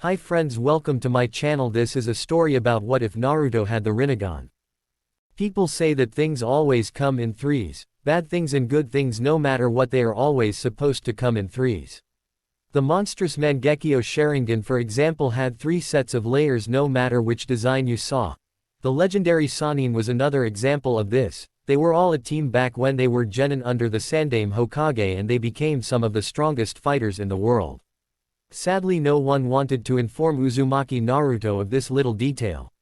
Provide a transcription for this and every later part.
Hi friends, welcome to my channel. This is a story about what if Naruto had the Rinnegan. People say that things always come in threes, bad things and good things, no matter what, they are always supposed to come in threes. The monstrous Mangekyo Sharingan, for example, had 3 sets of layers no matter which design you saw. The legendary Sannin was another example of this. They were all a team back when they were genin under the Sandaime Hokage, and they became some of the strongest fighters in the world. Sadly, no one wanted to inform Uzumaki Naruto of this little detail.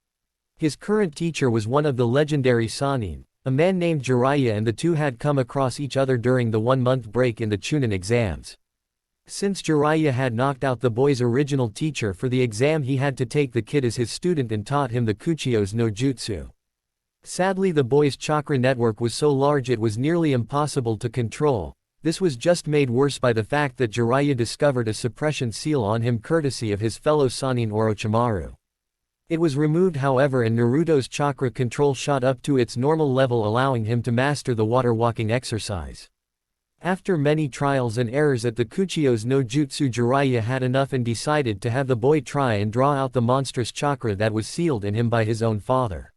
His current teacher was one of the legendary Sannin, a man named Jiraiya, and the two had come across each other during the 1-month break in the Chunin exams. Since Jiraiya had knocked out the boy's original teacher for the exam, he had to take the kid as his student and taught him the Kuchio's no Jutsu. Sadly, the boy's chakra network was so large it was nearly impossible to control. This was just made worse by the fact that Jiraiya discovered a suppression seal on him courtesy of his fellow Sannin Orochimaru. It was removed, however, and Naruto's chakra control shot up to its normal level, allowing him to master the water walking exercise. After many trials and errors at the Kuchio's no Jutsu, Jiraiya had enough and decided to have the boy try and draw out the monstrous chakra that was sealed in him by his own father.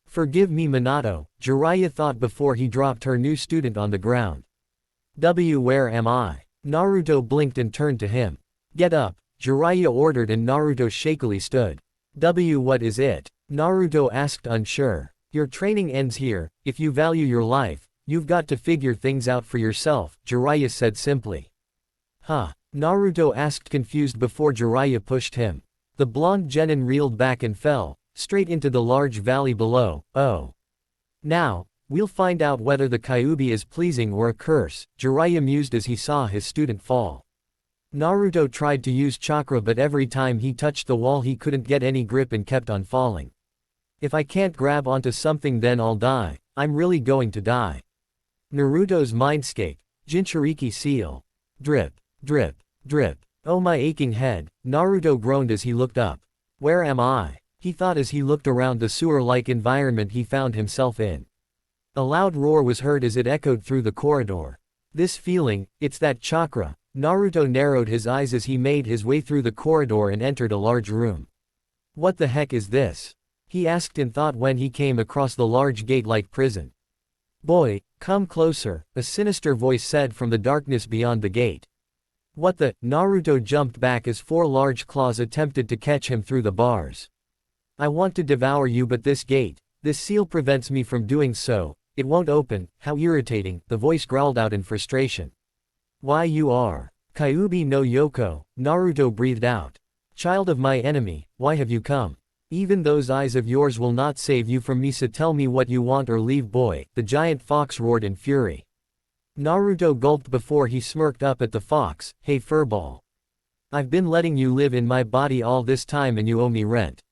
"Forgive me, Minato," Jiraiya thought before he dropped her new student on the ground. Where am I?" Naruto blinked and turned to him. "Get up," Jiraiya ordered, and Naruto shakily stood. What is it?" Naruto asked, unsure. "Your training ends here. If you value your life, you've got to figure things out for yourself," Jiraiya said simply. "Huh?" Naruto asked, confused before Jiraiya pushed him. The blonde genin reeled back and fell straight into the large valley below. "Oh. Now, we'll find out whether the Kyuubi is pleasing or a curse," Jiraiya mused as he saw his student fall. Naruto tried to use chakra, but every time he touched the wall he couldn't get any grip and kept on falling. "If I can't grab onto something, then I'll die. I'm really going to die." Naruto's mindscape. Jinchuriki seal. Drip, drip, drip. "Oh, my aching head," Naruto groaned as he looked up. "Where am I?" he thought as he looked around the sewer-like environment he found himself in. A loud roar was heard as it echoed through the corridor. "This feeling, it's that chakra." Naruto narrowed his eyes as he made his way through the corridor and entered a large room. "What the heck is this?" he asked in thought when he came across the large gate-like prison. "Boy, come closer," a sinister voice said from the darkness beyond the gate. "What the?" Naruto jumped back as 4 large claws attempted to catch him through the bars. "I want to devour you, but this gate, this seal prevents me from doing so. It won't open." "How irritating," the voice growled out in frustration. "Why, you are Kyuubi no Yoko," Naruto breathed out. "Child of my enemy, why have you come? Even those eyes of yours will not save you from me, so tell me what you want or leave, boy," the giant fox roared in fury. Naruto gulped before he smirked up at the fox. "Hey furball. I've been letting you live in my body all this time and you owe me rent.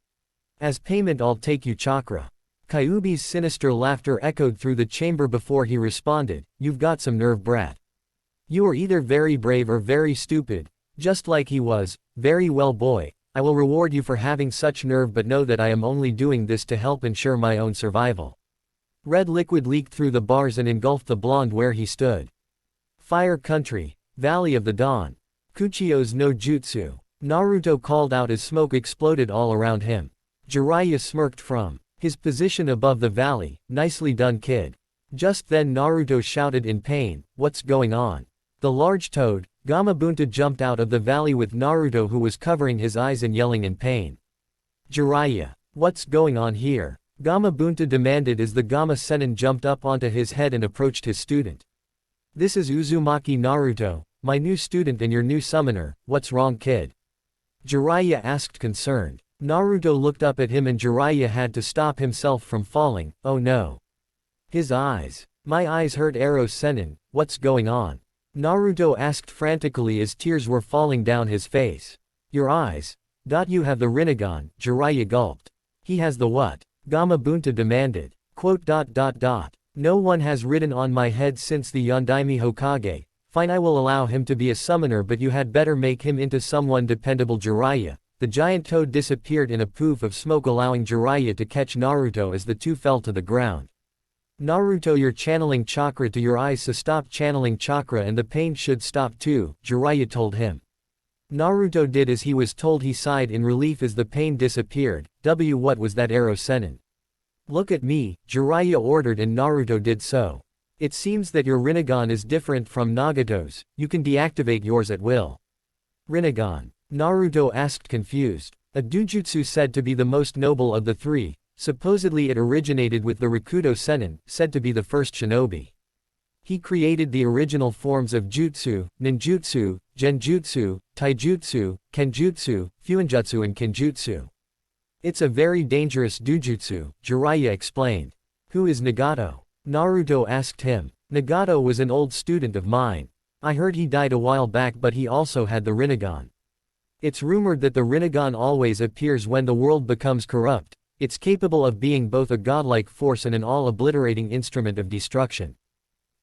As payment I'll take you chakra." Kyuubi's sinister laughter echoed through the chamber before he responded. "You've got some nerve, brat. You are either very brave or very stupid." Just like he was. "Very well, boy. I will reward you for having such nerve, but know that I am only doing this to help ensure my own survival." Red liquid leaked through the bars and engulfed the blonde where he stood. "Fire Country. Valley of the Dawn. Kuchio's no Jutsu," Naruto called out as smoke exploded all around him. Jiraiya smirked from his position above the valley. "Nicely done, kid." Just then Naruto shouted in pain, "What's going on?" The large toad, Gamabunta, jumped out of the valley with Naruto, who was covering his eyes and yelling in pain. "Jiraiya, what's going on here?" Gamabunta demanded as the Gamma Sennin jumped up onto his head and approached his student. "This is Uzumaki Naruto, my new student and your new summoner. What's wrong, kid?" Jiraiya asked, concerned. Naruto looked up at him and Jiraiya had to stop himself from falling. "Oh no." His eyes. "My eyes hurt, Arrow Sennin, what's going on?" Naruto asked frantically as tears were falling down his face. "Your eyes? You have the Rinnegan," Jiraiya gulped. "He has the what?" Gamabunta demanded. "No one has ridden on my head since the Yondaime Hokage. Fine, I will allow him to be a summoner, but you had better make him into someone dependable." Jiraiya. The giant toad disappeared in a poof of smoke, allowing Jiraiya to catch Naruto as the two fell to the ground. "Naruto, you're channeling chakra to your eyes, so stop channeling chakra and the pain should stop too," Jiraiya told him. Naruto did as he was told. He sighed in relief as the pain disappeared. What was that arrow Sennin? Look at me, Jiraiya ordered, and Naruto did so. It seems that your Rinnegan is different from Nagato's, you can deactivate yours at will. Rinnegan? Naruto asked confused. A dujutsu said to be the most noble of the three, supposedly it originated with the Rakuto Sennin, said to be the first shinobi. He created the original forms of jutsu, ninjutsu, genjutsu, taijutsu, kenjutsu, fuinjutsu and kinjutsu. It's a very dangerous dujutsu, Jiraiya explained. Who is Nagato? Naruto asked him. Nagato was an old student of mine. I heard he died a while back, but he also had the Rinnegan. It's rumored that the Rinnegan always appears when the world becomes corrupt. It's capable of being both a godlike force and an all-obliterating instrument of destruction.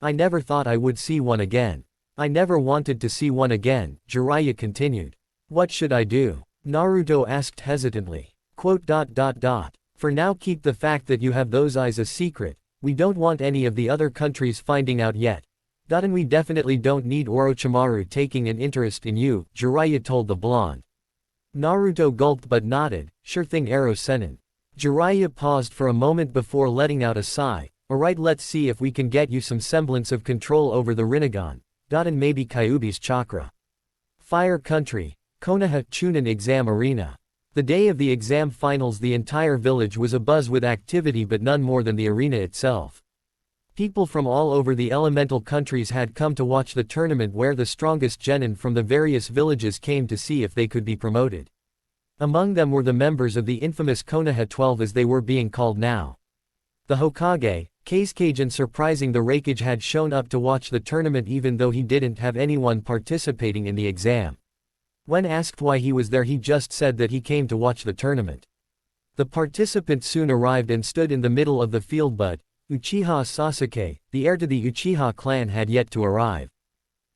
I never thought I would see one again. I never wanted to see one again, Jiraiya continued. What should I do? Naruto asked hesitantly. For now keep the fact that you have those eyes a secret. We don't want any of the other countries finding out yet. And we definitely don't need Orochimaru taking an interest in you, Jiraiya told the blonde. Naruto gulped but nodded. Sure thing, arrow Sennin. Jiraiya paused for a moment before letting out a sigh. Alright, let's see if we can get you some semblance of control over the Rinnegan. And maybe Kyuubi's chakra. Fire Country. Konoha Chunin Exam Arena. The day of the exam finals, the entire village was abuzz with activity, but none more than the arena itself. People from all over the elemental countries had come to watch the tournament, where the strongest genin from the various villages came to see if they could be promoted. Among them were the members of the infamous Konoha 12, as they were being called now. The Hokage, Kazekage, and surprising the Raikage had shown up to watch the tournament even though he didn't have anyone participating in the exam. When asked why he was there, he just said that he came to watch the tournament. The participants soon arrived and stood in the middle of the field, but Uchiha Sasuke, the heir to the Uchiha clan, had yet to arrive.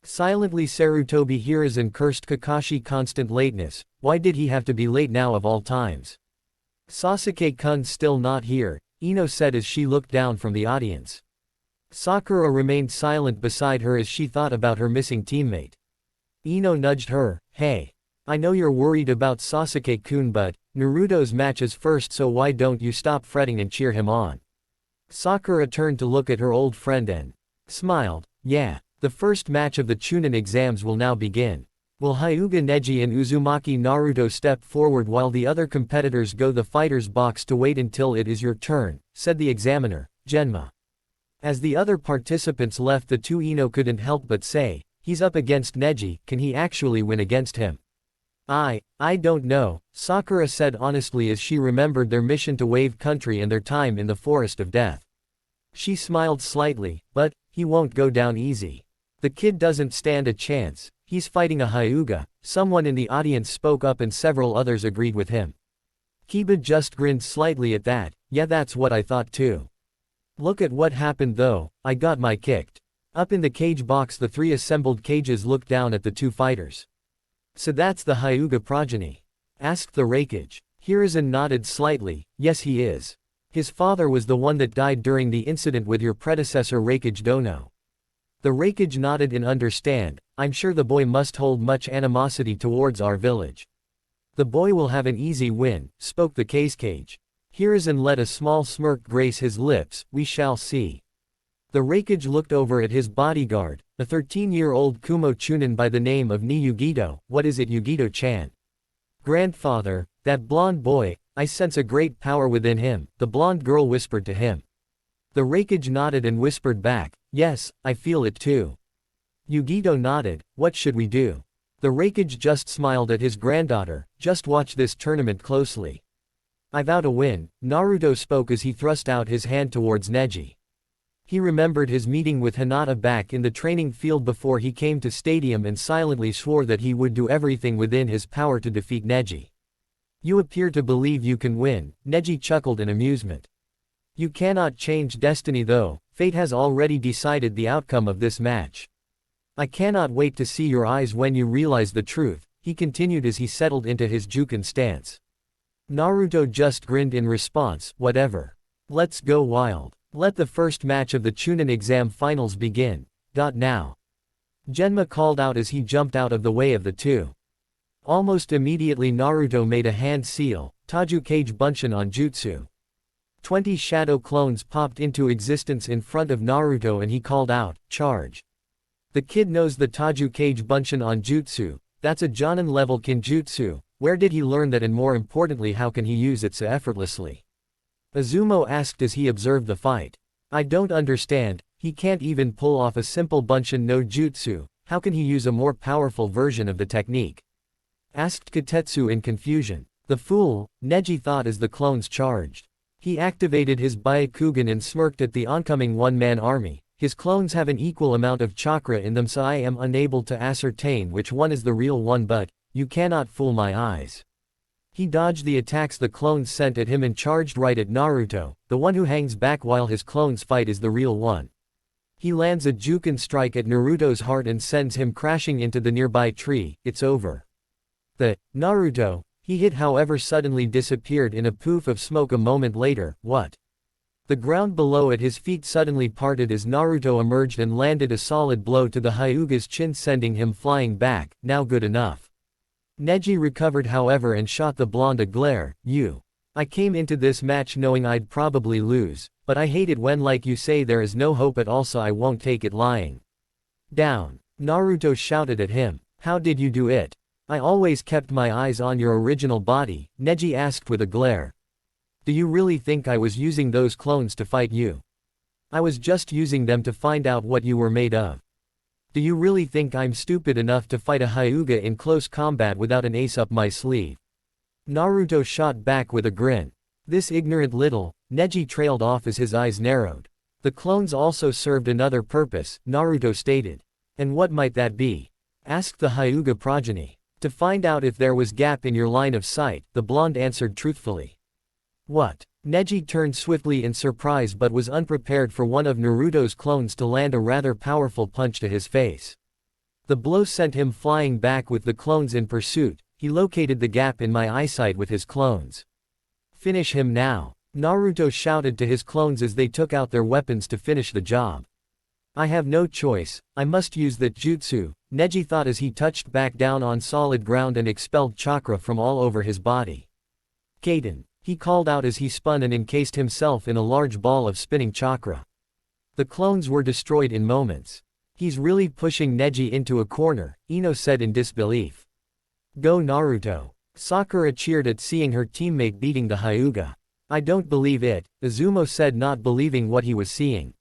Silently Sarutobi Hiruzen cursed Kakashi constant lateness. Why did he have to be late now of all times? Sasuke-kun's still not here, Ino said as she looked down from the audience. Sakura remained silent beside her as she thought about her missing teammate. Ino nudged her. Hey. I know you're worried about Sasuke-kun, but Naruto's match is first, so why don't you stop fretting and cheer him on? Sakura turned to look at her old friend and smiled. Yeah. The first match of the Chunin exams will now begin. Will Hyuga Neji and Uzumaki Naruto step forward while the other competitors go the fighter's box to wait until it is your turn, said the examiner, Genma. As the other participants left the two, Ino couldn't help but say, he's up against Neji, can he actually win against him? I don't know, Sakura said honestly as she remembered their mission to Wave Country and their time in the Forest of Death. She smiled slightly, but he won't go down easy. The kid doesn't stand a chance. He's fighting a Hyuga, someone in the audience spoke up and several others agreed with him. Kiba just grinned slightly at that. Yeah, that's what I thought too. Look at what happened though, I got my kicked. Up in the cage box, the three assembled cages looked down at the two fighters. So that's the Hyuga progeny? Asked the Raikage. Hiruzen nodded slightly. Yes, he is. His father was the one that died during the incident with your predecessor Raikage Dono. The Raikage nodded in understand. I'm sure the boy must hold much animosity towards our village. The boy will have an easy win, spoke the Kazekage. Hiruzen let a small smirk grace his lips. We shall see. The Raikage looked over at his bodyguard, a 13-year-old Kumo Chunin by the name of Ni Yugito. What is it, Yugito-chan? Grandfather, that blonde boy, I sense a great power within him, the blonde girl whispered to him. The Raikage nodded and whispered back, yes, I feel it too. Yugito nodded. What should we do? The Raikage just smiled at his granddaughter. Just watch this tournament closely. I vow to win, Naruto spoke as he thrust out his hand towards Neji. He remembered his meeting with Hinata back in the training field before he came to stadium and silently swore that he would do everything within his power to defeat Neji. You appear to believe you can win, Neji chuckled in amusement. You cannot change destiny though, fate has already decided the outcome of this match. I cannot wait to see your eyes when you realize the truth, he continued as he settled into his Juken stance. Naruto just grinned in response, whatever. Let's go wild. Let the first match of the Chunin exam finals begin. Now. Genma called out as he jumped out of the way of the two. Almost immediately Naruto made a hand seal, Tajukage Bunshin on Jutsu. 20 shadow clones popped into existence in front of Naruto and he called out, "Charge." The kid knows the Tajukage Bunshin on Jutsu, that's a Jonin level Kinjutsu. Where did he learn that, and more importantly, how can he use it so effortlessly? Izumo asked as he observed the fight. I don't understand, he can't even pull off a simple Bunshin no Jutsu, how can he use a more powerful version of the technique? Asked Kotetsu in confusion. The fool, Neji thought as the clones charged. He activated his Byakugan and smirked at the oncoming one-man army. His clones have an equal amount of chakra in them, so I am unable to ascertain which one is the real one, but you cannot fool my eyes. He dodged the attacks the clones sent at him and charged right at Naruto. The one who hangs back while his clones fight is the real one. He lands a Juken strike at Naruto's heart and sends him crashing into the nearby tree. It's over. The Naruto he hit, however, suddenly disappeared in a poof of smoke a moment later. What? The ground below at his feet suddenly parted as Naruto emerged and landed a solid blow to the Hyuga's chin, sending him flying back. Now good enough. Neji recovered, however, and shot the blonde a glare. I came into this match knowing I'd probably lose, but I hate it when like you say there is no hope at all, so I won't take it lying down. Naruto shouted at him. How did you do it? I always kept my eyes on your original body, Neji asked with a glare. Do you really think I was using those clones to fight you? I was just using them to find out what you were made of. Do you really think I'm stupid enough to fight a Hyuga in close combat without an ace up my sleeve? Naruto shot back with a grin. This ignorant little, Neji trailed off as his eyes narrowed. The clones also served another purpose, Naruto stated. And what might that be? Asked the Hyuga progeny. To find out if there was gap in your line of sight, the blonde answered truthfully. What? Neji turned swiftly in surprise but was unprepared for one of Naruto's clones to land a rather powerful punch to his face. The blow sent him flying back with the clones in pursuit. He located the gap in my eyesight with his clones. Finish him now, Naruto shouted to his clones as they took out their weapons to finish the job. I have no choice, I must use that jutsu, Neji thought as he touched back down on solid ground and expelled chakra from all over his body. Kaden, he called out as he spun and encased himself in a large ball of spinning chakra. The clones were destroyed in moments. He's really pushing Neji into a corner, Ino said in disbelief. Go Naruto. Sakura cheered at seeing her teammate beating the Hyuga. I don't believe it, Izumo said, not believing what he was seeing.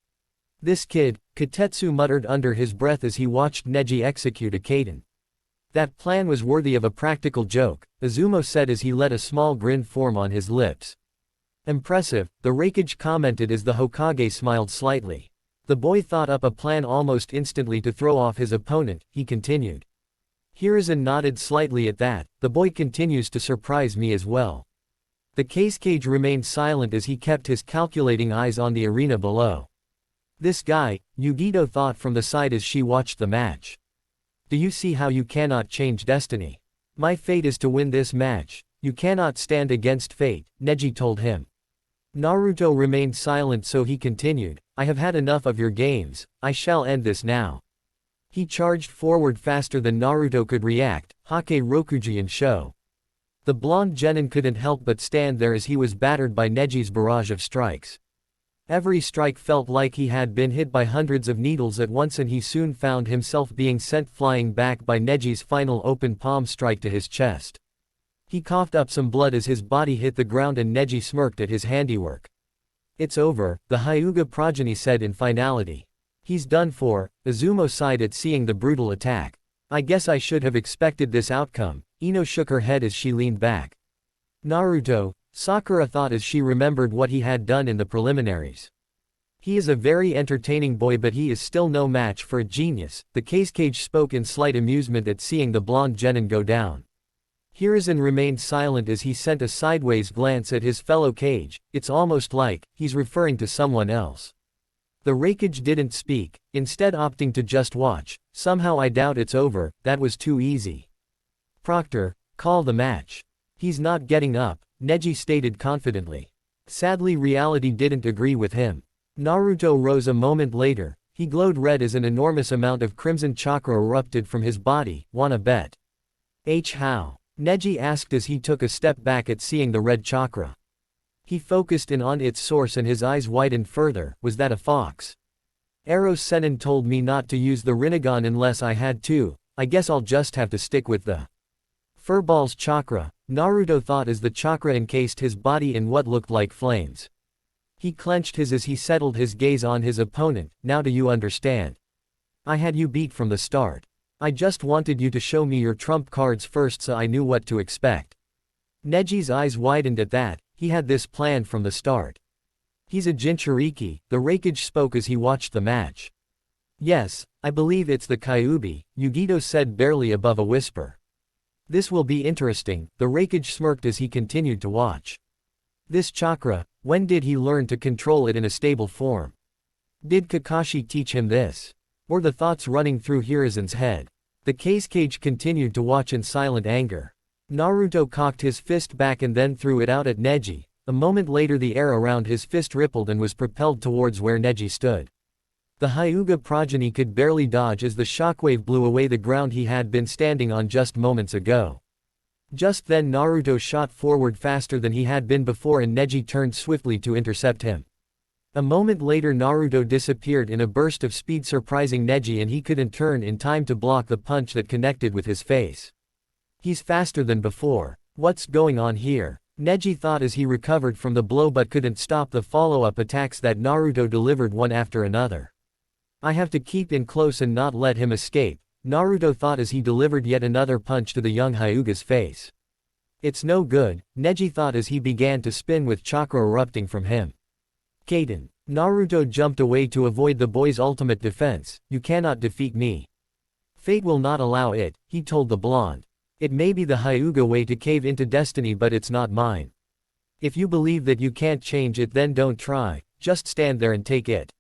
This kid, Kotetsu muttered under his breath as he watched Neji execute a Kaden. That plan was worthy of a practical joke, Izumo said as he let a small grin form on his lips. Impressive, the Raikage commented as the Hokage smiled slightly. The boy thought up a plan almost instantly to throw off his opponent, he continued. Hiruzen nodded slightly at that. The boy continues to surprise me as well. The Cage remained silent as he kept his calculating eyes on the arena below. This guy, Yugito thought from the side as she watched the match. Do you see how you cannot change destiny? My fate is to win this match. You cannot stand against fate, Neji told him. Naruto remained silent, so he continued, I have had enough of your games, I shall end this now. He charged forward faster than Naruto could react, Hake Rokuji and Sho. The blonde genin couldn't help but stand there as he was battered by Neji's barrage of strikes. Every strike felt like he had been hit by hundreds of needles at once, and he soon found himself being sent flying back by Neji's final open palm strike to his chest. He coughed up some blood as his body hit the ground and Neji smirked at his handiwork. It's over, the Hyuga progeny said in finality. He's done for, Izumo sighed at seeing the brutal attack. I guess I should have expected this outcome, Ino shook her head as she leaned back. Naruto, Sakura thought as she remembered what he had done in the preliminaries. He is a very entertaining boy, but he is still no match for a genius, the Cage spoke in slight amusement at seeing the blonde genin go down. Hiruzen remained silent as he sent a sideways glance at his fellow Cage. It's almost like he's referring to someone else. The Raikage didn't speak, instead opting to just watch. Somehow I doubt it's over, that was too easy. Proctor, call the match. He's not getting up, Neji stated confidently. Sadly, reality didn't agree with him. Naruto rose a moment later. He glowed red as an enormous amount of crimson chakra erupted from his body. Wanna bet? How? Neji asked as he took a step back at seeing the red chakra. He focused in on its source and his eyes widened further. Was that a fox? Eros Sennin told me not to use the Rinnegan unless I had to. I guess I'll just have to stick with the Furball's chakra, Naruto thought as the chakra encased his body in what looked like flames. He clenched his as he settled his gaze on his opponent. Now do you understand? I had you beat from the start. I just wanted you to show me your trump cards first so I knew what to expect. Neji's eyes widened at that. He had this planned from the start. He's a Jinchuriki, the Raikage spoke as he watched the match. Yes, I believe it's the Kyuubi, Yugito said barely above a whisper. This will be interesting, the Raikage smirked as he continued to watch. This chakra, when did he learn to control it in a stable form? Did Kakashi teach him this? Were the thoughts running through Hiruzen's head? The Cage continued to watch in silent anger. Naruto cocked his fist back and then threw it out at Neji. A moment later the air around his fist rippled and was propelled towards where Neji stood. The Hyuga progeny could barely dodge as the shockwave blew away the ground he had been standing on just moments ago. Just then Naruto shot forward faster than he had been before and Neji turned swiftly to intercept him. A moment later Naruto disappeared in a burst of speed surprising Neji and he couldn't turn in time to block the punch that connected with his face. He's faster than before. What's going on here? Neji thought as he recovered from the blow but couldn't stop the follow-up attacks that Naruto delivered one after another. I have to keep in close and not let him escape, Naruto thought as he delivered yet another punch to the young Hyuga's face. It's no good, Neji thought as he began to spin with chakra erupting from him. Kaden. Naruto jumped away to avoid the boy's ultimate defense. You cannot defeat me. Fate will not allow it, he told the blonde. It may be the Hyuga way to cave into destiny but it's not mine. If you believe that you can't change it then don't try, just stand there and take it.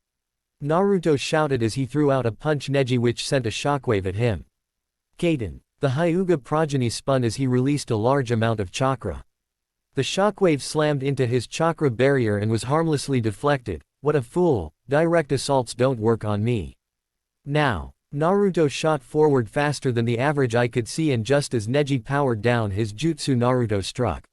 Naruto shouted as he threw out a punch Neji which sent a shockwave at him. Kaden. The Hyuga progeny spun as he released a large amount of chakra. The shockwave slammed into his chakra barrier and was harmlessly deflected. What a fool, direct assaults don't work on me. Now. Naruto shot forward faster than the average eye could see and just as Neji powered down his jutsu Naruto struck.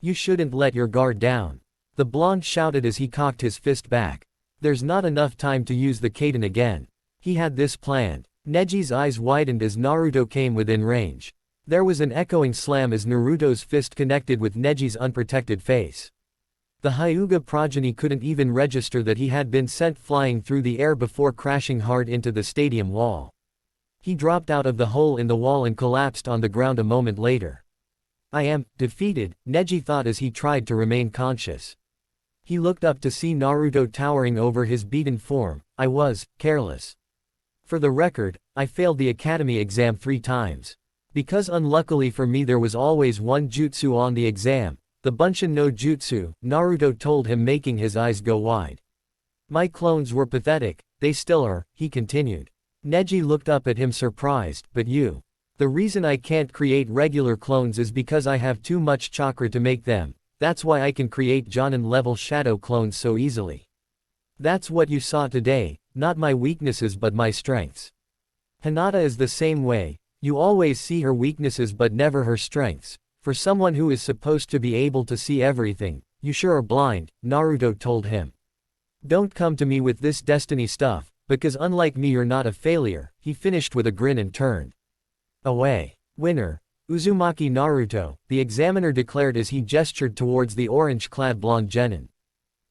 You shouldn't let your guard down. The blonde shouted as he cocked his fist back. There's not enough time to use the Kaden again. He had this planned. Neji's eyes widened as Naruto came within range. There was an echoing slam as Naruto's fist connected with Neji's unprotected face. The Hyuga progeny couldn't even register that he had been sent flying through the air before crashing hard into the stadium wall. He dropped out of the hole in the wall and collapsed on the ground a moment later. I am defeated, Neji thought as he tried to remain conscious. He looked up to see Naruto towering over his beaten form. I was careless. For the record, I failed the academy exam 3 times. Because unluckily for me there was always one jutsu on the exam. The Bunshin no Jutsu, Naruto told him making his eyes go wide. My clones were pathetic, they still are, he continued. Neji looked up at him surprised, but you. The reason I can't create regular clones is because I have too much chakra to make them, that's why I can create Jonin-level shadow clones so easily. That's what you saw today, not my weaknesses but my strengths. Hinata is the same way, you always see her weaknesses but never her strengths. For someone who is supposed to be able to see everything, you sure are blind, Naruto told him. Don't come to me with this destiny stuff, because unlike me you're not a failure, he finished with a grin and turned away. Winner, Uzumaki Naruto, the examiner declared as he gestured towards the orange-clad blonde genin.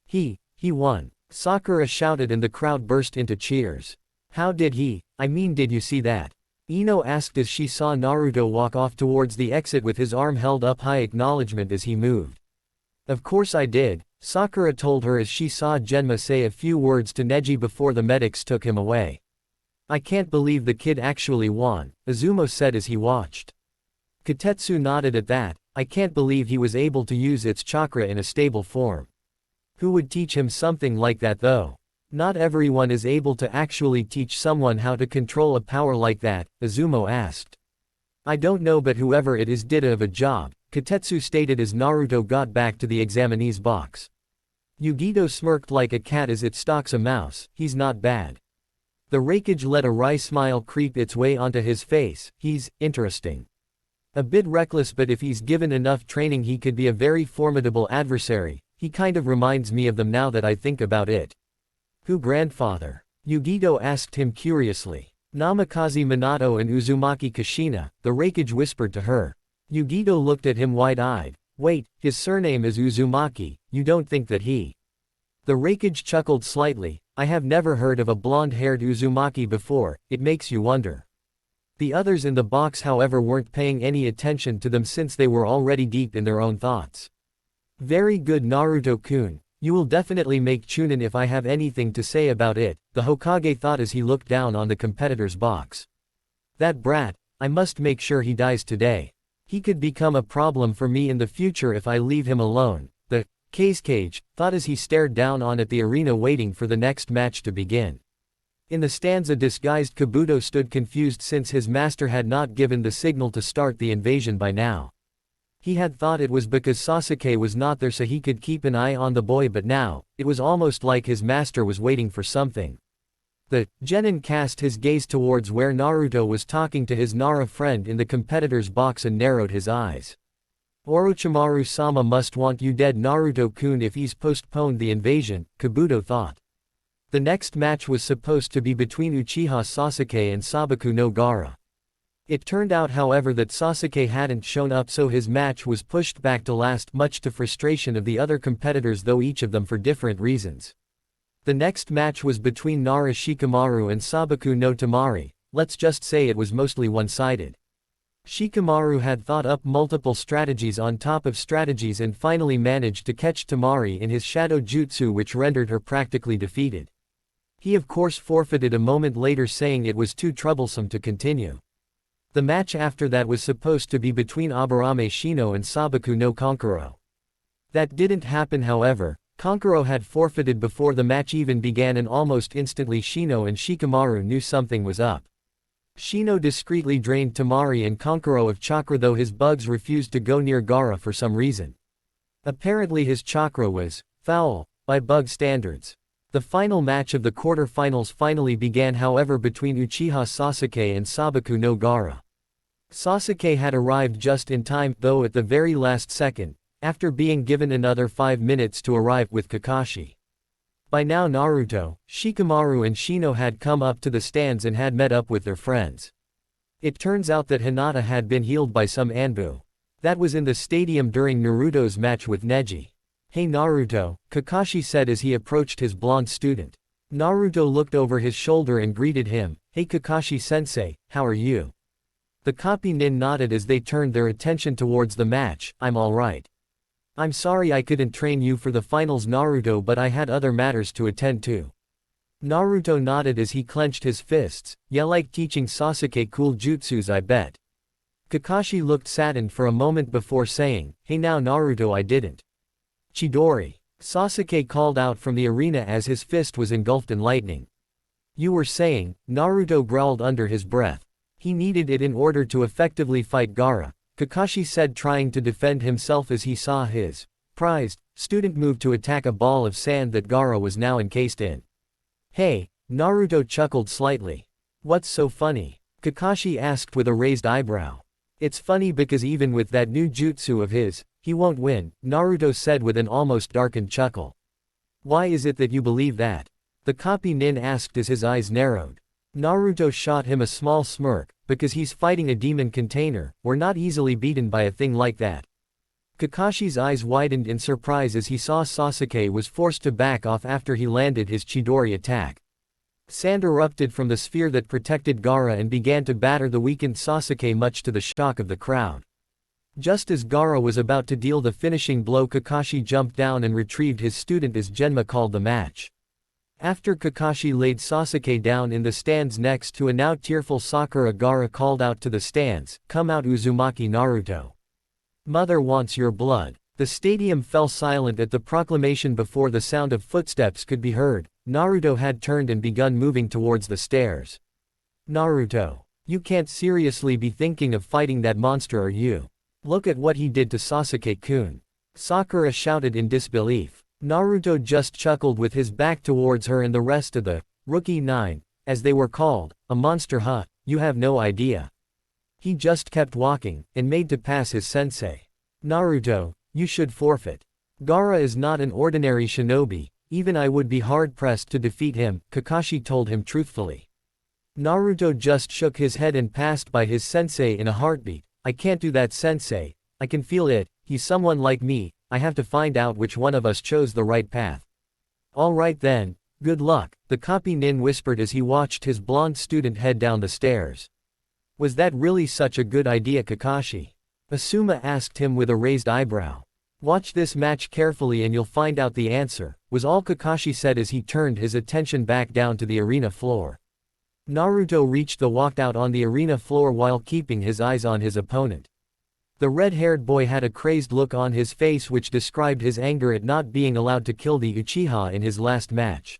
He won. Sakura shouted and the crowd burst into cheers. How did he, I mean did you see that? Ino asked as she saw Naruto walk off towards the exit with his arm held up high acknowledgement as he moved. Of course I did, Sakura told her as she saw Genma say a few words to Neji before the medics took him away. I can't believe the kid actually won, Izumo said as he watched. Kotetsu nodded at that. I can't believe he was able to use its chakra in a stable form. Who would teach him something like that though? Not everyone is able to actually teach someone how to control a power like that, Izumo asked. I don't know but whoever it is did a job, Kotetsu stated as Naruto got back to the examinee's box. Yugito smirked like a cat as it stalks a mouse, he's not bad. The Raikage let a wry smile creep its way onto his face, he's interesting. A bit reckless, but if he's given enough training he could be a very formidable adversary. He kind of reminds me of them now that I think about it. Who, grandfather? Yugito asked him curiously. Namikaze Minato and Uzumaki Kushina, the Raikage whispered to her. Yugito looked at him wide-eyed. Wait, his surname is Uzumaki, you don't think that he... The Raikage chuckled slightly. I have never heard of a blonde-haired Uzumaki before, it makes you wonder. The others in the box however weren't paying any attention to them since they were already deep in their own thoughts. Very good Naruto-kun, you will definitely make Chunin if I have anything to say about it, the Hokage thought as he looked down on the competitor's box. That brat, I must make sure he dies today. He could become a problem for me in the future if I leave him alone, the Cage thought as he stared down on at the arena waiting for the next match to begin. In the stands a disguised Kabuto stood confused since his master had not given the signal to start the invasion by now. He had thought it was because Sasuke was not there so he could keep an eye on the boy, but now, it was almost like his master was waiting for something. The genin cast his gaze towards where Naruto was talking to his Nara friend in the competitor's box and narrowed his eyes. Orochimaru-sama must want you dead Naruto-kun if he's postponed the invasion, Kabuto thought. The next match was supposed to be between Uchiha Sasuke and Sabaku no Gaara. It turned out however that Sasuke hadn't shown up, so his match was pushed back to last, much to frustration of the other competitors, though each of them for different reasons. The next match was between Nara Shikamaru and Sabaku no Tamari. Let's just say it was mostly one-sided. Shikamaru had thought up multiple strategies on top of strategies and finally managed to catch Tamari in his shadow jutsu, which rendered her practically defeated. He of course forfeited a moment later, saying it was too troublesome to continue. The match after that was supposed to be between Aburame Shino and Sabaku no Kankuro. That didn't happen however. Kankuro had forfeited before the match even began, and almost instantly Shino and Shikamaru knew something was up. Shino discreetly drained Tamari and Kankuro of chakra, though his bugs refused to go near Gaara for some reason. Apparently his chakra was foul by bug standards. The final match of the quarter-finals finally began however between Uchiha Sasuke and Sabaku no Gaara. Sasuke had arrived just in time, though at the very last second, after being given another 5 minutes to arrive with Kakashi. By now Naruto, Shikamaru and Shino had come up to the stands and had met up with their friends. It turns out that Hinata had been healed by some Anbu. That was in the stadium during Naruto's match with Neji. Hey Naruto, Kakashi said as he approached his blonde student. Naruto looked over his shoulder and greeted him. Hey Kakashi-sensei, how are you? The copy nin nodded as they turned their attention towards the match. I'm alright. I'm sorry I couldn't train you for the finals Naruto, but I had other matters to attend to. Naruto nodded as he clenched his fists. Yeah, like teaching Sasuke cool jutsus, I bet. Kakashi looked saddened for a moment before saying, hey now Naruto, I didn't. Chidori. Sasuke called out from the arena as his fist was engulfed in lightning. You were saying, Naruto growled under his breath. He needed it in order to effectively fight Gaara, Kakashi said, trying to defend himself as he saw his prized student move to attack a ball of sand that Gaara was now encased in. Hey, Naruto chuckled slightly. What's so funny? Kakashi asked with a raised eyebrow. It's funny because even with that new jutsu of his, he won't win, Naruto said with an almost darkened chuckle. Why is it that you believe that? The copy nin asked as his eyes narrowed. Naruto shot him a small smirk. Because he's fighting a demon container, we're not easily beaten by a thing like that. Kakashi's eyes widened in surprise as he saw Sasuke was forced to back off after he landed his Chidori attack. Sand erupted from the sphere that protected Gaara and began to batter the weakened Sasuke, much to the shock of the crowd. Just as Gaara was about to deal the finishing blow, Kakashi jumped down and retrieved his student as Genma called the match. After Kakashi laid Sasuke down in the stands next to a now tearful Sakura, Gaara called out to the stands, "Come out Uzumaki Naruto. Mother wants your blood." The stadium fell silent at the proclamation before the sound of footsteps could be heard. Naruto had turned and begun moving towards the stairs. Naruto, you can't seriously be thinking of fighting that monster, are you? Look at what he did to Sasuke-kun. Sakura shouted in disbelief. Naruto just chuckled with his back towards her and the rest of the Rookie 9, as they were called, a monster, huh? You have no idea. He just kept walking, and made to pass his sensei. Naruto, you should forfeit. Gaara is not an ordinary shinobi, even I would be hard-pressed to defeat him, Kakashi told him truthfully. Naruto just shook his head and passed by his sensei in a heartbeat. I can't do that, sensei. I can feel it, he's someone like me, I have to find out which one of us chose the right path. Alright then, good luck, the copy nin whispered as he watched his blonde student head down the stairs. Was that really such a good idea, Kakashi? Asuma asked him with a raised eyebrow. Watch this match carefully and you'll find out the answer, was all Kakashi said as he turned his attention back down to the arena floor. Naruto reached the walked out on the arena floor while keeping his eyes on his opponent. The red-haired boy had a crazed look on his face which described his anger at not being allowed to kill the Uchiha in his last match.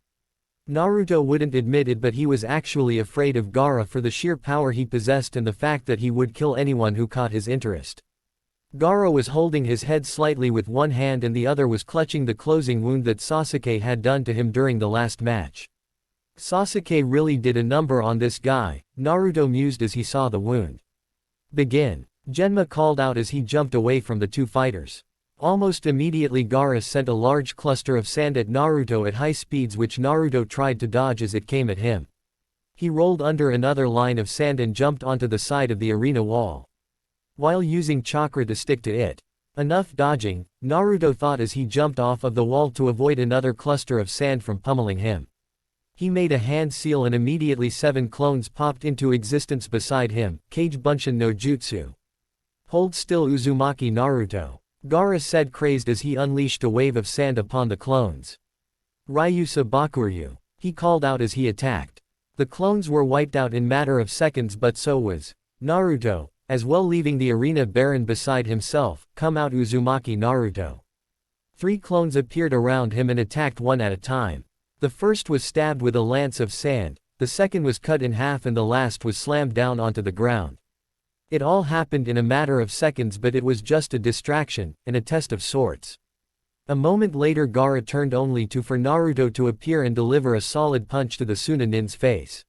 Naruto wouldn't admit it, but he was actually afraid of Gaara for the sheer power he possessed and the fact that he would kill anyone who caught his interest. Gaara was holding his head slightly with one hand and the other was clutching the closing wound that Sasuke had done to him during the last match. Sasuke really did a number on this guy, Naruto mused as he saw the wound. Begin. Genma called out as he jumped away from the two fighters. Almost immediately Gaara sent a large cluster of sand at Naruto at high speeds which Naruto tried to dodge as it came at him. He rolled under another line of sand and jumped onto the side of the arena wall. While using chakra to stick to it. Enough dodging, Naruto thought as he jumped off of the wall to avoid another cluster of sand from pummeling him. He made a hand seal and immediately 7 clones popped into existence beside him, Kage Bunshin no Jutsu. Hold still Uzumaki Naruto, Gaara said crazed as he unleashed a wave of sand upon the clones. Ryusa Bakuryu, he called out as he attacked. The clones were wiped out in matter of seconds but so was Naruto, as well, leaving the arena barren beside himself. Come out Uzumaki Naruto. 3 clones appeared around him and attacked one at a time. The first was stabbed with a lance of sand, the second was cut in half and the last was slammed down onto the ground. It all happened in a matter of seconds, but it was just a distraction, and a test of sorts. A moment later Gaara turned only for Naruto to appear and deliver a solid punch to the Sunanin's face.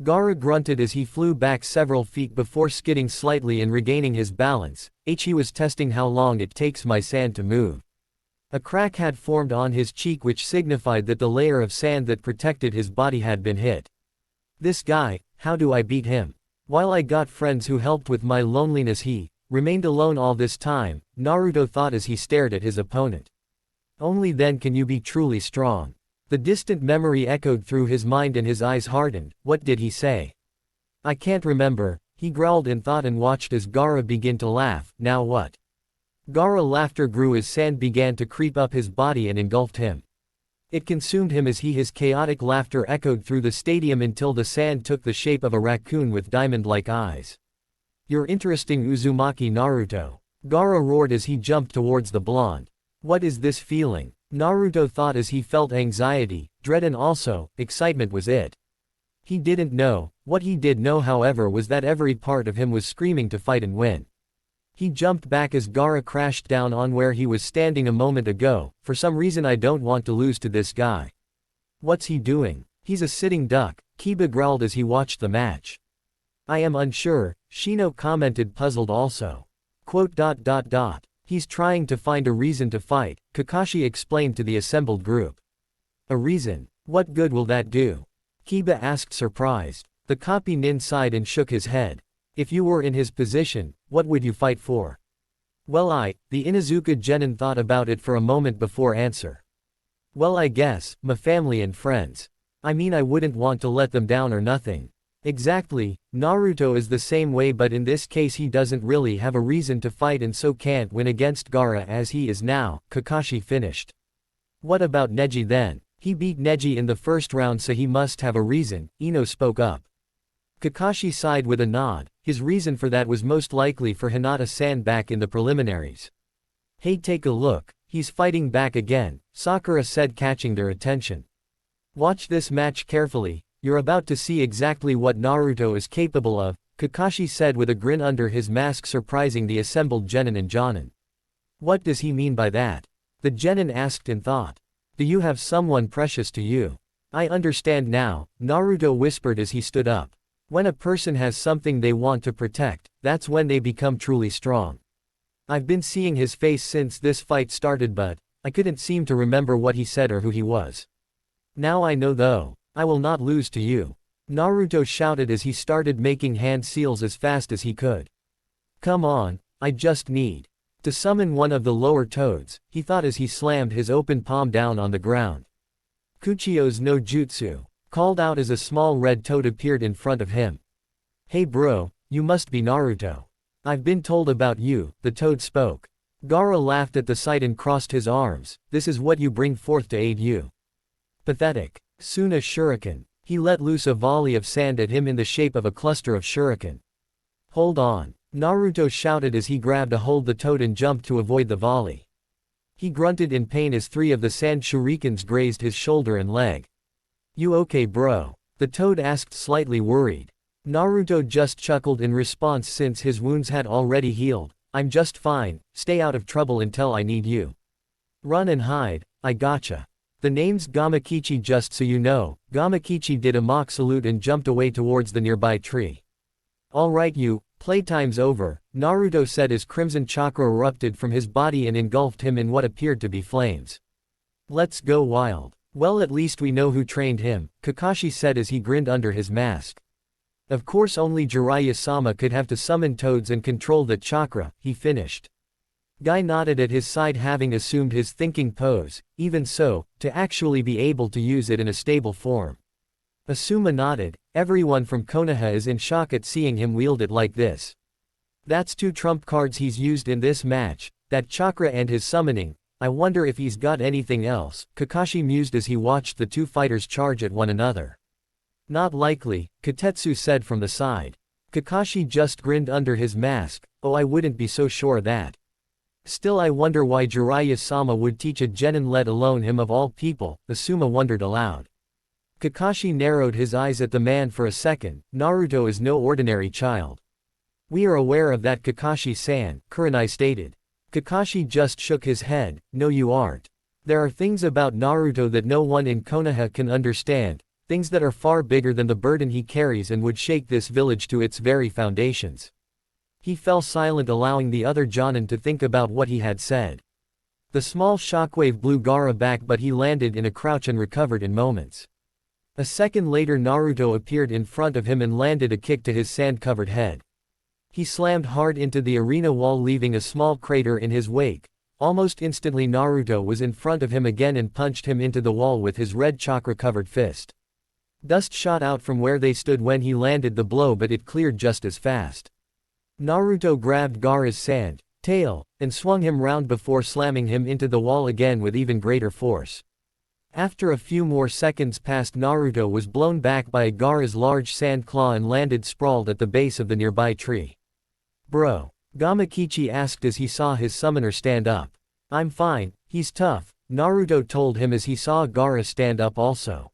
Gaara grunted as he flew back several feet before skidding slightly and regaining his balance. He was testing how long it takes my sand to move. A crack had formed on his cheek which signified that the layer of sand that protected his body had been hit. This guy, how do I beat him? While I got friends who helped with my loneliness, he remained alone all this time, Naruto thought as he stared at his opponent. Only then can you be truly strong. The distant memory echoed through his mind and his eyes hardened. What did he say? I can't remember, he growled in thought and watched as Gaara began to laugh. Now what? Gaara's laughter grew as sand began to creep up his body and engulfed him. It consumed him as his chaotic laughter echoed through the stadium until the sand took the shape of a raccoon with diamond-like eyes. You're interesting Uzumaki Naruto, Gaara roared as he jumped towards the blonde. What is this feeling? Naruto thought as he felt anxiety, dread and also, excitement was it. He didn't know. What he did know however was that every part of him was screaming to fight and win. He jumped back as Gaara crashed down on where he was standing a moment ago. For some reason I don't want to lose to this guy. What's he doing? He's a sitting duck, Kiba growled as he watched the match. I am unsure, Shino commented puzzled also. He's trying to find a reason to fight, Kakashi explained to the assembled group. A reason? What good will that do? Kiba asked surprised. The copy nin sighed and shook his head. If you were in his position, what would you fight for? Well the Inuzuka Genin thought about it for a moment before answer. Well I guess, my family and friends. I mean I wouldn't want to let them down or nothing. Exactly, Naruto is the same way but in this case he doesn't really have a reason to fight and so can't win against Gaara as he is now, Kakashi finished. What about Neji then? He beat Neji in the first round so he must have a reason, Ino spoke up. Kakashi sighed with a nod, his reason for that was most likely for Hinata-san back in the preliminaries. Hey take a look, he's fighting back again, Sakura said catching their attention. Watch this match carefully. You're about to see exactly what Naruto is capable of, Kakashi said with a grin under his mask surprising the assembled Genin and Jonin. What does he mean by that? The Genin asked in thought. Do you have someone precious to you? I understand now, Naruto whispered as he stood up. When a person has something they want to protect, that's when they become truly strong. I've been seeing his face since this fight started, but I couldn't seem to remember what he said or who he was. Now I know though. I will not lose to you. Naruto shouted as he started making hand seals as fast as he could. Come on, I just need to summon one of the lower toads, he thought as he slammed his open palm down on the ground. Kuchio's no jutsu called out as a small red toad appeared in front of him. Hey bro, you must be Naruto. I've been told about you, the toad spoke. Gaara laughed at the sight and crossed his arms. This is what you bring forth to aid you. Pathetic. Soon a shuriken. He let loose a volley of sand at him in the shape of a cluster of shuriken. Hold on. Naruto shouted as he grabbed a hold the toad and jumped to avoid the volley. He grunted in pain as 3 of the sand shurikens grazed his shoulder and leg. You okay bro? The toad asked, slightly worried. Naruto just chuckled in response since his wounds had already healed. I'm just fine, stay out of trouble until I need you. Run and hide, I gotcha. The name's Gamakichi, just so you know. Gamakichi did a mock salute and jumped away towards the nearby tree. Alright you, playtime's over, Naruto said as crimson chakra erupted from his body and engulfed him in what appeared to be flames. Let's go wild. Well, at least we know who trained him, Kakashi said as he grinned under his mask. Of course only Jiraiya-sama could have to summon toads and control that chakra, he finished. Guy nodded at his side, having assumed his thinking pose. Even so, to actually be able to use it in a stable form. Asuma nodded. Everyone from Konoha is in shock at seeing him wield it like this. That's 2 trump cards he's used in this match, that chakra and his summoning. I wonder if he's got anything else, Kakashi mused as he watched the 2 fighters charge at one another. Not likely, Katetsu said from the side. Kakashi just grinned under his mask. Oh, I wouldn't be so sure of that. Still, I wonder why Jiraiya-sama would teach a genin, let alone him of all people, Asuma wondered aloud. Kakashi narrowed his eyes at the man for a second. Naruto is no ordinary child. We are aware of that, Kakashi-san, Kurenai stated. Kakashi just shook his head. No, you aren't. There are things about Naruto that no one in Konoha can understand. Things that are far bigger than the burden he carries and would shake this village to its very foundations. He fell silent, allowing the other Jonin to think about what he had said. The small shockwave blew Gaara back, but he landed in a crouch and recovered in moments. A second later, Naruto appeared in front of him and landed a kick to his sand-covered head. He slammed hard into the arena wall, leaving a small crater in his wake. Almost instantly Naruto was in front of him again and punched him into the wall with his red chakra-covered fist. Dust shot out from where they stood when he landed the blow, but it cleared just as fast. Naruto grabbed Gaara's sand tail and swung him round before slamming him into the wall again with even greater force. After a few more seconds passed, Naruto was blown back by Gaara's large sand claw and landed sprawled at the base of the nearby tree. Bro, Gamakichi asked as he saw his summoner stand up. I'm fine, he's tough, Naruto told him as he saw Gaara stand up also.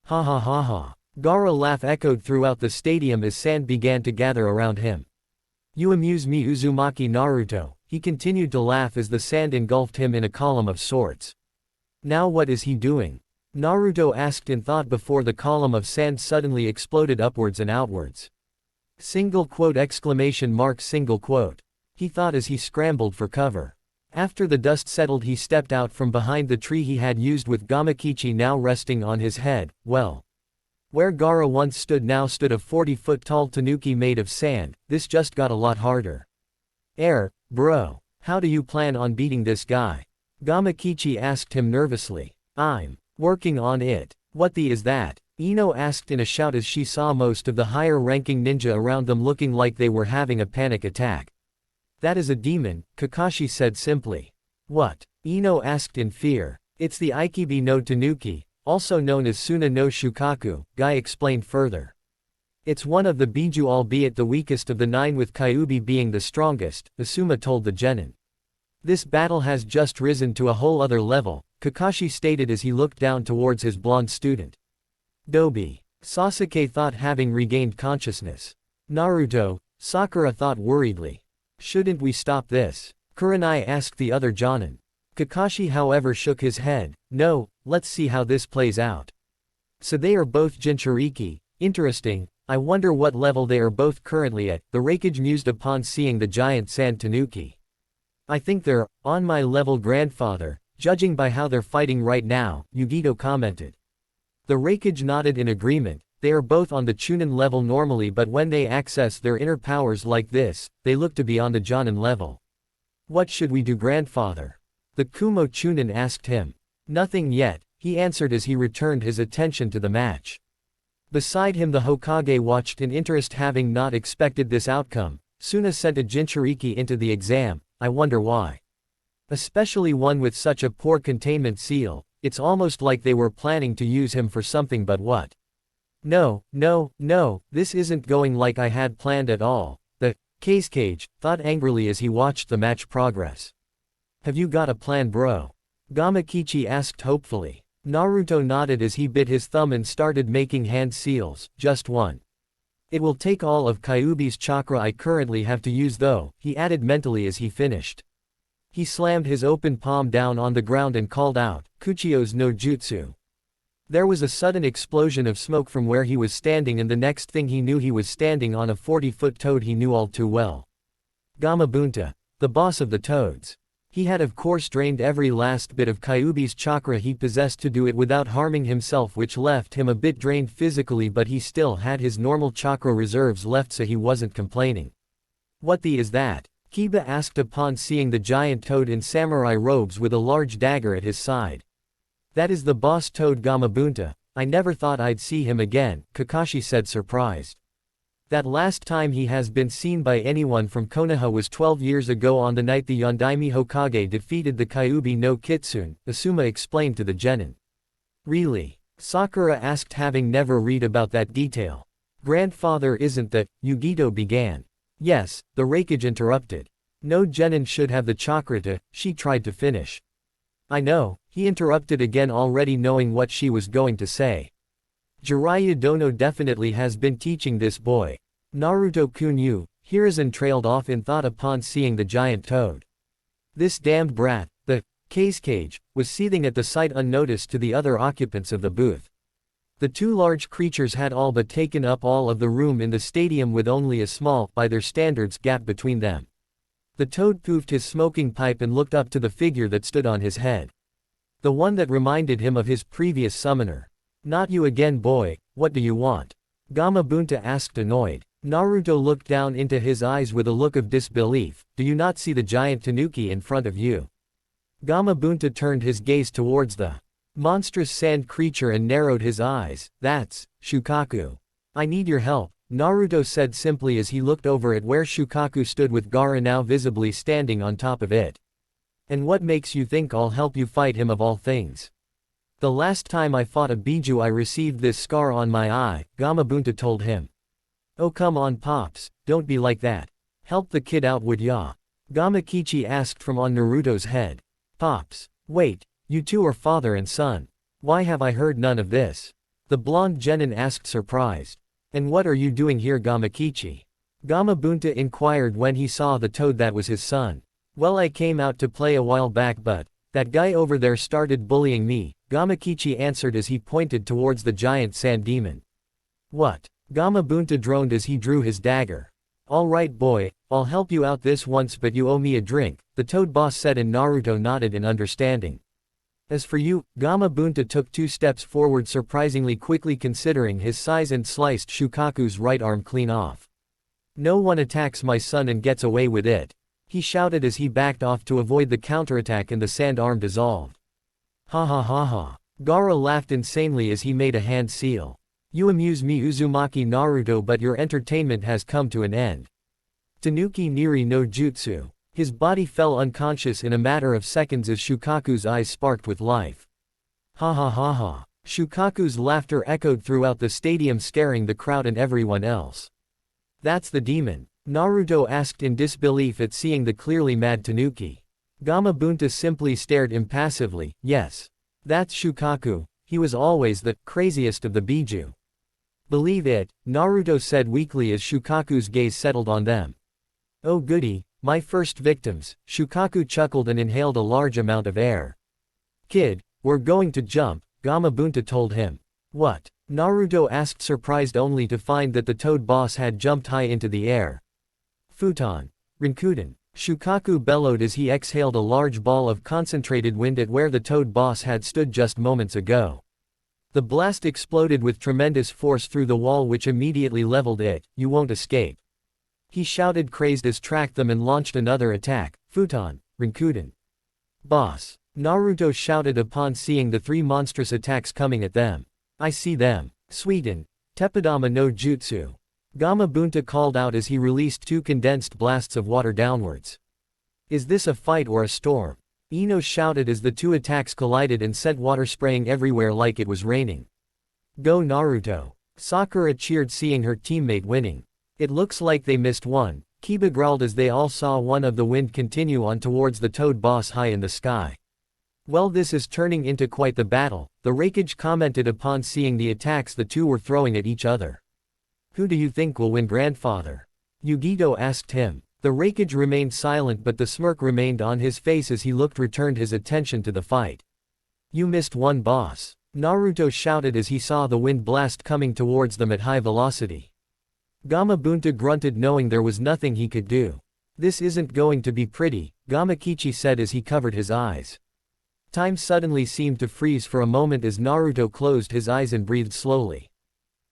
Ha ha ha ha. Gaara laugh echoed throughout the stadium as sand began to gather around him. You amuse me, Uzumaki Naruto, he continued to laugh as the sand engulfed him in a column of sorts. Now what is he doing? Naruto asked in thought before the column of sand suddenly exploded upwards and outwards. Single quote, exclamation mark, single quote. He thought as he scrambled for cover. After the dust settled, he stepped out from behind the tree he had used, with Gamakichi now resting on his head. Well, where Gaara once stood now stood a 40-foot-tall tanuki made of sand. This just got a lot harder. Bro, how do you plan on beating this guy? Gamakichi asked him nervously. I'm working on it. What the is that? Ino asked in a shout as she saw most of the higher-ranking ninja around them looking like they were having a panic attack. That is a demon, Kakashi said simply. What? Ino asked in fear. It's the Ikibi no Tanuki, also known as Suna no Shukaku, Guy explained further. It's one of the Biju, albeit the weakest of the 9, with Kyuubi being the strongest, Asuma told the genin. This battle has just risen to a whole other level, Kakashi stated as he looked down towards his blonde student. Dobi. Sasuke thought, having regained consciousness. Naruto, Sakura thought worriedly. Shouldn't we stop this? Kurenai asked the other Jonin. Kakashi however shook his head. No, let's see how this plays out. So they are both Jinchuriki. Interesting. I wonder what level they are both currently at, the Raikage mused upon seeing the giant sand tanuki. I think they're on my level, grandfather, judging by how they're fighting right now, Yugito commented. The Raikage nodded in agreement. They are both on the Chunin level normally, but when they access their inner powers like this, they look to be on the Jonin level. What should we do, grandfather? The Kumo Chunin asked him. Nothing yet, he answered as he returned his attention to the match. Beside him the Hokage watched in interest, having not expected this outcome. Suna sent a Jinchuriki into the exam, I wonder why. Especially one with such a poor containment seal, it's almost like they were planning to use him for something, but what? No, this isn't going like I had planned at all, the Cage thought angrily as he watched the match progress. Have you got a plan, bro? Gamakichi asked hopefully. Naruto nodded as he bit his thumb and started making hand seals, just one. It will take all of Kyuubi's chakra I currently have to use though, he added mentally as he finished. He slammed his open palm down on the ground and called out, Kuchio's no jutsu. There was a sudden explosion of smoke from where he was standing, and the next thing he knew he was standing on a 40-foot toad he knew all too well. Gamabunta, the boss of the toads. He had of course drained every last bit of Kyuubi's chakra he possessed to do it without harming himself, which left him a bit drained physically, but he still had his normal chakra reserves left, so he wasn't complaining. What the is that? Kiba asked upon seeing the giant toad in samurai robes with a large dagger at his side. That is the boss toad, Gamabunta. I never thought I'd see him again, Kakashi said, surprised. That last time he has been seen by anyone from Konoha was 12 years ago on the night the Yondaime Hokage defeated the Kyuubi no Kitsune, Asuma explained to the genin. Really? Sakura asked, having never read about that detail. Grandfather, isn't that, Yugito began. Yes, the Raikage interrupted. No genin should have the chakra to, she tried to finish. I know, he interrupted again, already knowing what she was going to say. Jiraiya Dono definitely has been teaching this boy. Naruto Kunyu, Hiruzen trailed off in thought upon seeing the giant toad. This damned brat, the Cage, was seething at the sight unnoticed to the other occupants of the booth. The two large creatures had all but taken up all of the room in the stadium, with only a small, by their standards, gap between them. The toad poofed his smoking pipe and looked up to the figure that stood on his head. The one that reminded him of his previous summoner. Not you again, boy, what do you want? Gamabunta asked, annoyed. Naruto looked down into his eyes with a look of disbelief. Do you not see the giant tanuki in front of you? Gamabunta turned his gaze towards the monstrous sand creature and narrowed his eyes. That's Shukaku. I need your help, Naruto said simply as he looked over at where Shukaku stood with Gaara now visibly standing on top of it. And what makes you think I'll help you fight him of all things? The last time I fought a Biju I received this scar on my eye, Gamabunta told him. Oh come on Pops, don't be like that. Help the kid out, would ya? Gamakichi asked from on Naruto's head. Pops, wait, you two are father and son. Why have I heard none of this? The blonde genin asked, surprised. And what are you doing here, Gamakichi? Gamabunta inquired when he saw the toad that was his son. Well, I came out to play a while back, but that guy over there started bullying me, Gamakichi answered as he pointed towards the giant sand demon. What? Gamabunta droned as he drew his dagger. Alright boy, I'll help you out this once, but you owe me a drink, the toad boss said, and Naruto nodded in understanding. As for you, Gamabunta took 2 steps forward surprisingly quickly considering his size and sliced Shukaku's right arm clean off. No one attacks my son and gets away with it, he shouted as he backed off to avoid the counterattack, and the sand arm dissolved. Ha ha ha ha. Gaara laughed insanely as he made a hand seal. You amuse me, Uzumaki Naruto, but your entertainment has come to an end. Tanuki Niri no Jutsu. His body fell unconscious in a matter of seconds as Shukaku's eyes sparked with life. Ha ha ha ha. Shukaku's laughter echoed throughout the stadium, scaring the crowd and everyone else. That's the demon? Naruto asked in disbelief at seeing the clearly mad Tanuki. Gamabunta simply stared impassively. Yes. That's Shukaku, he was always the craziest of the Biju. Believe it, Naruto said weakly as Shukaku's gaze settled on them. Oh goody, my first victims, Shukaku chuckled and inhaled a large amount of air. Kid, we're going to jump, Gamabunta told him. What? Naruto asked, surprised only to find that the toad boss had jumped high into the air. Futon. Rinnegan. Shukaku bellowed as he exhaled a large ball of concentrated wind at where the toad boss had stood just moments ago. The blast exploded with tremendous force through the wall, which immediately leveled it. "You won't escape," he shouted, crazed as tracked them and launched another attack. Futon. Rinnegan. Boss. Naruto shouted upon seeing the three monstrous attacks coming at them. "I see them. Suiten. Teppadama no Jutsu." Gamabunta called out as he released two condensed blasts of water downwards. "Is this a fight or a storm?" Ino shouted as the two attacks collided and sent water spraying everywhere like it was raining. "Go Naruto." Sakura cheered, seeing her teammate winning. "It looks like they missed one," Kiba growled as they all saw one of the wind continue on towards the toad boss high in the sky. "Well, this is turning into quite the battle," the Raikage commented upon seeing the attacks the two were throwing at each other. "Who do you think will win, grandfather?" Yugito asked him. The Raikage remained silent, but the smirk remained on his face as he returned his attention to the fight. "You missed one, boss," Naruto shouted as he saw the wind blast coming towards them at high velocity. Gamabunta grunted, knowing there was nothing he could do. "This isn't going to be pretty," Gamakichi said as he covered his eyes. Time suddenly seemed to freeze for a moment as Naruto closed his eyes and breathed slowly.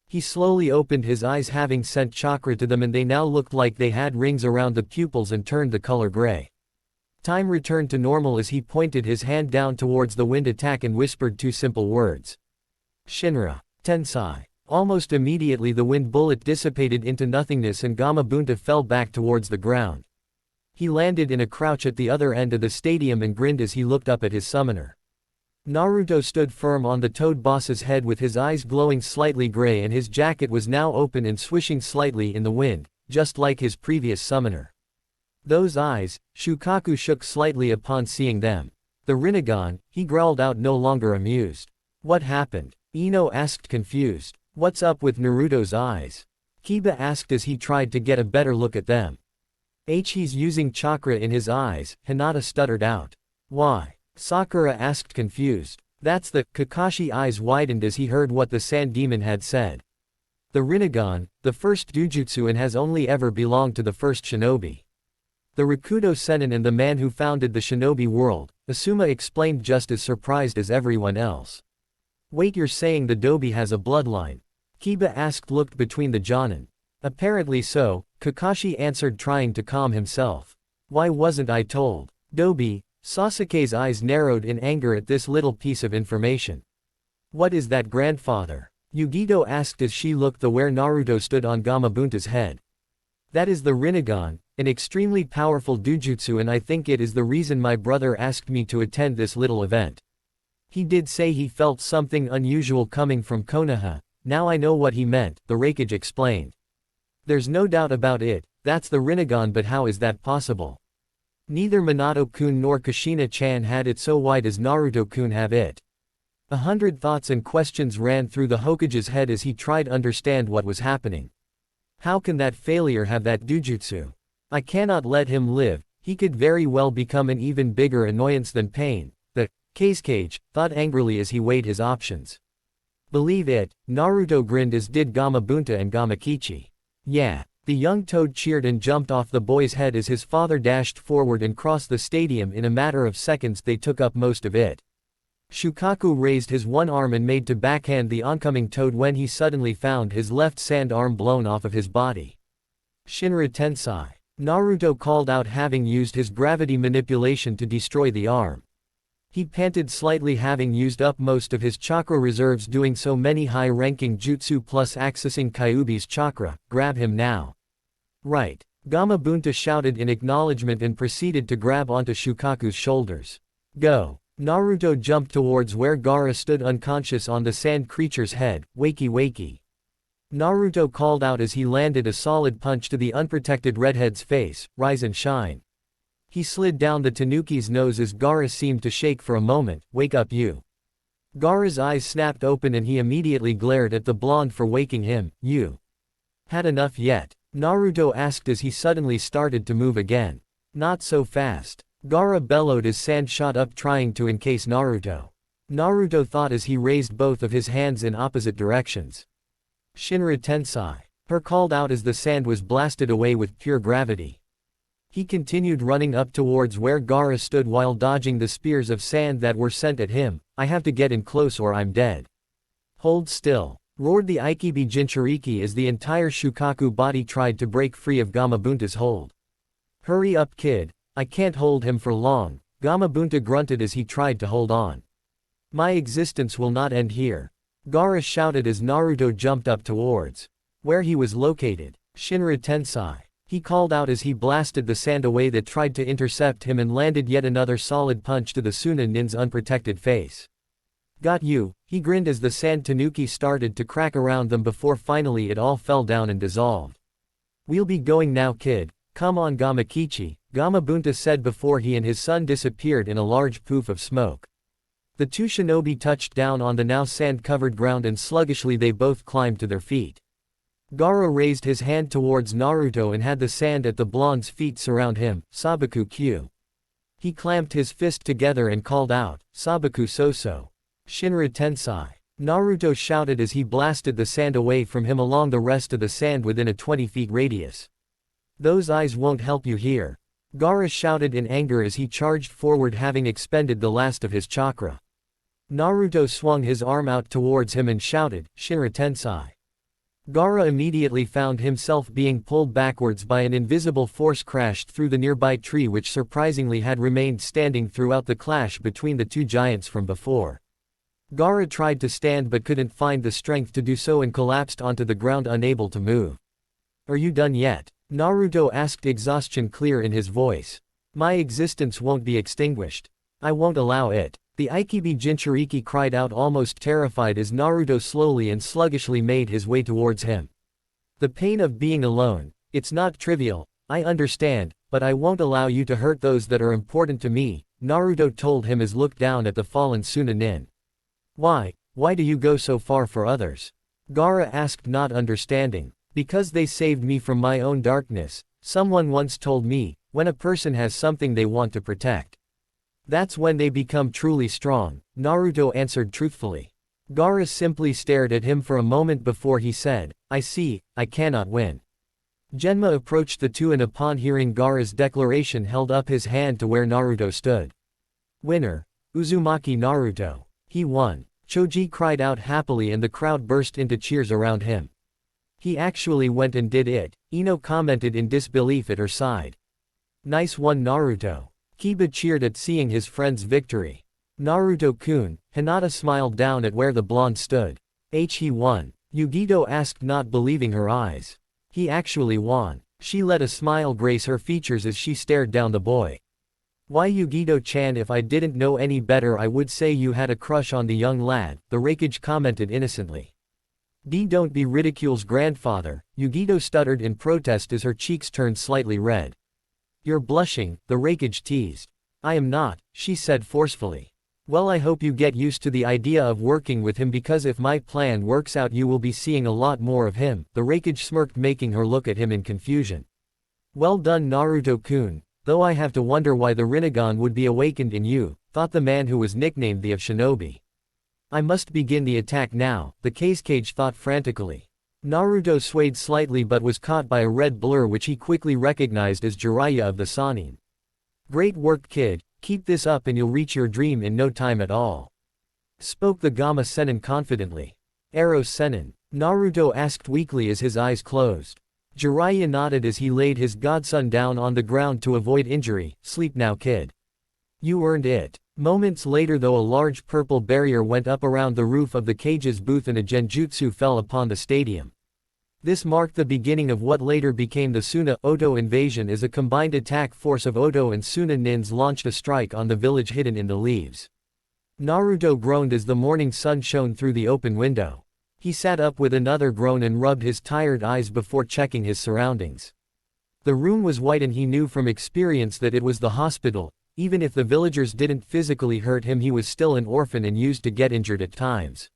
He slowly opened his eyes, having sent chakra to them, and they now looked like they had rings around the pupils and turned the color gray. Time returned to normal as he pointed his hand down towards the wind attack and whispered two simple words. "Shinra. Tensai." Almost immediately the wind bullet dissipated into nothingness and Gamabunta fell back towards the ground. He landed in a crouch at the other end of the stadium and grinned as he looked up at his summoner. Naruto stood firm on the toad boss's head with his eyes glowing slightly gray, and his jacket was now open and swishing slightly in the wind, just like his previous summoner. Those eyes, Shukaku shook slightly upon seeing them. "The Rinnegan," he growled out, no longer amused. "What happened?" Ino asked, confused. "What's up with Naruto's eyes?" Kiba asked as he tried to get a better look at them. "He's using chakra in his eyes," Hinata stuttered out. "Why?" Sakura asked, confused. "That's the—" Kakashi eyes widened as he heard what the Sand Demon had said. "The Rinnegan, the first Dujutsu, and has only ever belonged to the first shinobi. The Rakudo Sennin and the man who founded the shinobi world," Asuma explained, just as surprised as everyone else. "Wait, you're saying the Dobi has a bloodline?" Kiba asked, looked between the Jonin. "Apparently so," Kakashi answered, trying to calm himself. "Why wasn't I told?" "Dobi." Sasuke's eyes narrowed in anger at this little piece of information. "What is that, grandfather?" Yugito asked as she looked where Naruto stood on Gamabunta's head. "That is the Rinnegan, an extremely powerful Dujutsu, and I think it is the reason my brother asked me to attend this little event. He did say he felt something unusual coming from Konoha. Now I know what he meant," the Raikage explained. "There's no doubt about it, that's the Rinnegan, but how is that possible? Neither Minato-kun nor Kushina-chan had it, so why does Naruto-kun have it?" 100 thoughts and questions ran through the Hokage's head as he tried to understand what was happening. How can that failure have that Dujutsu? I cannot let him live, he could very well become an even bigger annoyance than Pain. The Kazekage thought angrily as he weighed his options. "Believe it," Naruto grinned, as did Gamabunta and Gamakichi. "Yeah." The young toad cheered and jumped off the boy's head as his father dashed forward and crossed the stadium. In a matter of seconds they took up most of it. Shukaku raised his one arm and made to backhand the oncoming toad when he suddenly found his left sand arm blown off of his body. "Shinra Tensai." Naruto called out, having used his gravity manipulation to destroy the arm. He panted slightly, having used up most of his chakra reserves doing so many high-ranking jutsu plus accessing Kyuubi's chakra. "Grab him now." "Right." Gamabunta shouted in acknowledgement and proceeded to grab onto Shukaku's shoulders. "Go." Naruto jumped towards where Gaara stood unconscious on the sand creature's head. "Wakey wakey." Naruto called out as he landed a solid punch to the unprotected redhead's face. "Rise and shine." He slid down the Tanuki's nose as Gaara seemed to shake for a moment. "Wake up, you." Gaara's eyes snapped open and he immediately glared at the blonde for waking him. "You had enough yet?" Naruto asked as he suddenly started to move again. "Not so fast." Gaara bellowed as sand shot up, trying to encase Naruto. Naruto thought as he raised both of his hands in opposite directions. Shinra Tensei. Her called out as the sand was blasted away with pure gravity. He continued running up towards where Gaara stood while dodging the spears of sand that were sent at him. I have to get in close or I'm dead. Hold still, roared the Ikibi Jinchuriki as the entire Shukaku body tried to break free of Gamabunta's hold. Hurry up kid, I can't hold him for long, Gamabunta grunted as he tried to hold on. My existence will not end here. Gaara shouted as Naruto jumped up towards where he was located. Shinra Tensei. He called out as he blasted the sand away that tried to intercept him and landed yet another solid punch to the Sunanin's unprotected face. Got you, he grinned as the sand tanuki started to crack around them before finally it all fell down and dissolved. We'll be going now kid, come on Gamakichi, Gamabunta said before he and his son disappeared in a large poof of smoke. The two shinobi touched down on the now sand-covered ground and sluggishly they both climbed to their feet. Gaara raised his hand towards Naruto and had the sand at the blonde's feet surround him, Sabaku Q. He clamped his fist together and called out, Sabaku Soso. Shinra Tensei. Naruto shouted as he blasted the sand away from him along the rest of the sand within a 20 feet radius. Those eyes won't help you here. Gaara shouted in anger as he charged forward having expended the last of his chakra. Naruto swung his arm out towards him and shouted, Shinra Tensei. Gaara immediately found himself being pulled backwards by an invisible force crashed through the nearby tree which surprisingly had remained standing throughout the clash between the two giants from before. Gaara tried to stand but couldn't find the strength to do so and collapsed onto the ground unable to move. Are you done yet? Naruto asked, exhaustion clear in his voice. My existence won't be extinguished. I won't allow it. The Ikibi Jinchuriki cried out almost terrified as Naruto slowly and sluggishly made his way towards him. The pain of being alone, it's not trivial, I understand, but I won't allow you to hurt those that are important to me, Naruto told him as looked down at the fallen Sunanin. Why do you go so far for others? Gaara asked not understanding. Because they saved me from my own darkness, someone once told me, when a person has something they want to protect. That's when they become truly strong, Naruto answered truthfully. Gaara simply stared at him for a moment before he said, I see, I cannot win. Genma approached the two and upon hearing Gaara's declaration held up his hand to where Naruto stood. Winner. Uzumaki Naruto. He won. Choji cried out happily and the crowd burst into cheers around him. He actually went and did it, Ino commented in disbelief at her side. Nice one Naruto. Kiba cheered at seeing his friend's victory. Naruto-kun, Hinata smiled down at where the blonde stood. He won. Yugito asked not believing her eyes. He actually won. She let a smile grace her features as she stared down the boy. Why Yugito-chan, if I didn't know any better I would say you had a crush on the young lad, the Raikage commented innocently. Don't be ridicule's grandfather, Yugito stuttered in protest as her cheeks turned slightly red. You're blushing, the Raikage teased. I am not, she said forcefully. Well, I hope you get used to the idea of working with him because if my plan works out you will be seeing a lot more of him, the Raikage smirked making her look at him in confusion. Well done Naruto-kun, though I have to wonder why the Rinnegan would be awakened in you, thought the man who was nicknamed the of Shinobi. I must begin the attack now, the Kazekage thought frantically. Naruto swayed slightly but was caught by a red blur which he quickly recognized as Jiraiya of the Sannin. Great work kid, keep this up and you'll reach your dream in no time at all. Spoke the Gamma Sennin confidently. Arrow Sennin, Naruto asked weakly as his eyes closed. Jiraiya nodded as he laid his godson down on the ground to avoid injury. Sleep now kid. You earned it. Moments later though a large purple barrier went up around the roof of the cage's booth and a genjutsu fell upon the stadium. This marked the beginning of what later became the Suna-Oto invasion as a combined attack force of Oto and Suna-nins launched a strike on the village hidden in the leaves. Naruto groaned as the morning sun shone through the open window. He sat up with another groan and rubbed his tired eyes before checking his surroundings. The room was white and he knew from experience that it was the hospital. Even if the villagers didn't physically hurt him he was still an orphan and used to get injured at times.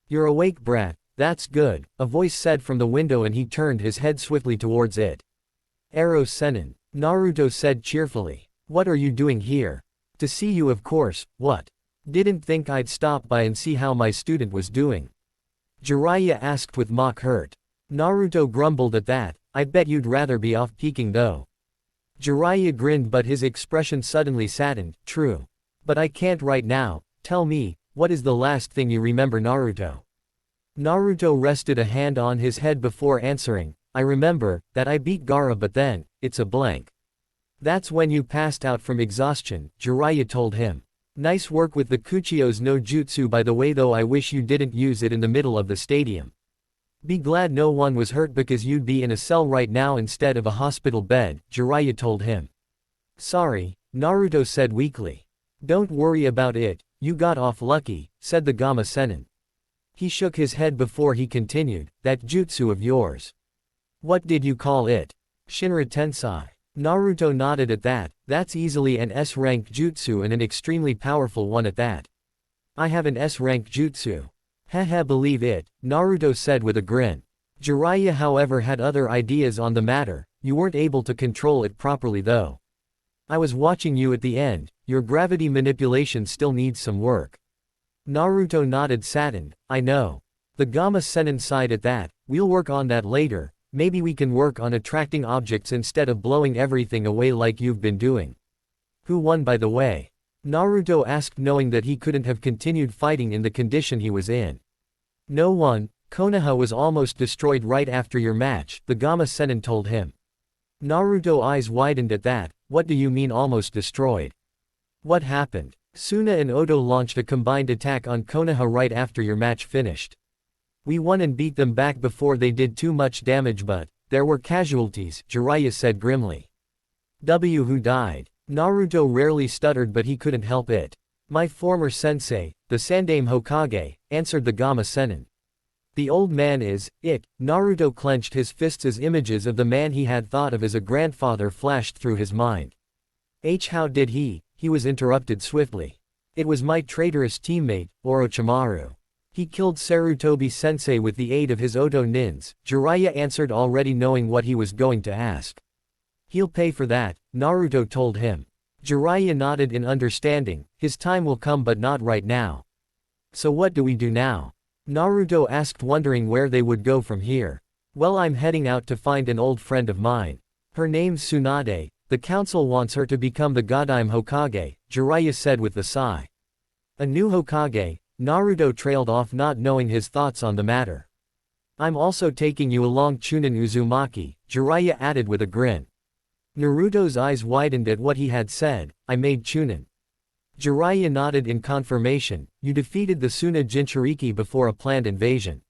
You're awake brat, that's good, a voice said from the window and he turned his head swiftly towards it. Arrow Sennin, Naruto said cheerfully. What are you doing here? To see you of course, what? Didn't think I'd stop by and see how my student was doing. Jiraiya asked with mock hurt. Naruto grumbled at that. I bet you'd rather be off peeking though. Jiraiya grinned but his expression suddenly saddened. True. But I can't right now. Tell me, what is the last thing you remember, Naruto? Naruto rested a hand on his head before answering. I remember that I beat Gaara, but then, it's a blank. That's when you passed out from exhaustion, Jiraiya told him. Nice work with the Kuchio's no jutsu, by the way, though I wish you didn't use it in the middle of the stadium. Be glad no one was hurt because you'd be in a cell right now instead of a hospital bed, Jiraiya told him. Sorry, Naruto said weakly. Don't worry about it, you got off lucky, said the Gamma Sennin. He shook his head before he continued, that jutsu of yours. What did you call it? Shinra Tensai. Naruto nodded at that. That's easily an S-rank jutsu and an extremely powerful one at that. I have an S-rank jutsu. Haha, believe it, Naruto said with a grin. Jiraiya however had other ideas on the matter. You weren't able to control it properly though. I was watching you at the end, your gravity manipulation still needs some work. Naruto nodded saddened. I know. The Gamma Sennin sighed at that. We'll work on that later. Maybe we can work on attracting objects instead of blowing everything away like you've been doing. Who won, by the way? Naruto asked, knowing that he couldn't have continued fighting in the condition he was in. No one. Konoha was almost destroyed right after your match, the Gamma Sennin told him. Naruto's eyes widened at that. What do you mean almost destroyed? What happened? Suna and Oto launched a combined attack on Konoha right after your match finished. We won and beat them back before they did too much damage, but there were casualties, Jiraiya said grimly. Who died? Naruto rarely stuttered, but he couldn't help it. My former sensei, the Sandaime Hokage, answered the Gamma Sennin. The old man is it. Naruto clenched his fists as images of the man he had thought of as a grandfather flashed through his mind. How did he? He was interrupted swiftly. It was my traitorous teammate, Orochimaru. He killed Sarutobi-sensei with the aid of his Oto nins, Jiraiya answered, already knowing what he was going to ask. He'll pay for that, Naruto told him. Jiraiya nodded in understanding. His time will come, but not right now. So what do we do now? Naruto asked, wondering where they would go from here. Well, I'm heading out to find an old friend of mine. Her name's Tsunade. The council wants her to become the Godime Hokage, Jiraiya said with a sigh. A new Hokage? Naruto trailed off, not knowing his thoughts on the matter. I'm also taking you along, Chunin Uzumaki, Jiraiya added with a grin. Naruto's eyes widened at what he had said. I made Chunin. Jiraiya nodded in confirmation. You defeated the Suna Jinchuriki before a planned invasion.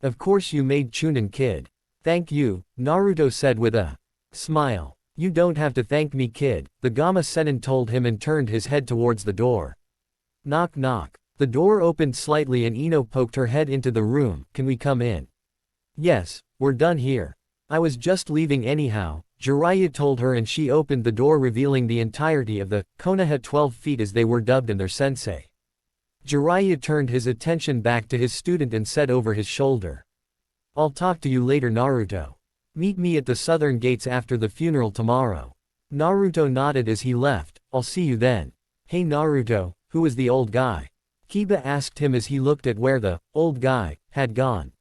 Of course you made Chunin, kid. Thank you, Naruto said with a smile. You don't have to thank me, kid, the Gamma Sennin told him and turned his head towards the door. Knock knock. The door opened slightly and Ino poked her head into the room. Can we come in? Yes, we're done here. I was just leaving anyhow, Jiraiya told her, and she opened the door, revealing the entirety of the Konoha 12 feet as they were dubbed in their sensei. Jiraiya turned his attention back to his student and said over his shoulder. I'll talk to you later, Naruto. Meet me at the southern gates after the funeral tomorrow. Naruto nodded as he left. I'll see you then. Hey Naruto, who is the old guy? Kiba asked him as he looked at where the old guy had gone.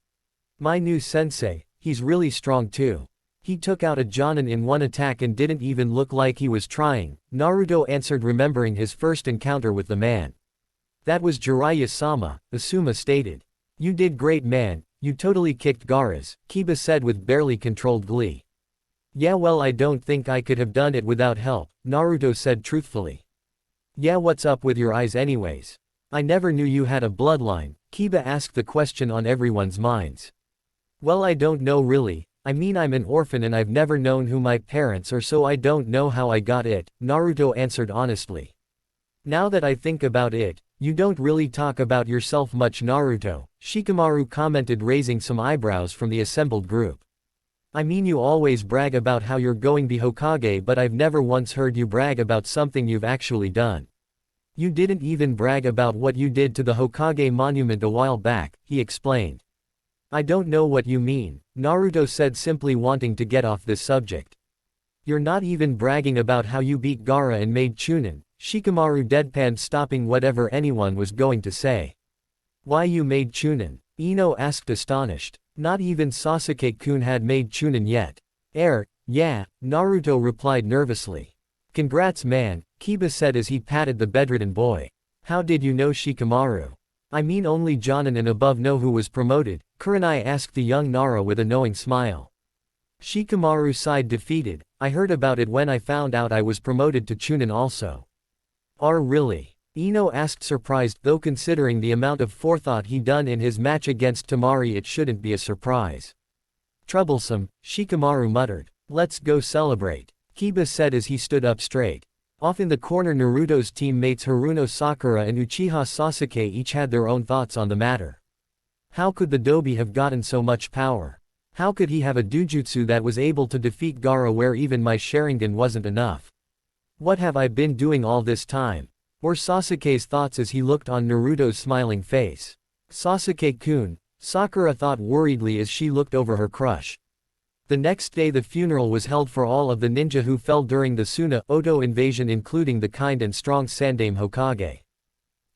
My new sensei, he's really strong too. He took out a Jonin in one attack and didn't even look like he was trying, Naruto answered, remembering his first encounter with the man. That was Jiraiya-sama, Asuma stated. You did great, man, you totally kicked Gaara's, Kiba said with barely controlled glee. Yeah, well, I don't think I could have done it without help, Naruto said truthfully. Yeah, what's up with your eyes anyways? I never knew you had a bloodline, Kiba asked, the question on everyone's minds. Well, I don't know really, I mean I'm an orphan and I've never known who my parents are, so I don't know how I got it, Naruto answered honestly. Now that I think about it, you don't really talk about yourself much, Naruto, Shikamaru commented, raising some eyebrows from the assembled group. I mean, you always brag about how you're going to be Hokage, but I've never once heard you brag about something you've actually done. You didn't even brag about what you did to the Hokage monument a while back, he explained. I don't know what you mean, Naruto said, simply wanting to get off this subject. You're not even bragging about how you beat Gaara and made Chunin, Shikamaru deadpanned, stopping whatever anyone was going to say. Why, you made Chunin? Ino asked, astonished. Not even Sasuke-kun had made Chunin yet. Yeah, Naruto replied nervously. Congrats man, Kiba said as he patted the bedridden boy. How did you know Shikamaru? I mean only Jonin and above know who was promoted, Kurenai asked the young Nara with a knowing smile. Shikamaru sighed, defeated. I heard about it when I found out I was promoted to Chunin also. Really? Ino asked, surprised, though considering the amount of forethought he done in his match against Temari it shouldn't be a surprise. Troublesome, Shikamaru muttered. Let's go celebrate, Kiba said as he stood up straight. Off in the corner, Naruto's teammates Haruno Sakura and Uchiha Sasuke each had their own thoughts on the matter. How could the Dobi have gotten so much power? How could he have a dujutsu that was able to defeat Gaara where even my Sharingan wasn't enough? What have I been doing all this time? Were Sasuke's thoughts as he looked on Naruto's smiling face. Sasuke-kun, Sakura thought worriedly as she looked over her crush. The next day the funeral was held for all of the ninja who fell during the Suna-Oto invasion, including the kind and strong Sandaime Hokage.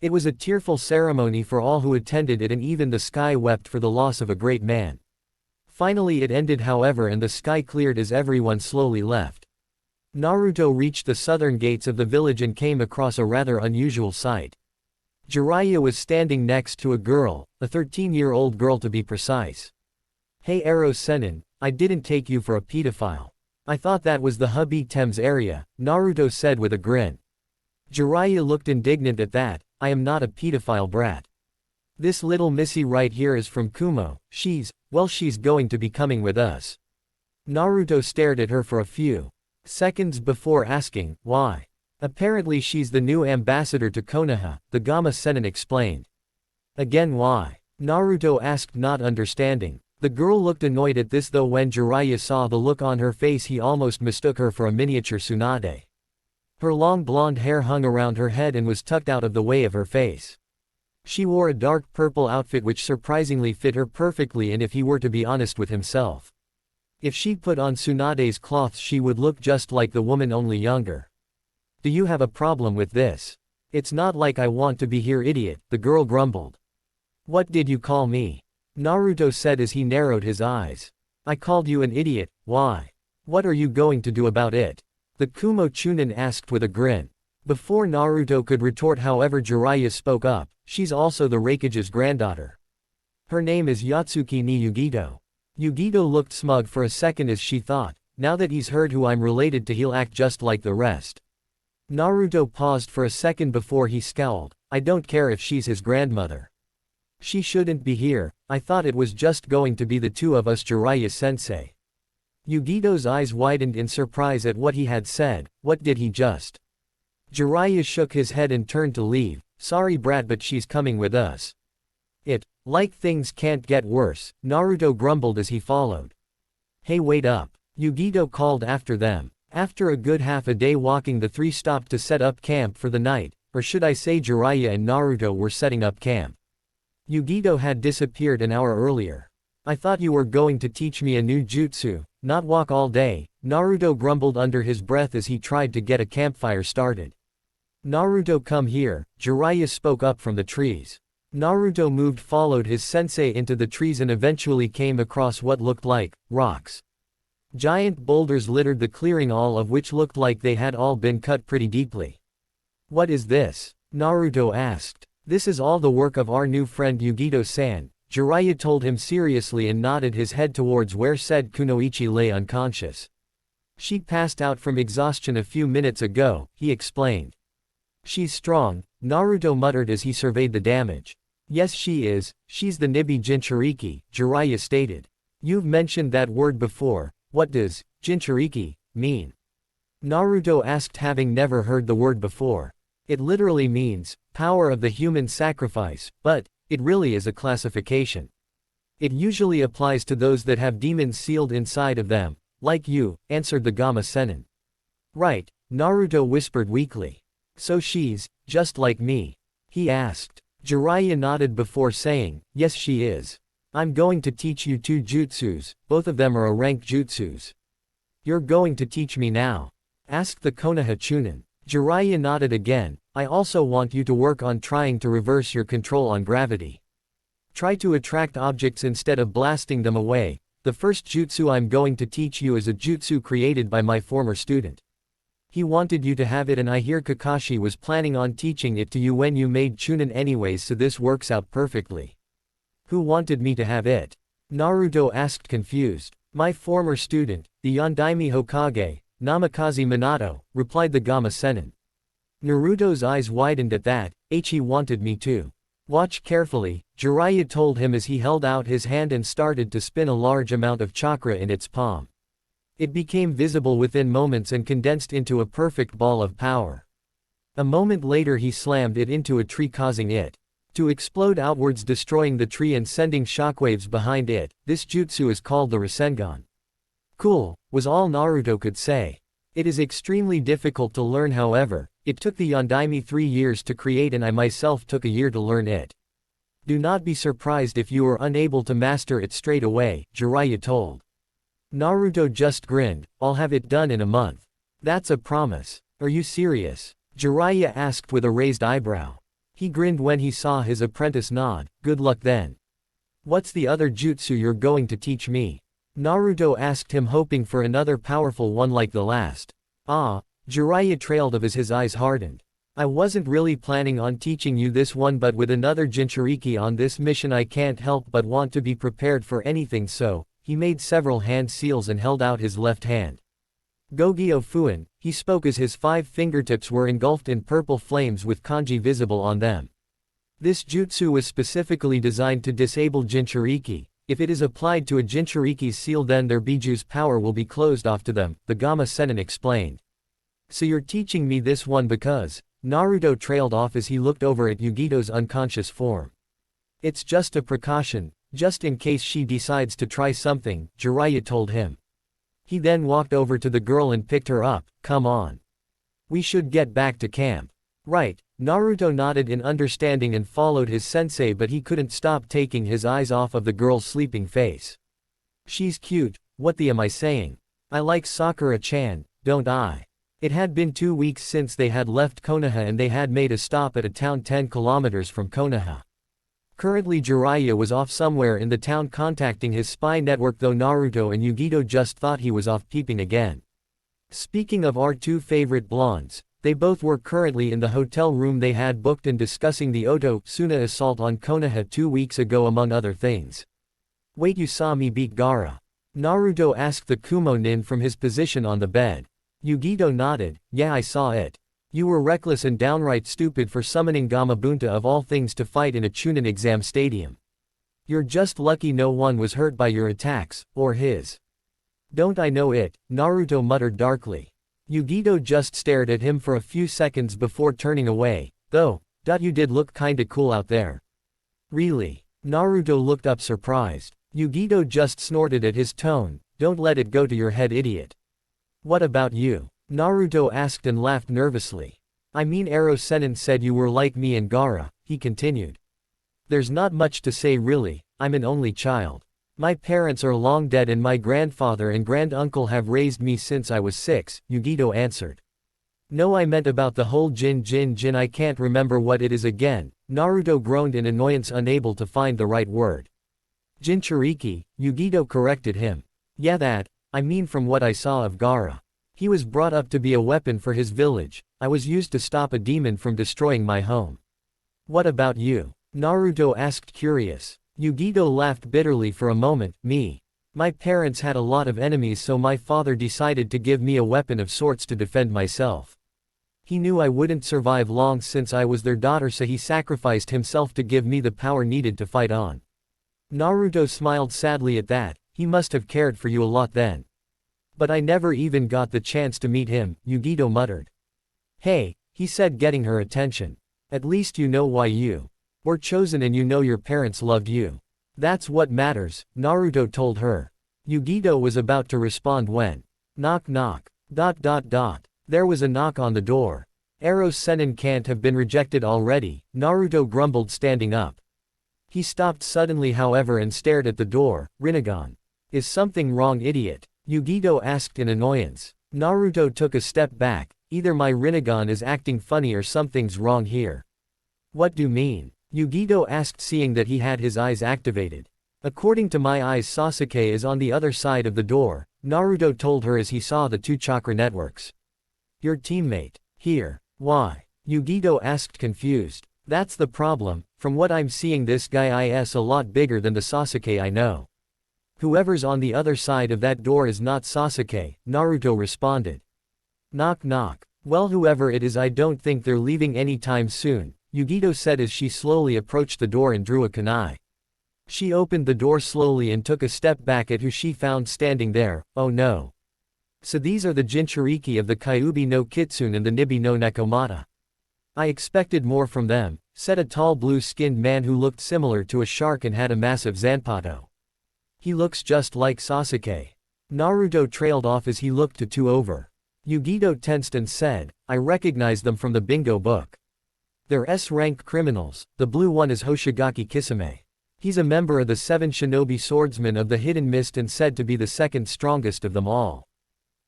It was a tearful ceremony for all who attended it, and even the sky wept for the loss of a great man. Finally it ended, however, and the sky cleared as everyone slowly left. Naruto reached the southern gates of the village and came across a rather unusual sight. Jiraiya was standing next to a girl, a 13-year-old girl to be precise. Hey Ero Sennin, I didn't take you for a pedophile. I thought that was the hubby Tem's area, Naruto said with a grin. Jiraiya looked indignant at that. I am not a pedophile brat. This little missy right here is from Kumo, she's going to be coming with us. Naruto stared at her for a few seconds before asking, why? Apparently she's the new ambassador to Konoha, the Gamma Sennin explained. Again why? Naruto asked, not understanding. The girl looked annoyed at this, though when Jiraiya saw the look on her face he almost mistook her for a miniature Tsunade. Her long blonde hair hung around her head and was tucked out of the way of her face. She wore a dark purple outfit which surprisingly fit her perfectly, and if he were to be honest with himself, if she put on Tsunade's cloth she would look just like the woman, only younger. Do you have a problem with this? It's not like I want to be here, idiot, the girl grumbled. What did you call me? Naruto said as he narrowed his eyes. I called you an idiot, why? What are you going to do about it? The Kumo Chunin asked with a grin. Before Naruto could retort, however, Jiraiya spoke up. She's also the Raikage's granddaughter. Her name is Yatsuki ni Yugito. Yugito looked smug for a second as she thought, now that he's heard who I'm related to he'll act just like the rest. Naruto paused for a second before he scowled. I don't care if she's his grandmother. She shouldn't be here. I thought it was just going to be the two of us, Jiraiya-sensei. Yugito's eyes widened in surprise at what he had said. What did he just? Jiraiya shook his head and turned to leave. Sorry brat, but she's coming with us. Like things can't get worse, Naruto grumbled as he followed. Hey, wait up, Yugito called after them. After a good half a day walking, the three stopped to set up camp for the night, or should I say Jiraiya and Naruto were setting up camp. Yugito had disappeared an hour earlier. I thought you were going to teach me a new jutsu, not walk all day, Naruto grumbled under his breath as he tried to get a campfire started. Naruto, come here, Jiraiya spoke up from the trees. Naruto moved, followed his sensei into the trees and eventually came across what looked like rocks. Giant boulders littered the clearing, all of which looked like they had all been cut pretty deeply. What is this? Naruto asked. This is all the work of our new friend Yugito-san, Jiraiya told him seriously and nodded his head towards where said Kunoichi lay unconscious. She passed out from exhaustion a few minutes ago, he explained. She's strong, Naruto muttered as he surveyed the damage. Yes she is, she's the Nibi Jinchuriki, Jiraiya stated. You've mentioned that word before, what does Jinchuriki mean? Naruto asked, having never heard the word before. It literally means power of the human sacrifice, but it really is a classification. It usually applies to those that have demons sealed inside of them, like you, answered the Gamma Sennin. Right, Naruto whispered weakly. So she's just like me? He asked. Jiraiya nodded before saying, yes she is. I'm going to teach you two jutsus, both of them are a rank jutsus. You're going to teach me now? Asked the Konoha Chunin. Jiraiya nodded again. I also want you to work on trying to reverse your control on gravity. Try to attract objects instead of blasting them away. The first jutsu I'm going to teach you is a jutsu created by my former student. He wanted you to have it, and I hear Kakashi was planning on teaching it to you when you made Chunin anyways, so this works out perfectly. Who wanted me to have it? Naruto asked confused. My former student, the Yondaime Hokage, Namikaze Minato, replied the Gama Sennin. Naruto's eyes widened at that. He wanted me to. Watch carefully, Jiraiya told him as he held out his hand and started to spin a large amount of chakra in its palm. It became visible within moments and condensed into a perfect ball of power. A moment later he slammed it into a tree, causing it to explode outwards, destroying the tree and sending shockwaves behind it. This jutsu is called the Rasengan. Cool, was all Naruto could say. It is extremely difficult to learn, however. It took the Yondaime 3 years to create, and I myself took a year to learn it. Do not be surprised if you are unable to master it straight away, Jiraiya told. Naruto just grinned. I'll have it done in a month. That's a promise. Are you serious? Jiraiya asked with a raised eyebrow. He grinned when he saw his apprentice nod. Good luck then. What's the other jutsu you're going to teach me? Naruto asked him, hoping for another powerful one like the last. Jiraiya trailed off as his eyes hardened. I wasn't really planning on teaching you this one, but with another Jinchuriki on this mission I can't help but want to be prepared for anything, so he made several hand seals and held out his left hand. Gogyo Fuin, he spoke as his 5 fingertips were engulfed in purple flames with kanji visible on them. This jutsu was specifically designed to disable Jinchuriki. If it is applied to a Jinchuriki's seal, then their biju's power will be closed off to them, the Gama Sennin explained. So you're teaching me this one because… Naruto trailed off as he looked over at Yugito's unconscious form. It's just a precaution, just in case she decides to try something, Jiraiya told him. He then walked over to the girl and picked her up. Come on. We should get back to camp. Right, Naruto nodded in understanding and followed his sensei, but he couldn't stop taking his eyes off of the girl's sleeping face. She's cute, what am I saying? I like Sakura-chan, don't I? It had been 2 weeks since they had left Konoha and they had made a stop at a town 10 kilometers from Konoha. Currently Jiraiya was off somewhere in the town contacting his spy network, though Naruto and Yugito just thought he was off peeping again. Speaking of our 2 favorite blondes, they both were currently in the hotel room they had booked and discussing the Oto-Suna assault on Konoha 2 weeks ago among other things. Wait, you saw me beat Gaara? Naruto asked the Kumo-nin from his position on the bed. Yugito nodded. Yeah, I saw it. You were reckless and downright stupid for summoning Gamabunta of all things to fight in a Chunin exam stadium. You're just lucky no one was hurt by your attacks, or his. Don't I know it, Naruto muttered darkly. Yugito just stared at him for a few seconds before turning away. Though, you did look kinda cool out there. Really? Naruto looked up surprised. Yugito just snorted at his tone. Don't let it go to your head, idiot. What about you? Naruto asked and laughed nervously. I mean, Ero Sennin said you were like me and Gaara, he continued. There's not much to say really, I'm an only child. My parents are long dead and my grandfather and granduncle have raised me since I was 6, Yugito answered. No, I meant about the whole Jin, I can't remember what it is again, Naruto groaned in annoyance, unable to find the right word. Jinchuriki, Yugito corrected him. Yeah, that. I mean, from what I saw of Gaara. He was brought up to be a weapon for his village. I was used to stop a demon from destroying my home. What about you? Naruto asked, curious. Yugito laughed bitterly for a moment. Me. My parents had a lot of enemies, so my father decided to give me a weapon of sorts to defend myself. He knew I wouldn't survive long since I was their daughter, so he sacrificed himself to give me the power needed to fight on. Naruto smiled sadly at that. He must have cared for you a lot then. But I never even got the chance to meet him, Yugito muttered. Hey, he said, getting her attention. At least you know why you were chosen and you know your parents loved you. That's what matters, Naruto told her. Yugito was about to respond when… Knock knock. .. There was a knock on the door. Ero Sennin can't have been rejected already, Naruto grumbled, standing up. He stopped suddenly however and stared at the door. Rinnegan. Is something wrong, idiot? Yugito asked in annoyance. Naruto took a step back. either my Rinnegan is acting funny or something's wrong here. What do you mean? Yugito asked, seeing that he had his eyes activated. According to my eyes, Sasuke is on the other side of the door, Naruto told her as he saw the two chakra networks. Your teammate. Here. Why? Yugito asked, confused. That's the problem, from what I'm seeing this guy is a lot bigger than the Sasuke I know. Whoever's on the other side of that door is not Sasuke, Naruto responded. Knock knock. Well, whoever it is, I don't think they're leaving anytime soon, Yugito said as she slowly approached the door and drew a kunai. She opened the door slowly and took a step back at who she found standing there. Oh no. So these are the Jinchuriki of the Kyuubi no Kitsune and the Nibi no Nekomata. I expected more from them, said a tall blue-skinned man who looked similar to a shark and had a massive zanpato. He looks just like Sasuke. Naruto trailed off as he looked to two over. Yugito tensed and said, I recognize them from the bingo book. They're S-rank criminals. The blue one is Hoshigaki Kisame. He's a member of the 7 shinobi swordsmen of the Hidden Mist and said to be the second strongest of them all.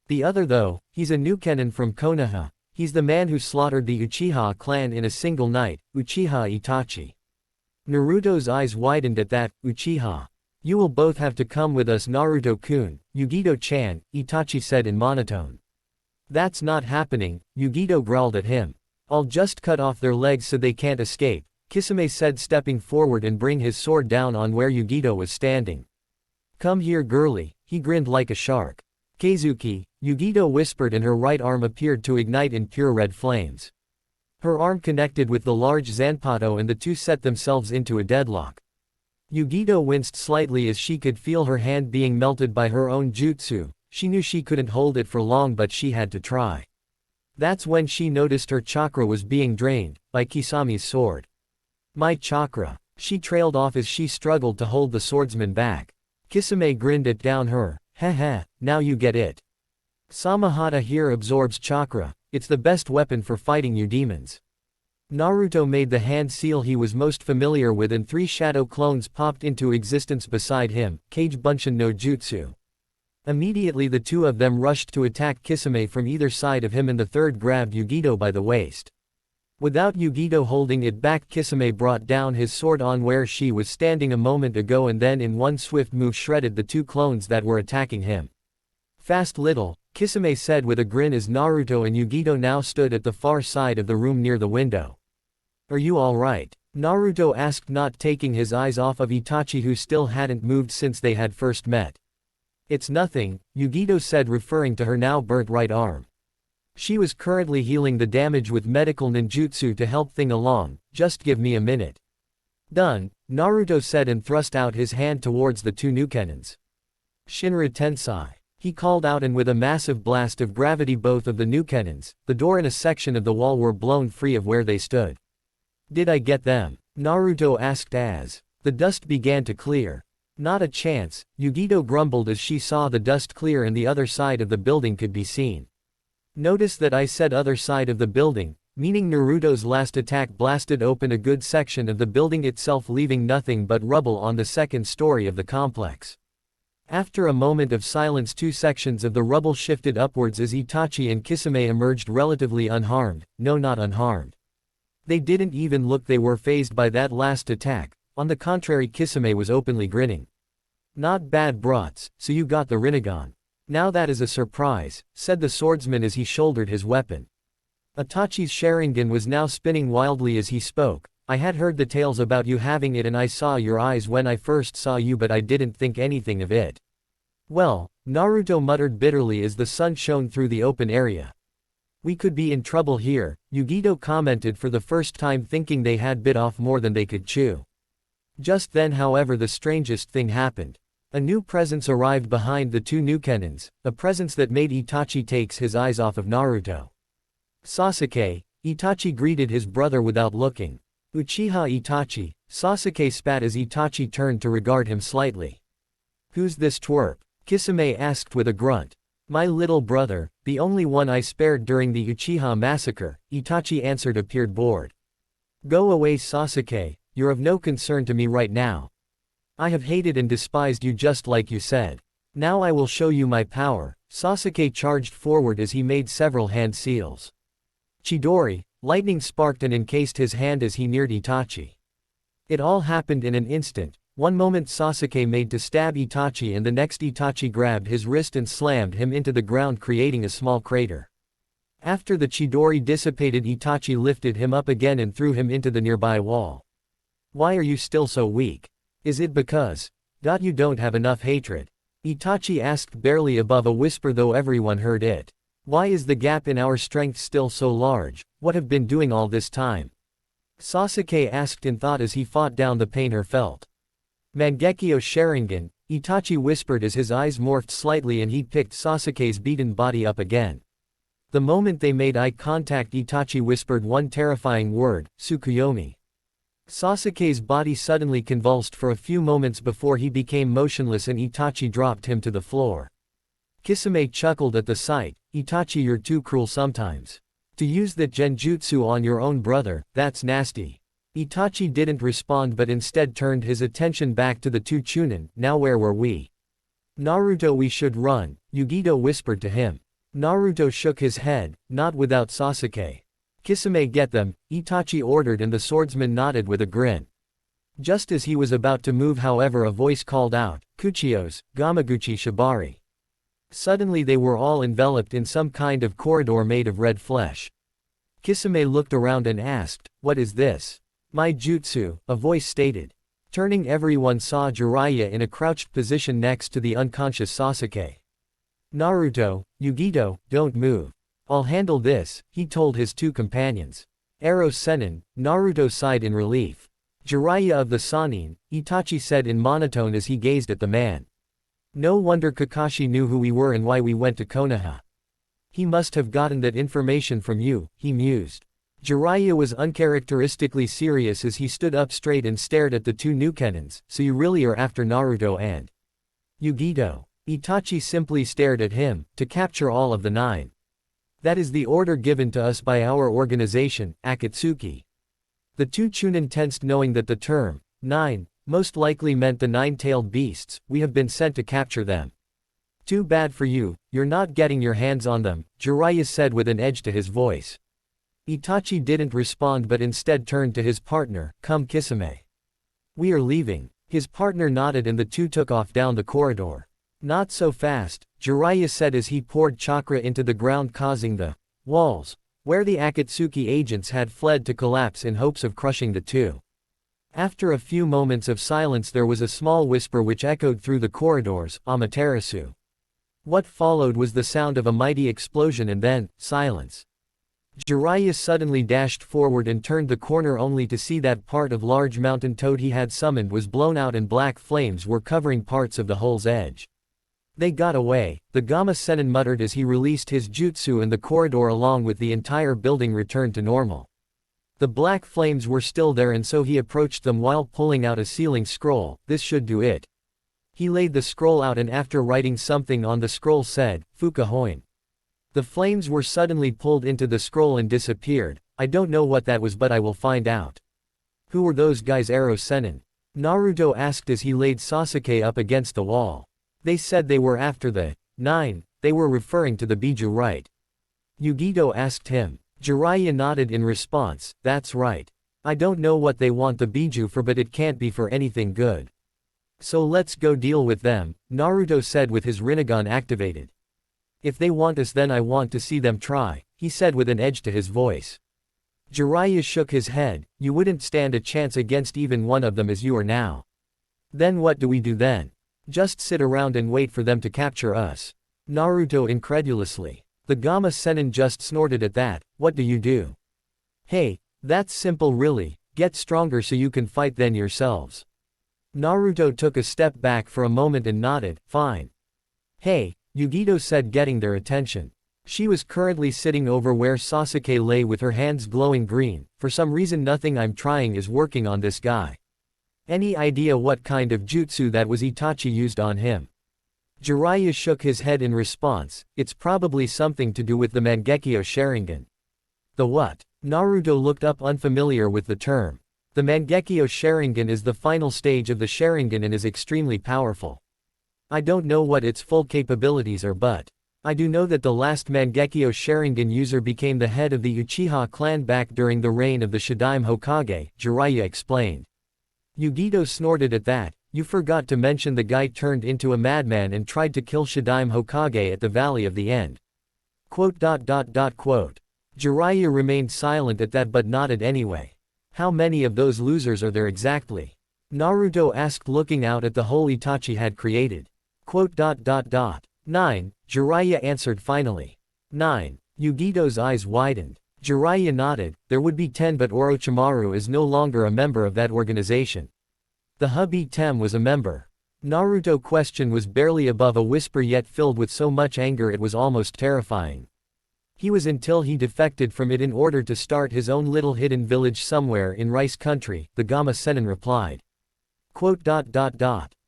The other though, he's a Nukenin from Konoha. He's the man who slaughtered the Uchiha clan in a single night, Uchiha Itachi. Naruto's eyes widened at that. Uchiha. You will both have to come with us, Naruto-kun, Yugito-chan, Itachi said in monotone. That's not happening, Yugito growled at him. I'll just cut off their legs so they can't escape, Kisame said, stepping forward and bring his sword down on where Yugito was standing. Come here, girlie, he grinned like a shark. Keizuki, Yugito whispered, and her right arm appeared to ignite in pure red flames. Her arm connected with the large zanpato and the two set themselves into a deadlock. Yugito winced slightly as she could feel her hand being melted by her own jutsu. She knew she couldn't hold it for long, but she had to try. That's when she noticed her chakra was being drained by Kisami's sword. My chakra. She trailed off as she struggled to hold the swordsman back. Kisame grinned at down her. Heh, now you get it. Samahata here absorbs chakra. It's the best weapon for fighting you demons. Naruto made the hand seal he was most familiar with, and 3 shadow clones popped into existence beside him. Kage Bunshin no Jutsu. Immediately the two of them rushed to attack Kisame from either side of him, and the third grabbed Yugito by the waist. Without Yugito holding it back, Kisame brought down his sword on where she was standing a moment ago, and then in one swift move shredded the 2 clones that were attacking him. Fast little, Kisame said with a grin as Naruto and Yugito now stood at the far side of the room near the window. Are you alright? Naruto asked, not taking his eyes off of Itachi, who still hadn't moved since they had first met. It's nothing, Yugito said, referring to her now burnt right arm. She was currently healing the damage with medical ninjutsu to help things along. Just give me a minute. Done, Naruto said and thrust out his hand towards the 2 Nukenins. Shinra Tensai. He called out, and with a massive blast of gravity both of the Nukenins, the door and a section of the wall were blown free of where they stood. Did I get them? Naruto asked as the dust began to clear. Not a chance, Yugito grumbled as she saw the dust clear and the other side of the building could be seen. Notice that I said other side of the building, meaning Naruto's last attack blasted open a good section of the building itself, leaving nothing but rubble on the second story of the complex. After a moment of silence, 2 sections of the rubble shifted upwards as Itachi and Kisame emerged relatively unharmed. No, not unharmed. They didn't even look they were phased by that last attack. On the contrary, Kisame was openly grinning. Not bad brats, so you got the Rinnegan. Now that is a surprise, said the swordsman as he shouldered his weapon. Itachi's Sharingan was now spinning wildly as he spoke. I had heard the tales about you having it, and I saw your eyes when I first saw you, but I didn't think anything of it. Well, Naruto muttered bitterly as the sun shone through the open area. We could be in trouble here, Yugito commented, for the first time thinking they had bit off more than they could chew. Just then, however, the strangest thing happened. A new presence arrived behind the 2 Nukenins, a presence that made Itachi take his eyes off of Naruto. Sasuke, Itachi greeted his brother without looking. Uchiha Itachi, Sasuke spat as Itachi turned to regard him slightly. Who's this twerp? Kisame asked with a grunt. My little brother, the only one I spared during the Uchiha massacre, Itachi answered, appeared bored. Go away, Sasuke, you're of no concern to me right now. I have hated and despised you just like you said. Now I will show you my power. Sasuke charged forward as he made several hand seals. Chidori, lightning sparked and encased his hand as he neared Itachi. It all happened in an instant. One moment Sasuke made to stab Itachi and the next Itachi grabbed his wrist and slammed him into the ground, creating a small crater. After the Chidori dissipated, Itachi lifted him up again and threw him into the nearby wall. Why are you still so weak? Is it because you don't have enough hatred? Itachi asked, barely above a whisper though everyone heard it. Why is the gap in our strength still so large? What have been doing all this time? Sasuke asked in thought as he fought down the pain he felt. Mangekyo Sharingan, Itachi whispered as his eyes morphed slightly and he picked Sasuke's beaten body up again. The moment they made eye contact, Itachi whispered one terrifying word, Tsukuyomi. Sasuke's body suddenly convulsed for a few moments before he became motionless and Itachi dropped him to the floor. Kisame chuckled at the sight. Itachi, you're too cruel sometimes. To use that genjutsu on your own brother, that's nasty. Itachi didn't respond but instead turned his attention back to the two Chunin. Now where were we? Naruto, we should run, Yugito whispered to him. Naruto shook his head, not without Sasuke. Kisame, get them, Itachi ordered and the swordsman nodded with a grin. Just as he was about to move, however, a voice called out, Kuchiyos, Gamaguchi Shibari. Suddenly they were all enveloped in some kind of corridor made of red flesh. Kisame looked around and asked, what is this? My jutsu, a voice stated. Turning, everyone saw Jiraiya in a crouched position next to the unconscious Sasuke. Naruto, Yugito, don't move. I'll handle this, he told his two companions. Arrow Sennin, Naruto sighed in relief. Jiraiya of the Sannin, Itachi said in monotone as he gazed at the man. No wonder Kakashi knew who we were and why we went to Konoha. He must have gotten that information from you, he mused. Jiraiya was uncharacteristically serious as he stood up straight and stared at the two Nukennins. So you really are after Naruto and Yugito? Itachi simply stared at him. To capture all of the 9. That is the order given to us by our organization, Akatsuki. The two Chunin tensed, knowing that the term 9 most likely meant the 9-tailed beasts. We have been sent to capture them. Too bad for you, you're not getting your hands on them, Jiraiya said with an edge to his voice. Itachi didn't respond but instead turned to his partner, come Kisame. We are leaving. His partner nodded and the two took off down the corridor. Not so fast, Jiraiya said as he poured chakra into the ground, causing the walls, where the Akatsuki agents had fled, to collapse in hopes of crushing the two. After a few moments of silence there was a small whisper which echoed through the corridors, Amaterasu. What followed was the sound of a mighty explosion and then, silence. Jiraiya suddenly dashed forward and turned the corner only to see that part of large mountain toad he had summoned was blown out and black flames were covering parts of the hole's edge. They got away, the Gamma Sennin muttered as he released his jutsu and the corridor along with the entire building returned to normal. The black flames were still there and so he approached them while pulling out a sealing scroll. This should do it. He laid the scroll out and after writing something on the scroll said, Fukahoin. The flames were suddenly pulled into the scroll and disappeared. I don't know what that was but I will find out. Who were those guys, Arrow Sennin? Naruto asked as he laid Sasuke up against the wall. They said they were after the 9, they were referring to the Biju, right? Yugito asked him. Jiraiya nodded in response, that's right. I don't know what they want the Biju for but it can't be for anything good. So let's go deal with them, Naruto said with his Rinnegan activated. If they want us then I want to see them try, he said with an edge to his voice. Jiraiya shook his head, you wouldn't stand a chance against even one of them as you are now. Then what do we do then? Just sit around and wait for them to capture us? Naruto incredulously. The Gamma Sennin just snorted at that, what do you do? Hey, that's simple really, get stronger so you can fight then yourselves. Naruto took a step back for a moment and nodded, fine. Hey, Yugito said, getting their attention. She was currently sitting over where Sasuke lay with her hands glowing green. For some reason nothing I'm trying is working on this guy. Any idea what kind of jutsu that was Itachi used on him? Jiraiya shook his head in response, it's probably something to do with the Mangekyo Sharingan. The what? Naruto looked up, unfamiliar with the term. The Mangekyo Sharingan is the final stage of the Sharingan and is extremely powerful. I don't know what its full capabilities are, but I do know that the last Mangekyo Sharingan user became the head of the Uchiha clan back during the reign of the Shadaime Hokage, Jiraiya explained. Yugito snorted at that. You forgot to mention the guy turned into a madman and tried to kill Shadaime Hokage at the Valley of the End. Jiraiya remained silent at that but nodded anyway. How many of those losers are there exactly? Naruto asked, looking out at the hole Itachi had created. 9, Jiraiya answered finally. 9. Yugito's eyes widened. Jiraiya nodded. There would be 10, but Orochimaru is no longer a member of that organization. The hubby Tem was a member. Naruto's question was barely above a whisper, yet filled with so much anger it was almost terrifying. He was until he defected from it in order to start his own little hidden village somewhere in Rice Country, the Gama Sennin replied.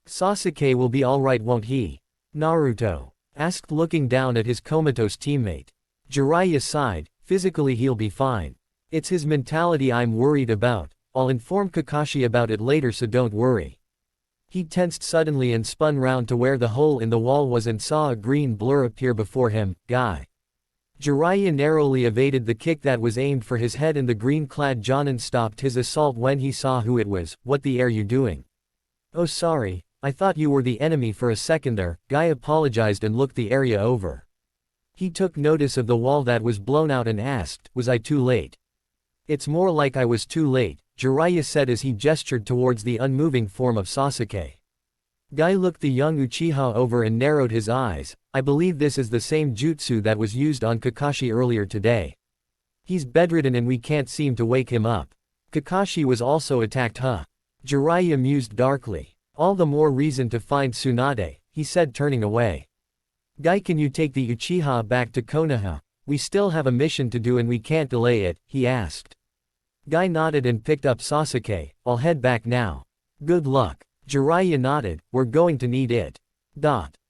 Sasuke will be alright, won't he? Naruto asked, looking down at his comatose teammate. Jiraiya sighed. Physically he'll be fine. It's his mentality I'm worried about. I'll inform Kakashi about it later, so don't worry. He tensed suddenly and spun round to where the hole in the wall was and saw a green blur appear before him. Guy. Jiraiya narrowly evaded the kick that was aimed for his head, and the green-clad Jonin stopped his assault when he saw who it was. What the are you doing? Oh, sorry, I thought you were the enemy for a second there. Guy apologized and looked the area over. He took notice of the wall that was blown out and asked, was I too late? It's more like I was too late, Jiraiya said as he gestured towards the unmoving form of Sasuke. Guy looked the young Uchiha over and narrowed his eyes. I believe this is the same jutsu that was used on Kakashi earlier today. He's bedridden and we can't seem to wake him up. Kakashi was also attacked, huh? Jiraiya mused darkly. All the more reason to find Tsunade, he said, turning away. Guy, can you take the Uchiha back to Konoha? We still have a mission to do and we can't delay it, he asked. Guy nodded and picked up Sasuke. I'll head back now. Good luck. Jiraiya nodded. We're going to need it.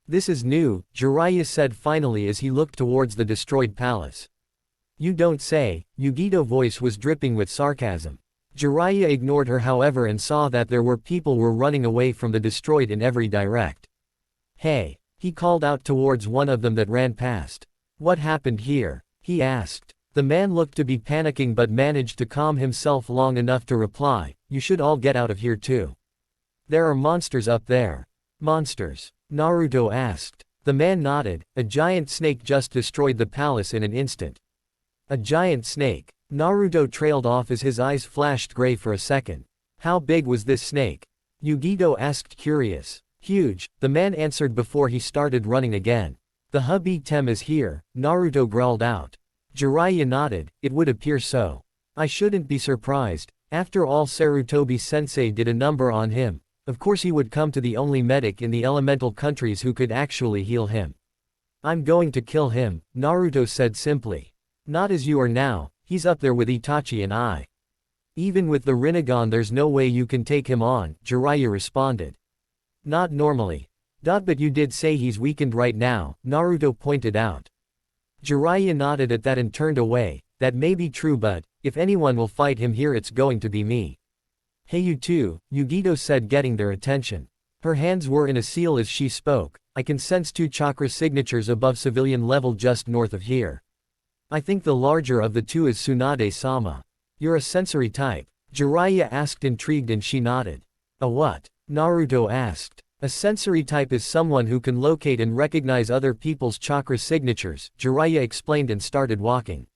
This is new, Jiraiya said finally as he looked towards the destroyed palace. You don't say. Yugito's voice was dripping with sarcasm. Jiraiya ignored her however and saw that there were people were running away from the destroyed in every direct. Hey, he called out towards one of them that ran past. What happened here? He asked. The man looked to be panicking but managed to calm himself long enough to reply, you should all get out of here too. There are monsters up there. Monsters? Naruto asked. The man nodded. A giant snake just destroyed the palace in an instant. A giant snake. Naruto trailed off as his eyes flashed gray for a second. How big was this snake? Yugito asked, curious. Huge, the man answered before he started running again. The hubby Tem is here, Naruto growled out. Jiraiya nodded. It would appear so. I shouldn't be surprised. After all, Sarutobi-sensei did a number on him. Of course he would come to the only medic in the elemental countries who could actually heal him. I'm going to kill him, Naruto said simply. Not as you are now, he's up there with Itachi and I. Even with the Rinnegan there's no way you can take him on, Jiraiya responded. Not normally. But you did say he's weakened right now, Naruto pointed out. Jiraiya nodded at that and turned away. That may be true, but if anyone will fight him here it's going to be me. Hey you two, Yugito said, getting their attention. Her hands were in a seal as she spoke. I can sense 2 chakra signatures above civilian level just north of here. I think the larger of the 2 is Tsunade-sama. You're a sensory type? Jiraiya asked, intrigued, and she nodded. A what? Naruto asked. A sensory type is someone who can locate and recognize other people's chakra signatures, Jiraiya explained and started walking.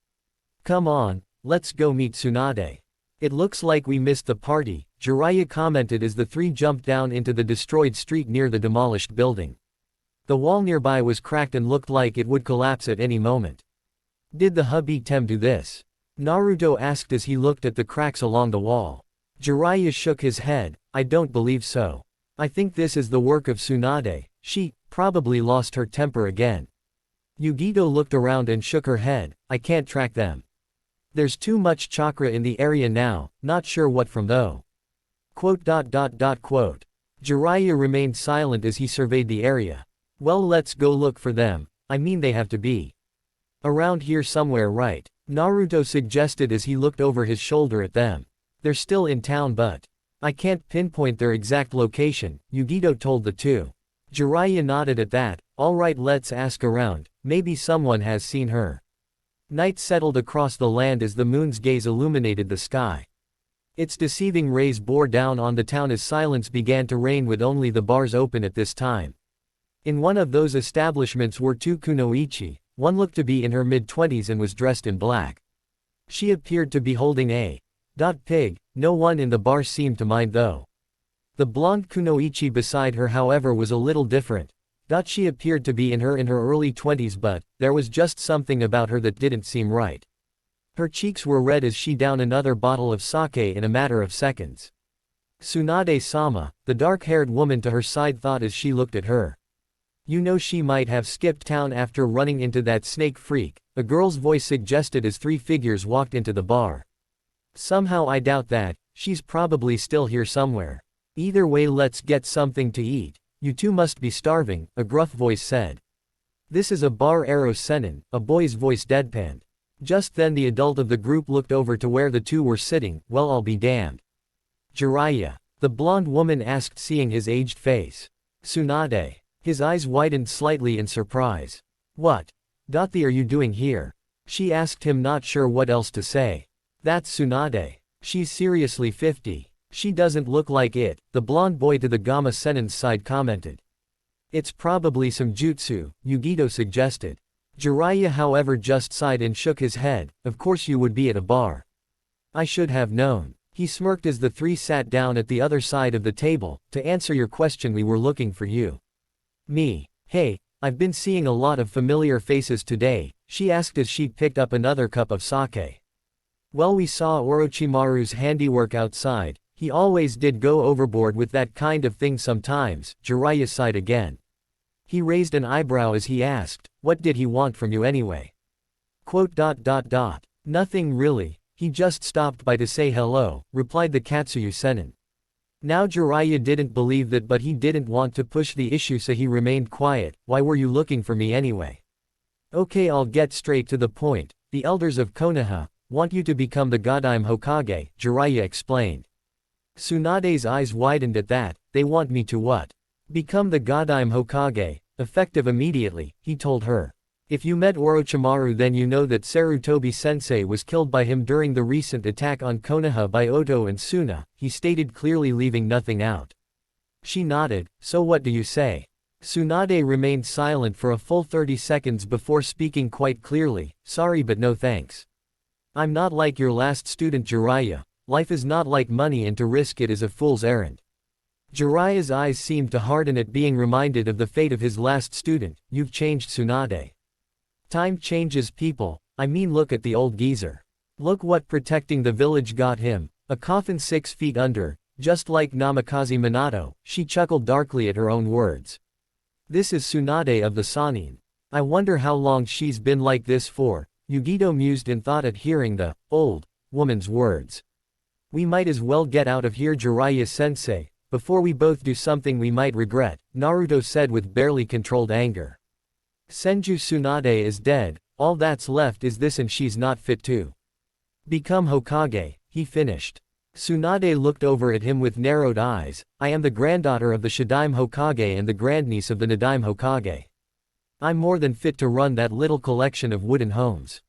Come on, let's go meet Tsunade. It looks like we missed the party, Jiraiya commented as the 3 jumped down into the destroyed street near the demolished building. The wall nearby was cracked and looked like it would collapse at any moment. Did the hubby Tem do this? Naruto asked as he looked at the cracks along the wall. Jiraiya shook his head. I don't believe so. I think this is the work of Tsunade. She probably lost her temper again. Yugito looked around and shook her head. I can't track them. There's too much chakra in the area now, not sure what from though. Jiraiya remained silent as he surveyed the area. Well, let's go look for them. I mean, they have to be around here somewhere, right? Naruto suggested as he looked over his shoulder at them. They're still in town, but I can't pinpoint their exact location, Yugito told the 2. Jiraiya nodded at that. Alright, let's ask around, maybe someone has seen her. Night settled across the land as the moon's gaze illuminated the sky. Its deceiving rays bore down on the town as silence began to reign with only the bars open at this time. In one of those establishments were two kunoichi, one looked to be in her mid-20s and was dressed in black. She appeared to be holding a pig, no one in the bar seemed to mind though. The blonde kunoichi beside her however was a little different. She appeared to be in her early 20s but, there was just something about her that didn't seem right. Her cheeks were red as she downed another bottle of sake in a matter of seconds. Tsunade-sama, the dark-haired woman to her side thought as she looked at her. You know she might have skipped town after running into that snake freak, a girl's voice suggested as three figures walked into the bar. Somehow I doubt that, she's probably still here somewhere. Either way let's get something to eat. You two must be starving, a gruff voice said. This is a bar, Ero Senin, a boy's voice deadpanned. Just then the adult of the group looked over to where the two were sitting. Well, I'll be damned. Jiraiya, the blonde woman asked, seeing his aged face. Tsunade. His eyes widened slightly in surprise. What are you doing here? She asked him, not sure what else to say. That's Tsunade. She's seriously 50. She doesn't look like it, the blonde boy to the Gamma Senin's side commented. It's probably some jutsu, Yugito suggested. Jiraiya however just sighed and shook his head. Of course you would be at a bar. I should have known. He smirked as the three sat down at the other side of the table. To answer your question, we were looking for you. Me. Hey, I've been seeing a lot of familiar faces today, she asked as she picked up another cup of sake. Well, we saw Orochimaru's handiwork outside. He always did go overboard with that kind of thing sometimes. Jiraiya sighed again. He raised an eyebrow as he asked, what did he want from you anyway? Nothing really, he just stopped by to say hello, replied the Katsuyu Senin. Now Jiraiya didn't believe that, but he didn't want to push the issue, so he remained quiet. Why were you looking for me anyway? Okay, I'll get straight to the point. The elders of Konoha want you to become the Godime Hokage, Jiraiya explained. Tsunade's eyes widened at that. They want me to what? Become the Godime Hokage, effective immediately, he told her. If you met Orochimaru, then you know that Sarutobi-sensei was killed by him during the recent attack on Konoha by Oto and Suna, he stated, clearly leaving nothing out. She nodded. So what do you say? Tsunade remained silent for a full 30 seconds before speaking quite clearly. Sorry, but no thanks. I'm not like your last student, Jiraiya. Life is not like money, and to risk it is a fool's errand. Jiraiya's eyes seemed to harden at being reminded of the fate of his last student. You've changed, Tsunade. Time changes people. I mean, look at the old geezer. Look what protecting the village got him. A coffin 6 feet under, just like Namikaze Minato. She chuckled darkly at her own words. This is Tsunade of the Sannin. I wonder how long she's been like this for. Yugito mused in thought at hearing the old woman's words. We might as well get out of here, Jiraiya-sensei, before we both do something we might regret, Naruto said with barely controlled anger. Senju Tsunade is dead, all that's left is this, and she's not fit to become Hokage, he finished. Tsunade looked over at him with narrowed eyes. I am the granddaughter of the Shadaime Hokage and the grandniece of the Nadaime Hokage. I'm more than fit to run that little collection of wooden homes.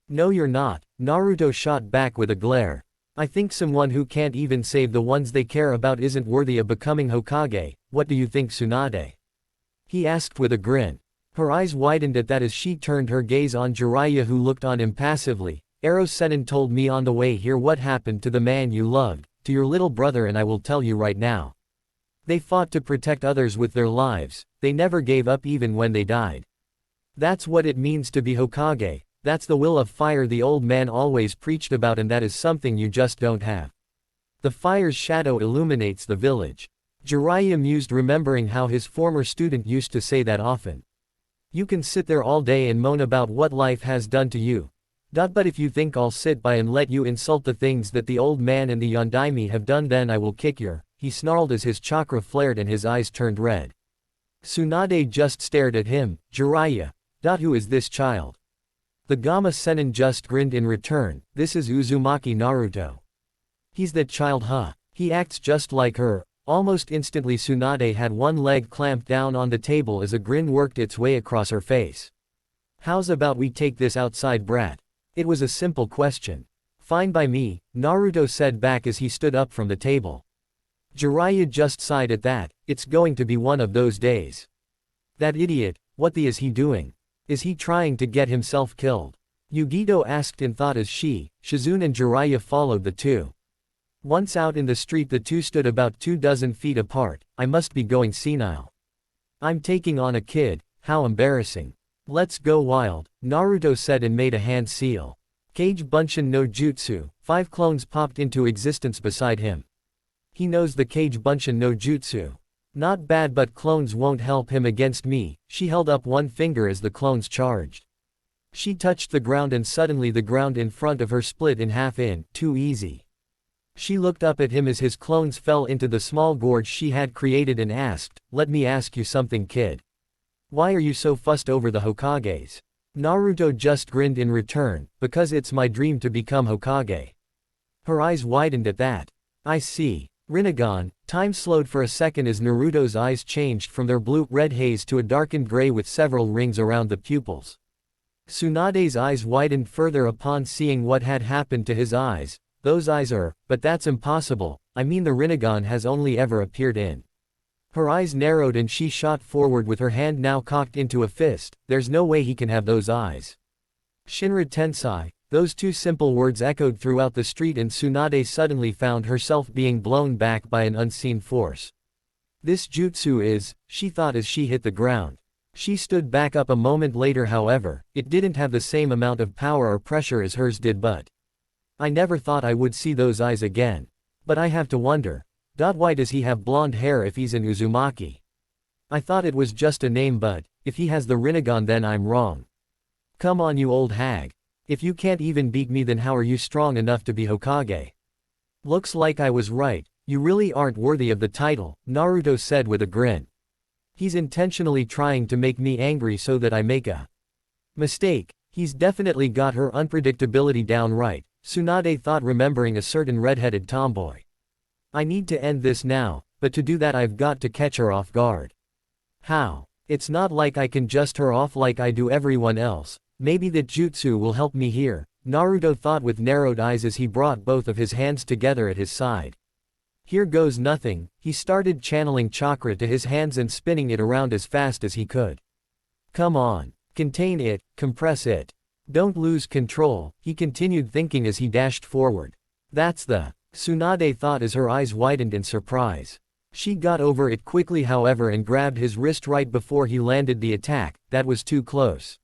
No, you're not, Naruto shot back with a glare. I think someone who can't even save the ones they care about isn't worthy of becoming Hokage. What do you think, Tsunade? He asked with a grin. Her eyes widened at that as she turned her gaze on Jiraiya, who looked on impassively. Ero Senin told me on the way here what happened to the man you loved, to your little brother, and I will tell you right now. They fought to protect others with their lives, they never gave up even when they died. That's what it means to be Hokage. That's the will of fire the old man always preached about, and that is something you just don't have. The fire's shadow illuminates the village. Jiraiya mused, remembering how his former student used to say that often. You can sit there all day and moan about what life has done to you. But if you think I'll sit by and let you insult the things that the old man and the Yondaime have done, then I will kick your, he snarled as his chakra flared and his eyes turned red. Tsunade just stared at him. Jiraiya. Who is this child? The Gamma Senin just grinned in return. This is Uzumaki Naruto. He's that child, huh? He acts just like her. Almost instantly Tsunade had one leg clamped down on the table as a grin worked its way across her face. How's about we take this outside, brat? It was a simple question. Fine by me, Naruto said back as he stood up from the table. Jiraiya just sighed at that. It's going to be one of those days. That idiot, what the is he doing? Is he trying to get himself killed? Yugito asked in thought as Shizune and Jiraiya followed the two. Once out in the street the two stood about 24 feet apart. I must be going senile. I'm taking on a kid, how embarrassing. Let's go wild, Naruto said and made a hand seal. Kage Bunshin no Jutsu, 5 clones popped into existence beside him. He knows the Kage Bunshin no Jutsu. Not bad, but clones won't help him against me. She held up one finger as the clones charged. She touched the ground and suddenly the ground in front of her split in half. Too easy. She looked up at him as his clones fell into the small gorge she had created and asked, "Let me ask you something, kid. Why are you so fussed over the Hokages?" Naruto just grinned in return, "Because it's my dream to become Hokage." Her eyes widened at that. I see. Rinnegan. Time slowed for a second as Naruto's eyes changed from their blue-red haze to a darkened gray with several rings around the pupils. Tsunade's eyes widened further upon seeing what had happened to his eyes. Those eyes are, but that's impossible, I mean the Rinnegan has only ever appeared in. Her eyes narrowed and she shot forward with her hand now cocked into a fist. There's no way he can have those eyes. Shinra Tensei. Those two simple words echoed throughout the street and Tsunade suddenly found herself being blown back by an unseen force. This jutsu is, she thought as she hit the ground. She stood back up a moment later, however, it didn't have the same amount of power or pressure as hers did, but I never thought I would see those eyes again. But I have to wonder. Why does he have blonde hair if he's an Uzumaki? I thought it was just a name, but if he has the Rinnegan then I'm wrong. Come on, you old hag. If you can't even beat me, then how are you strong enough to be Hokage? Looks like I was right, you really aren't worthy of the title, Naruto said with a grin. He's intentionally trying to make me angry so that I make a mistake. He's definitely got her unpredictability down right, Tsunade thought, remembering a certain red-headed tomboy. I need to end this now, but to do that I've got to catch her off guard. How? It's not like I can just her off like I do everyone else. Maybe that jutsu will help me here, Naruto thought with narrowed eyes as he brought both of his hands together at his side. Here goes nothing. He started channeling chakra to his hands and spinning it around as fast as he could. Come on. Contain it, compress it. Don't lose control, he continued thinking as he dashed forward. That's the Tsunade thought as her eyes widened in surprise. She got over it quickly however and grabbed his wrist right before he landed the attack. That was too close.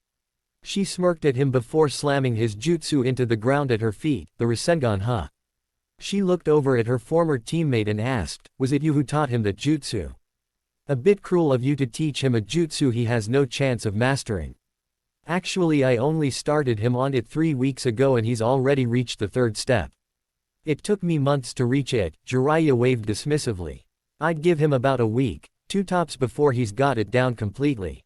She smirked at him before slamming his jutsu into the ground at her feet. The Rasengan, huh? She looked over at her former teammate and asked, was it you who taught him that jutsu? A bit cruel of you to teach him a jutsu he has no chance of mastering. Actually I only started him on it 3 weeks ago and he's already reached the 3rd step. It took me months to reach it, Jiraiya waved dismissively. I'd give him about a week, 2 tops before he's got it down completely.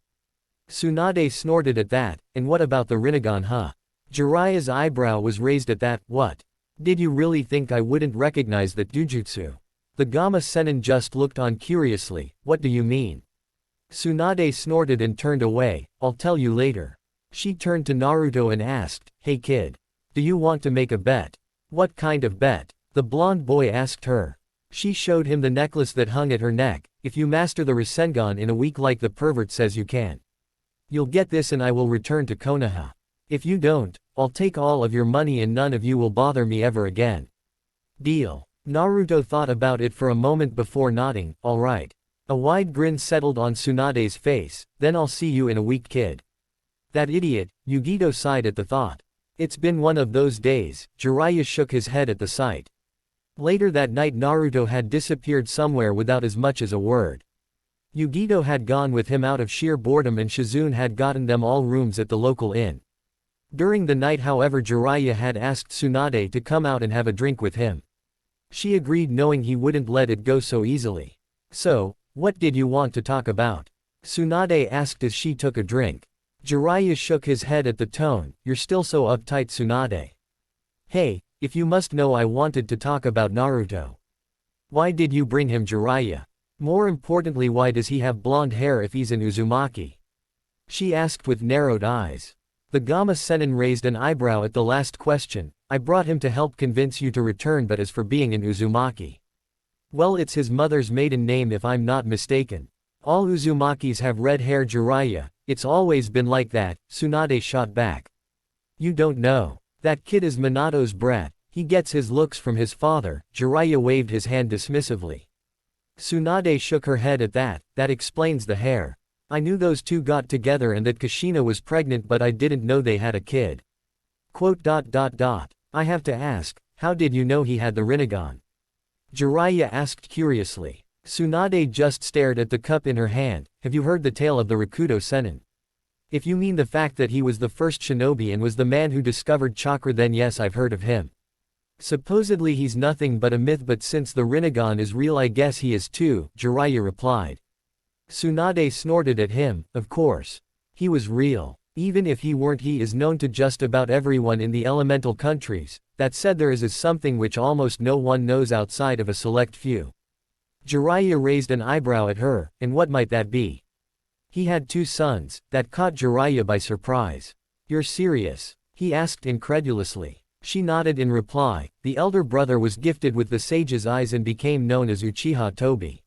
Tsunade snorted at that. And what about the Rinnegan, huh? Jiraiya's eyebrow was raised at that. What? Did you really think I wouldn't recognize that dujutsu? The Gamma Sennin just looked on curiously. What do you mean? Tsunade snorted and turned away. I'll tell you later. She turned to Naruto and asked, hey kid. Do you want to make a bet? What kind of bet? The blonde boy asked her. She showed him the necklace that hung at her neck. If you master the Rasengan in a week like the pervert says you can, you'll get this and I will return to Konoha. If you don't, I'll take all of your money and none of you will bother me ever again. Deal. Naruto thought about it for a moment before nodding, alright. A wide grin settled on Tsunade's face. Then I'll see you in a week, kid. That idiot, Yugito sighed at the thought. It's been one of those days, Jiraiya shook his head at the sight. Later that night Naruto had disappeared somewhere without as much as a word. Yugito had gone with him out of sheer boredom and Shizune had gotten them all rooms at the local inn. During the night however Jiraiya had asked Tsunade to come out and have a drink with him. She agreed knowing he wouldn't let it go so easily. So, what did you want to talk about? Tsunade asked as she took a drink. Jiraiya shook his head at the tone. You're still so uptight, Tsunade. Hey, if you must know I wanted to talk about Naruto. Why did you bring him Jiraiya? More importantly, why does he have blonde hair if he's an Uzumaki? She asked with narrowed eyes. The Gamma Sennin raised an eyebrow at the last question. I brought him to help convince you to return, but as for being an Uzumaki. Well, it's his mother's maiden name if I'm not mistaken. All Uzumakis have red hair, Jiraiya, it's always been like that, Tsunade shot back. You don't know. That kid is Minato's brat, he gets his looks from his father, Jiraiya waved his hand dismissively. Tsunade shook her head at that. That explains the hair. I knew those two got together and that Kushina was pregnant, but I didn't know they had a kid. I have to ask, how did you know he had the Rinnegan? Jiraiya asked curiously. Tsunade just stared at the cup in her hand. Have you heard the tale of the Rakuto Sennin? If you mean the fact that he was the first shinobi and was the man who discovered chakra, then yes, I've heard of him. Supposedly he's nothing but a myth, but since the Rinnegan is real, I guess he is too, Jiraiya replied. Tsunade snorted at him. Of course. He was real. Even if he weren't, he is known to just about everyone in the elemental countries. That said, there is something which almost no one knows outside of a select few. Jiraiya raised an eyebrow at her, and what might that be? He had 2 sons. That caught Jiraiya by surprise. You're serious? He asked incredulously. She nodded in reply. The elder brother was gifted with the sage's eyes and became known as Uchiha Tobi.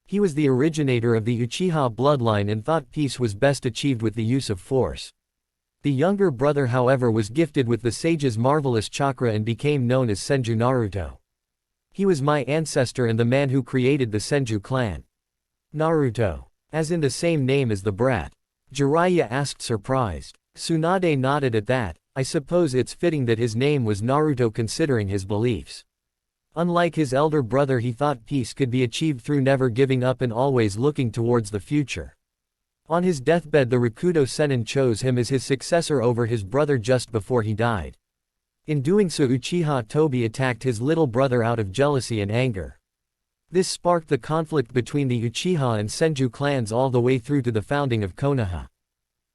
He was the originator of the Uchiha bloodline and thought peace was best achieved with the use of force. The younger brother, however, was gifted with the sage's marvelous chakra and became known as Senju Naruto. He was my ancestor and the man who created the Senju clan. Naruto. As in the same name as the brat? Jiraiya asked, surprised. Tsunade nodded at that. I suppose it's fitting that his name was Naruto considering his beliefs. Unlike his elder brother, he thought peace could be achieved through never giving up and always looking towards the future. On his deathbed, the Rakuto Sennin chose him as his successor over his brother just before he died. In doing so, Uchiha Tobi attacked his little brother out of jealousy and anger. This sparked the conflict between the Uchiha and Senju clans all the way through to the founding of Konoha.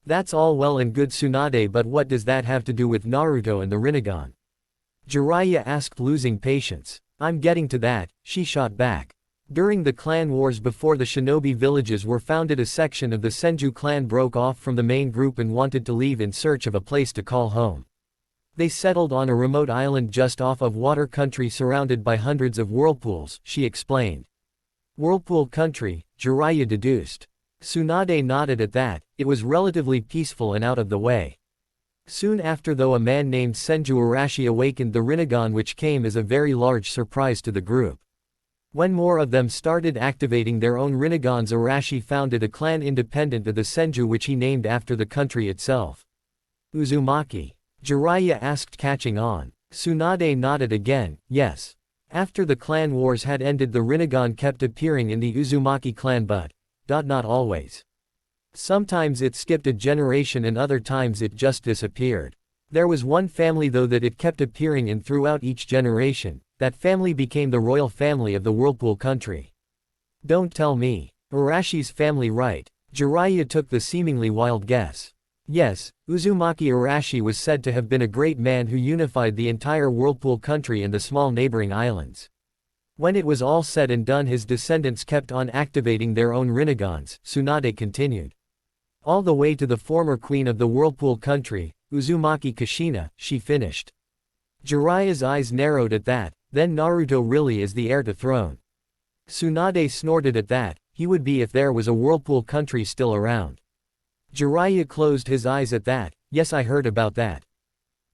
That's all well and good, Tsunade, but what does that have to do with Naruto and the Rinnegan? Jiraiya asked, losing patience. I'm getting to that, she shot back. During the clan wars before the shinobi villages were founded, a section of the Senju clan broke off from the main group and wanted to leave in search of a place to call home. They settled on a remote island just off of water country surrounded by hundreds of whirlpools, she explained. Whirlpool country, Jiraiya deduced. Tsunade nodded at that. It was relatively peaceful and out of the way. Soon after, though, a man named Senju Arashi awakened the Rinnegan, which came as a very large surprise to the group. When more of them started activating their own Rinnegans, Arashi founded a clan independent of the Senju, which he named after the country itself. Uzumaki? Jiraiya asked, catching on. Tsunade nodded again. Yes. After the clan wars had ended, the Rinnegan kept appearing in the Uzumaki clan, but not always. Sometimes it skipped a generation and other times it just disappeared. There was one family though that it kept appearing in throughout each generation. That family became the royal family of the Whirlpool country. Don't tell me. Arashi's family, right? Jiraiya took the seemingly wild guess. Yes, Uzumaki Arashi was said to have been a great man who unified the entire Whirlpool country and the small neighboring islands. When it was all said and done, his descendants kept on activating their own Rinnegans, Tsunade continued. All the way to the former queen of the Whirlpool country, Uzumaki Kushina, she finished. Jiraiya's eyes narrowed at that. Then Naruto really is the heir to throne. Tsunade snorted at that. He would be if there was a Whirlpool country still around. Jiraiya closed his eyes at that. Yes, I heard about that.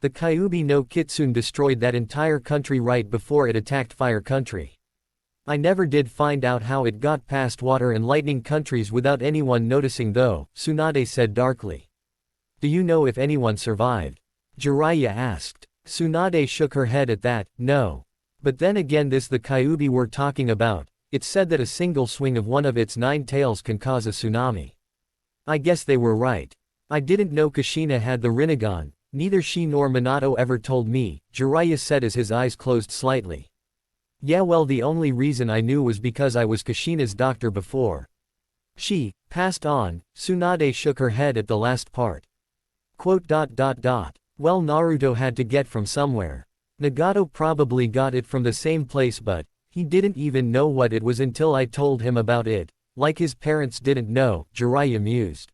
The Kyuubi no Kitsune destroyed that entire country right before it attacked Fire Country. I never did find out how it got past Water and Lightning countries without anyone noticing though, Tsunade said darkly. Do you know if anyone survived? Jiraiya asked. Tsunade shook her head at that. No. But then again, this the Kyuubi we're talking about, it's said that a single swing of one of its 9 tails can cause a tsunami. I guess they were right. I didn't know Kushina had the Rinnegan, neither she nor Minato ever told me, Jiraiya said as his eyes closed slightly. Yeah, well, the only reason I knew was because I was Kushina's doctor before she passed on. Tsunade shook her head at the last part. Well, Naruto had to get from somewhere. Nagato probably got it from the same place, but He didn't even know what it was until I told him about it, like his parents didn't know, Jiraiya mused.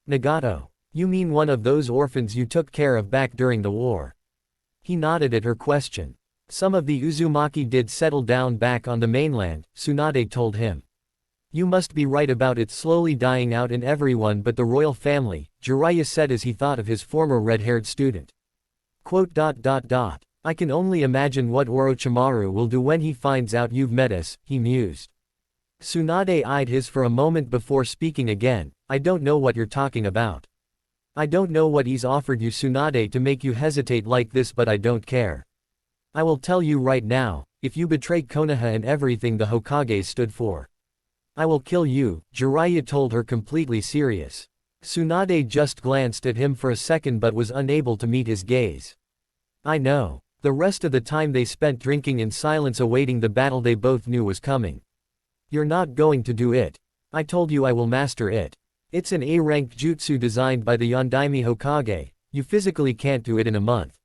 Nagato. You mean one of those orphans you took care of back during the war? He nodded at her question. Some of the Uzumaki did settle down back on the mainland, Tsunade told him. You must be right about it slowly dying out in everyone but the royal family, Jiraiya said as he thought of his former red-haired student. I can only imagine what Orochimaru will do when he finds out you've met us, he mused. Tsunade eyed his for a moment before speaking again. I don't know what you're talking about. I don't know what he's offered you, Tsunade, to make you hesitate like this, but I don't care. I will tell you right now, if you betray Konoha and everything the Hokage stood for, I will kill you, Jiraiya told her, completely serious. Tsunade just glanced at him for a second but was unable to meet his gaze. I know. The rest of the time they spent drinking in silence, awaiting the battle they both knew was coming. You're not going to do it. I told you I will master it. It's an A-rank jutsu designed by the Yondaime Hokage. You physically can't do it in a month.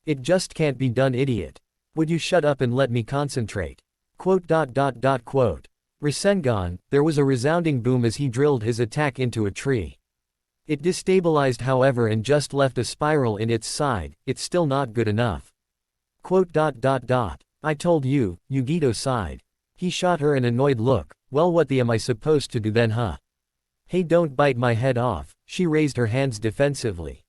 It just can't be done, idiot. Would you shut up and let me concentrate? Rinnegan. There was a resounding boom as he drilled his attack into a tree. It destabilized, however, and just left a spiral in its side. It's still not good enough. I told you, Yugito sighed. He shot her an annoyed look. Well, what am I supposed to do then, huh? Hey, don't bite my head off. She raised her hands defensively.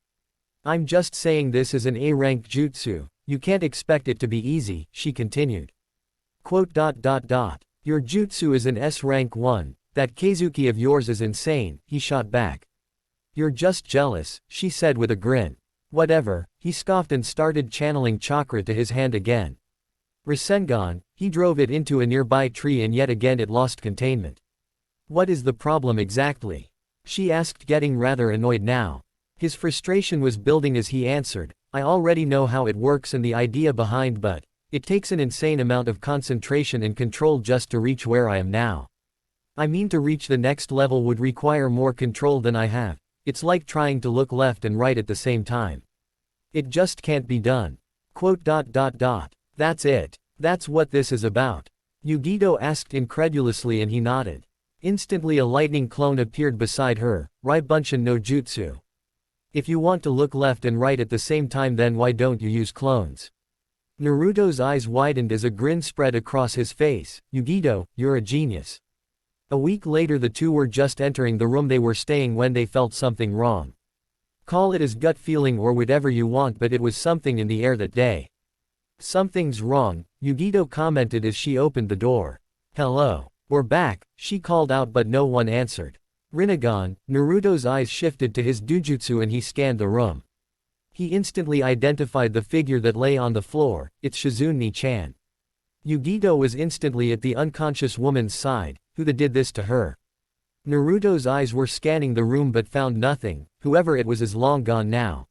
I'm just saying this is an A-rank jutsu. You can't expect it to be easy, she continued. Your jutsu is an S-rank 1, that Keizuki of yours is insane, he shot back. You're just jealous, she said with a grin. Whatever, he scoffed and started channeling chakra to his hand again. Rinnegan, he drove it into a nearby tree and yet again it lost containment. What is the problem exactly? She asked, getting rather annoyed now. His frustration was building as he answered, I already know how it works and the idea behind, but it takes an insane amount of concentration and control just to reach where I am now. I mean, to reach the next level would require more control than I have. It's like trying to look left and right at the same time. It just can't be done. That's it. That's what this is about. Yugito asked incredulously and he nodded. Instantly a lightning clone appeared beside her, Raibunshin no Jutsu. If you want to look left and right at the same time, then why don't you use clones? Naruto's eyes widened as a grin spread across his face. Yugito, you're a genius. A week later the two were just entering the room they were staying when they felt something wrong. Call it as gut feeling or whatever you want, but it was something in the air that day. Something's wrong, Yugito commented as she opened the door. Hello. We're back, she called out, but no one answered. Rinnegan, Naruto's eyes shifted to his dujutsu and he scanned the room. He instantly identified the figure that lay on the floor. It's Shizune-chan. Yugito was instantly at the unconscious woman's side. Who did this to her? Naruto's eyes were scanning the room but found nothing. Whoever it was is long gone now.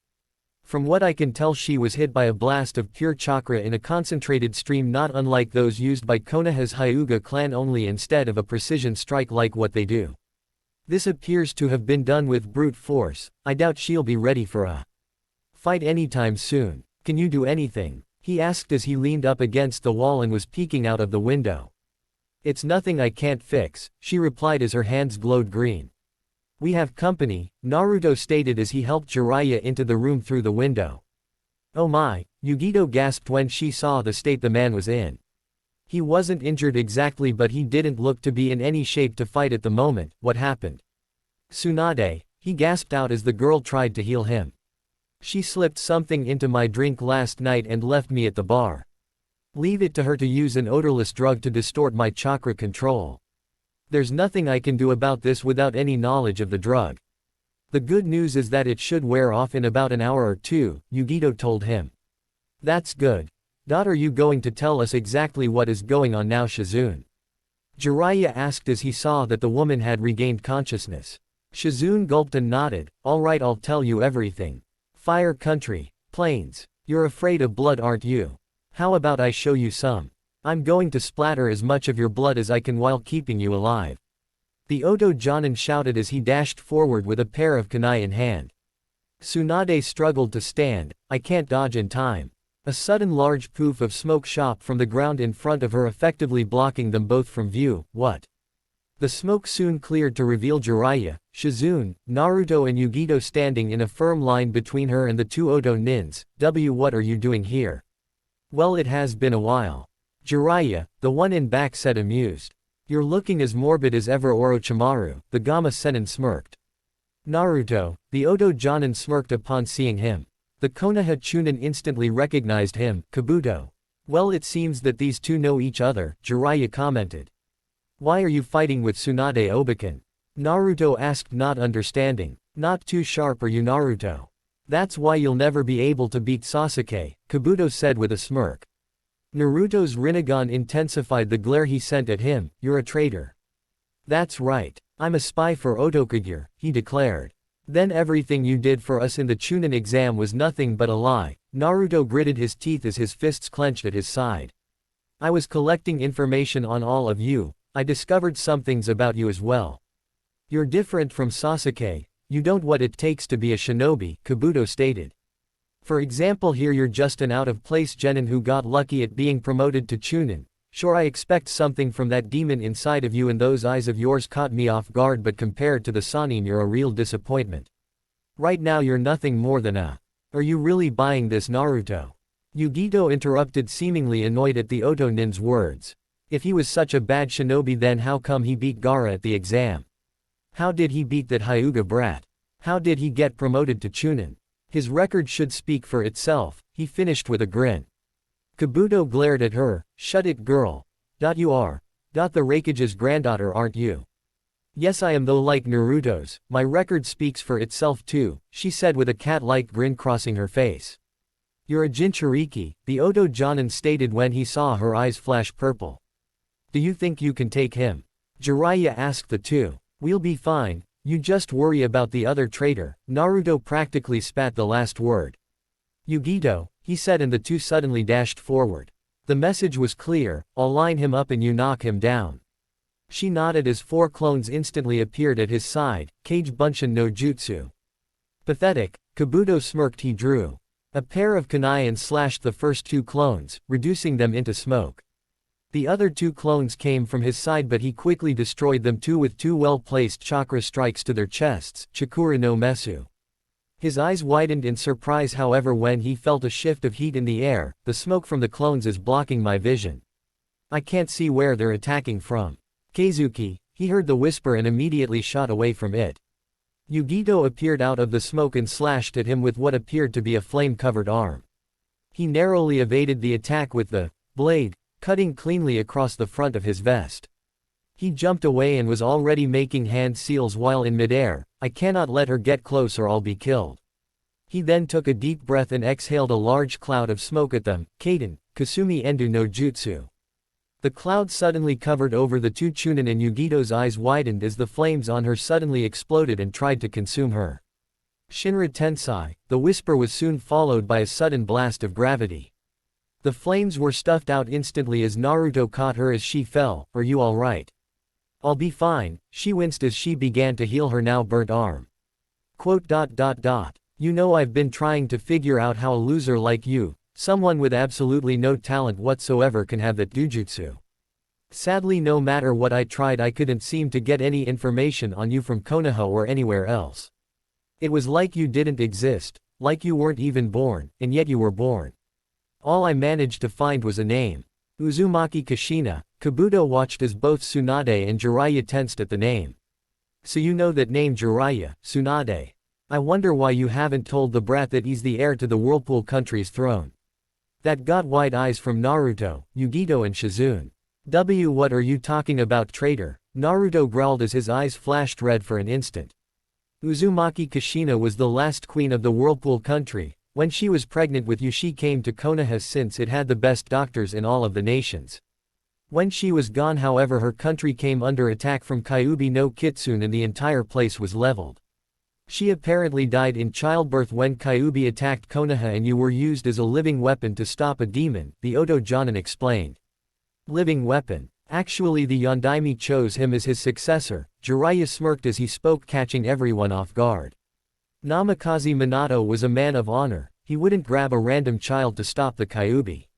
From what I can tell, she was hit by a blast of pure chakra in a concentrated stream not unlike those used by Konoha's Hyuga clan, only instead of a precision strike like what they do. This appears to have been done with brute force. I doubt she'll be ready for a fight anytime soon. Can you do anything? He asked as he leaned up against the wall and was peeking out of the window. It's nothing I can't fix, she replied as her hands glowed green. We have company, Naruto stated as he helped Jiraiya into the room through the window. Oh my, Yugito gasped when she saw the state the man was in. He wasn't injured exactly, but he didn't look to be in any shape to fight at the moment. What happened? Tsunade, he gasped out as the girl tried to heal him. She slipped something into my drink last night and left me at the bar. Leave it to her to use an odorless drug to distort my chakra control. There's nothing I can do about this without any knowledge of the drug. The good news is that it should wear off in about an hour or two, Yugito told him. That's good. Are you going to tell us exactly what is going on now, Shizune? Jiraiya asked as he saw that the woman had regained consciousness. Shizune gulped and nodded. All right, I'll tell you everything. Fire country, plains. You're afraid of blood, aren't you? How about I show you some? I'm going to splatter as much of your blood as I can while keeping you alive. The Oto Jonin shouted as he dashed forward with a pair of kunai in hand. Tsunade struggled to stand. I can't dodge in time. A sudden large poof of smoke shot from the ground in front of her, effectively blocking them both from view. What? The smoke soon cleared to reveal Jiraiya, Shizune, Naruto and Yugito standing in a firm line between her and the two Oto nins. What are you doing here? Well, it has been a while. Jiraiya, the one in back, said, amused. You're looking as morbid as ever, Orochimaru, the Gamma Sennin smirked. Naruto, the Oto Jonin smirked upon seeing him. The Konoha Chunin instantly recognized him, Kabuto. Well, it seems that these two know each other, Jiraiya commented. Why are you fighting with Tsunade Obeken? Naruto asked, not understanding. Not too sharp are you, Naruto. That's why you'll never be able to beat Sasuke, Kabuto said with a smirk. Naruto's Rinnegan intensified the glare he sent at him. You're a traitor. That's right. I'm a spy for Otokage, he declared. Then everything you did for us in the Chunin exam was nothing but a lie. Naruto gritted his teeth as his fists clenched at his side. I was collecting information on all of you. I discovered some things about you as well. You're different from Sasuke, you don't what it takes to be a shinobi, Kabuto stated. For example, here you're just an out-of-place genin who got lucky at being promoted to Chunin. Sure, I expect something from that demon inside of you, and those eyes of yours caught me off guard, but compared to the Sannin you're a real disappointment. Right now you're nothing more than a... Are you really buying this, Naruto? Yugito interrupted, seemingly annoyed at the Oto nin's words. If he was such a bad shinobi, then how come he beat Gaara at the exam? How did he beat that Hyuga brat? How did he get promoted to Chunin? His record should speak for itself, he finished with a grin. Kabuto glared at her. Shut it, girl. You are. The Raikage's granddaughter, aren't you? Yes, I am, though like Naruto's, my record speaks for itself too, she said with a cat-like grin crossing her face. You're a Jinchuriki, the Oto Jonin stated when he saw her eyes flash purple. Do you think you can take him? Jiraiya asked the two. We'll be fine, you just worry about the other traitor. Naruto practically spat the last word. Yugito, he said, and the two suddenly dashed forward. The message was clear, I'll line him up and you knock him down. She nodded as four clones instantly appeared at his side, Kage Bunshin no Jutsu. Pathetic, Kabuto smirked. He drew a pair of kunai and slashed the first two clones, reducing them into smoke. The other two clones came from his side, but he quickly destroyed them too with two well-placed chakra strikes to their chests, Chakura no Mesu. His eyes widened in surprise, however, when he felt a shift of heat in the air. The smoke from the clones is blocking my vision. I can't see where they're attacking from. Keizuki, he heard the whisper and immediately shot away from it. Yugito appeared out of the smoke and slashed at him with what appeared to be a flame-covered arm. He narrowly evaded the attack with the blade, cutting cleanly across the front of his vest. He jumped away and was already making hand seals while in midair. I cannot let her get close or I'll be killed. He then took a deep breath and exhaled a large cloud of smoke at them. Kaden, Kasumi Endu no Jutsu. The cloud suddenly covered over the two Chunin, and Yugito's eyes widened as the flames on her suddenly exploded and tried to consume her. Shinra Tensai, the whisper was soon followed by a sudden blast of gravity. The flames were stuffed out instantly as Naruto caught her as she fell. Are you alright? I'll be fine, she winced as she began to heal her now burnt arm. You know, I've been trying to figure out how a loser like you, someone with absolutely no talent whatsoever, can have that dujutsu. Sadly, no matter what I tried, I couldn't seem to get any information on you from Konoha or anywhere else. It was like you didn't exist, like you weren't even born, and yet you were born. All I managed to find was a name. Uzumaki Kushina. Kabuto watched as both Tsunade and Jiraiya tensed at the name. So you know that name, Jiraiya, Tsunade. I wonder why you haven't told the brat that he's the heir to the Whirlpool country's throne. That got wide eyes from Naruto, Yugito and Shizune. What are you talking about, traitor? Naruto growled as his eyes flashed red for an instant. Uzumaki Kushina was the last queen of the Whirlpool country. When she was pregnant with you, she came to Konoha since it had the best doctors in all of the nations. When she was gone, however, her country came under attack from Kyuubi no Kitsune and the entire place was leveled. She apparently died in childbirth when Kyuubi attacked Konoha, and you were used as a living weapon to stop a demon, the Oto Jonin explained. Living weapon. Actually, the Yondaime chose him as his successor. Jiraiya smirked as he spoke, catching everyone off guard. Namikaze Minato was a man of honor. he wouldn't grab a random child to stop the Kyuubi.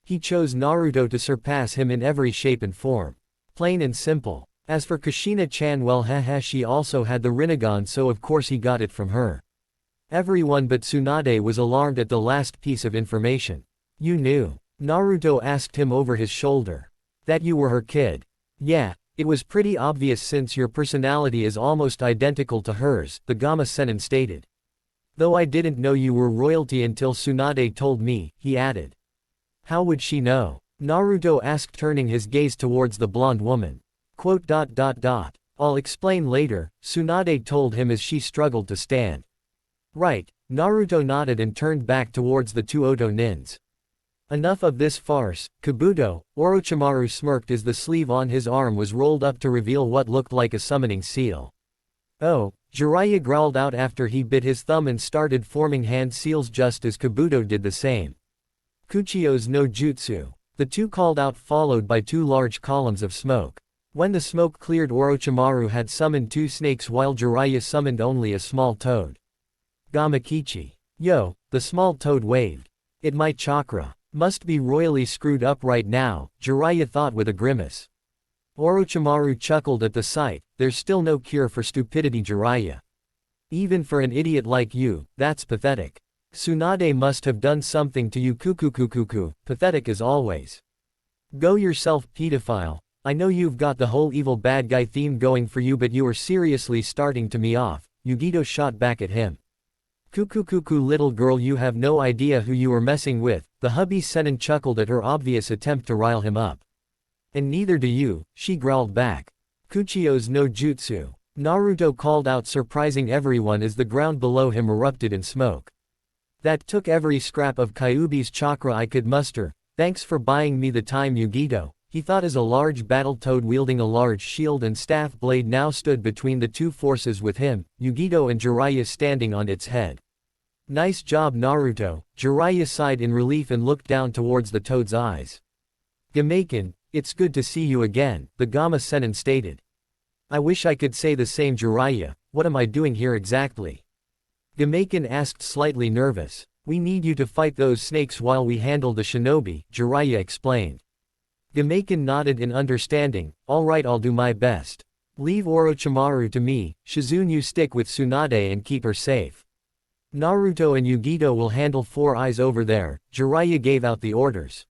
He chose Naruto to surpass him in every shape and form. Plain and simple. As for Kushina-chan, well, she also had the Rinnegan, so of course he got it from her. Everyone but Tsunade was alarmed at the last piece of information. You knew? Naruto asked him over his shoulder. That you were her kid? Yeah, it was pretty obvious since your personality is almost identical to hers, the Gamma Sennin stated. Though I didn't know you were royalty until Tsunade told me, he added. How would she know? Naruto asked, turning his gaze towards the blonde woman. I'll explain later, Tsunade told him as she struggled to stand. Right, Naruto nodded and turned back towards the two Oto nins. Enough of this farce, Kabuto. Orochimaru smirked as the sleeve on his arm was rolled up to reveal what looked like a summoning seal. Oh, Jiraiya growled out after he bit his thumb and started forming hand seals just as Kabuto did the same. Kuchio's no jutsu. The two called out, followed by two large columns of smoke. When the smoke cleared, Orochimaru had summoned two snakes while Jiraiya summoned only a small toad. Gamakichi. Yo, the small toad waved. It my chakra. Must be royally screwed up right now, Jiraiya thought with a grimace. Orochimaru chuckled at the sight. There's still no cure for stupidity, Jiraiya. Even for an idiot like you, that's pathetic. Tsunade must have done something to you, kukukukuku, pathetic as always. Go yourself, pedophile. I know you've got the whole evil bad guy theme going for you, but you are seriously starting to me off, Yugito shot back at him. Kukukuku, little girl, you have no idea who you are messing with, the hubby Sennin chuckled at her obvious attempt to rile him up. And neither do you, she growled back. Kuchio's no jutsu. Naruto called out, surprising everyone as the ground below him erupted in smoke. That took every scrap of Kyuubi's chakra I could muster, thanks for buying me the time, Yugito, he thought as a large battle toad wielding a large shield and staff blade now stood between the two forces with him, Yugito and Jiraiya standing on its head. Nice job, Naruto, Jiraiya sighed in relief and looked down towards the toad's eyes. Gameiken, it's good to see you again, the Gamma Sennin stated. I wish I could say the same, Jiraiya, what am I doing here exactly? Gameiken asked, slightly nervous. We need you to fight those snakes while we handle the shinobi, Jiraiya explained. Gameiken nodded in understanding. Alright, I'll do my best. Leave Orochimaru to me, Shizune, you stick with Tsunade and keep her safe. Naruto and Yugito will handle Four Eyes over there, Jiraiya gave out the orders.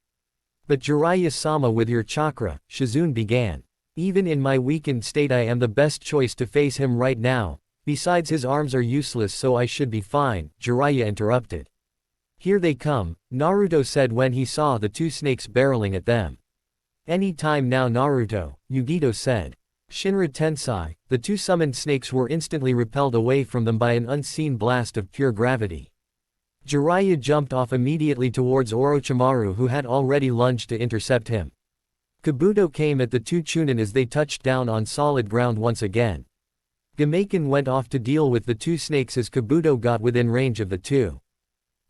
But Jiraiya-sama, with your chakra, Shizune began. Even in my weakened state I am the best choice to face him right now, besides his arms are useless, so I should be fine, Jiraiya interrupted. Here they come, Naruto said when he saw the two snakes barreling at them. Any time now, Naruto, Yugito said. Shinra Tensei, the two summoned snakes were instantly repelled away from them by an unseen blast of pure gravity. Jiraiya jumped off immediately towards Orochimaru, who had already lunged to intercept him. Kabuto came at the two Chunin as they touched down on solid ground once again. Gameiken went off to deal with the two snakes as Kabuto got within range of the two.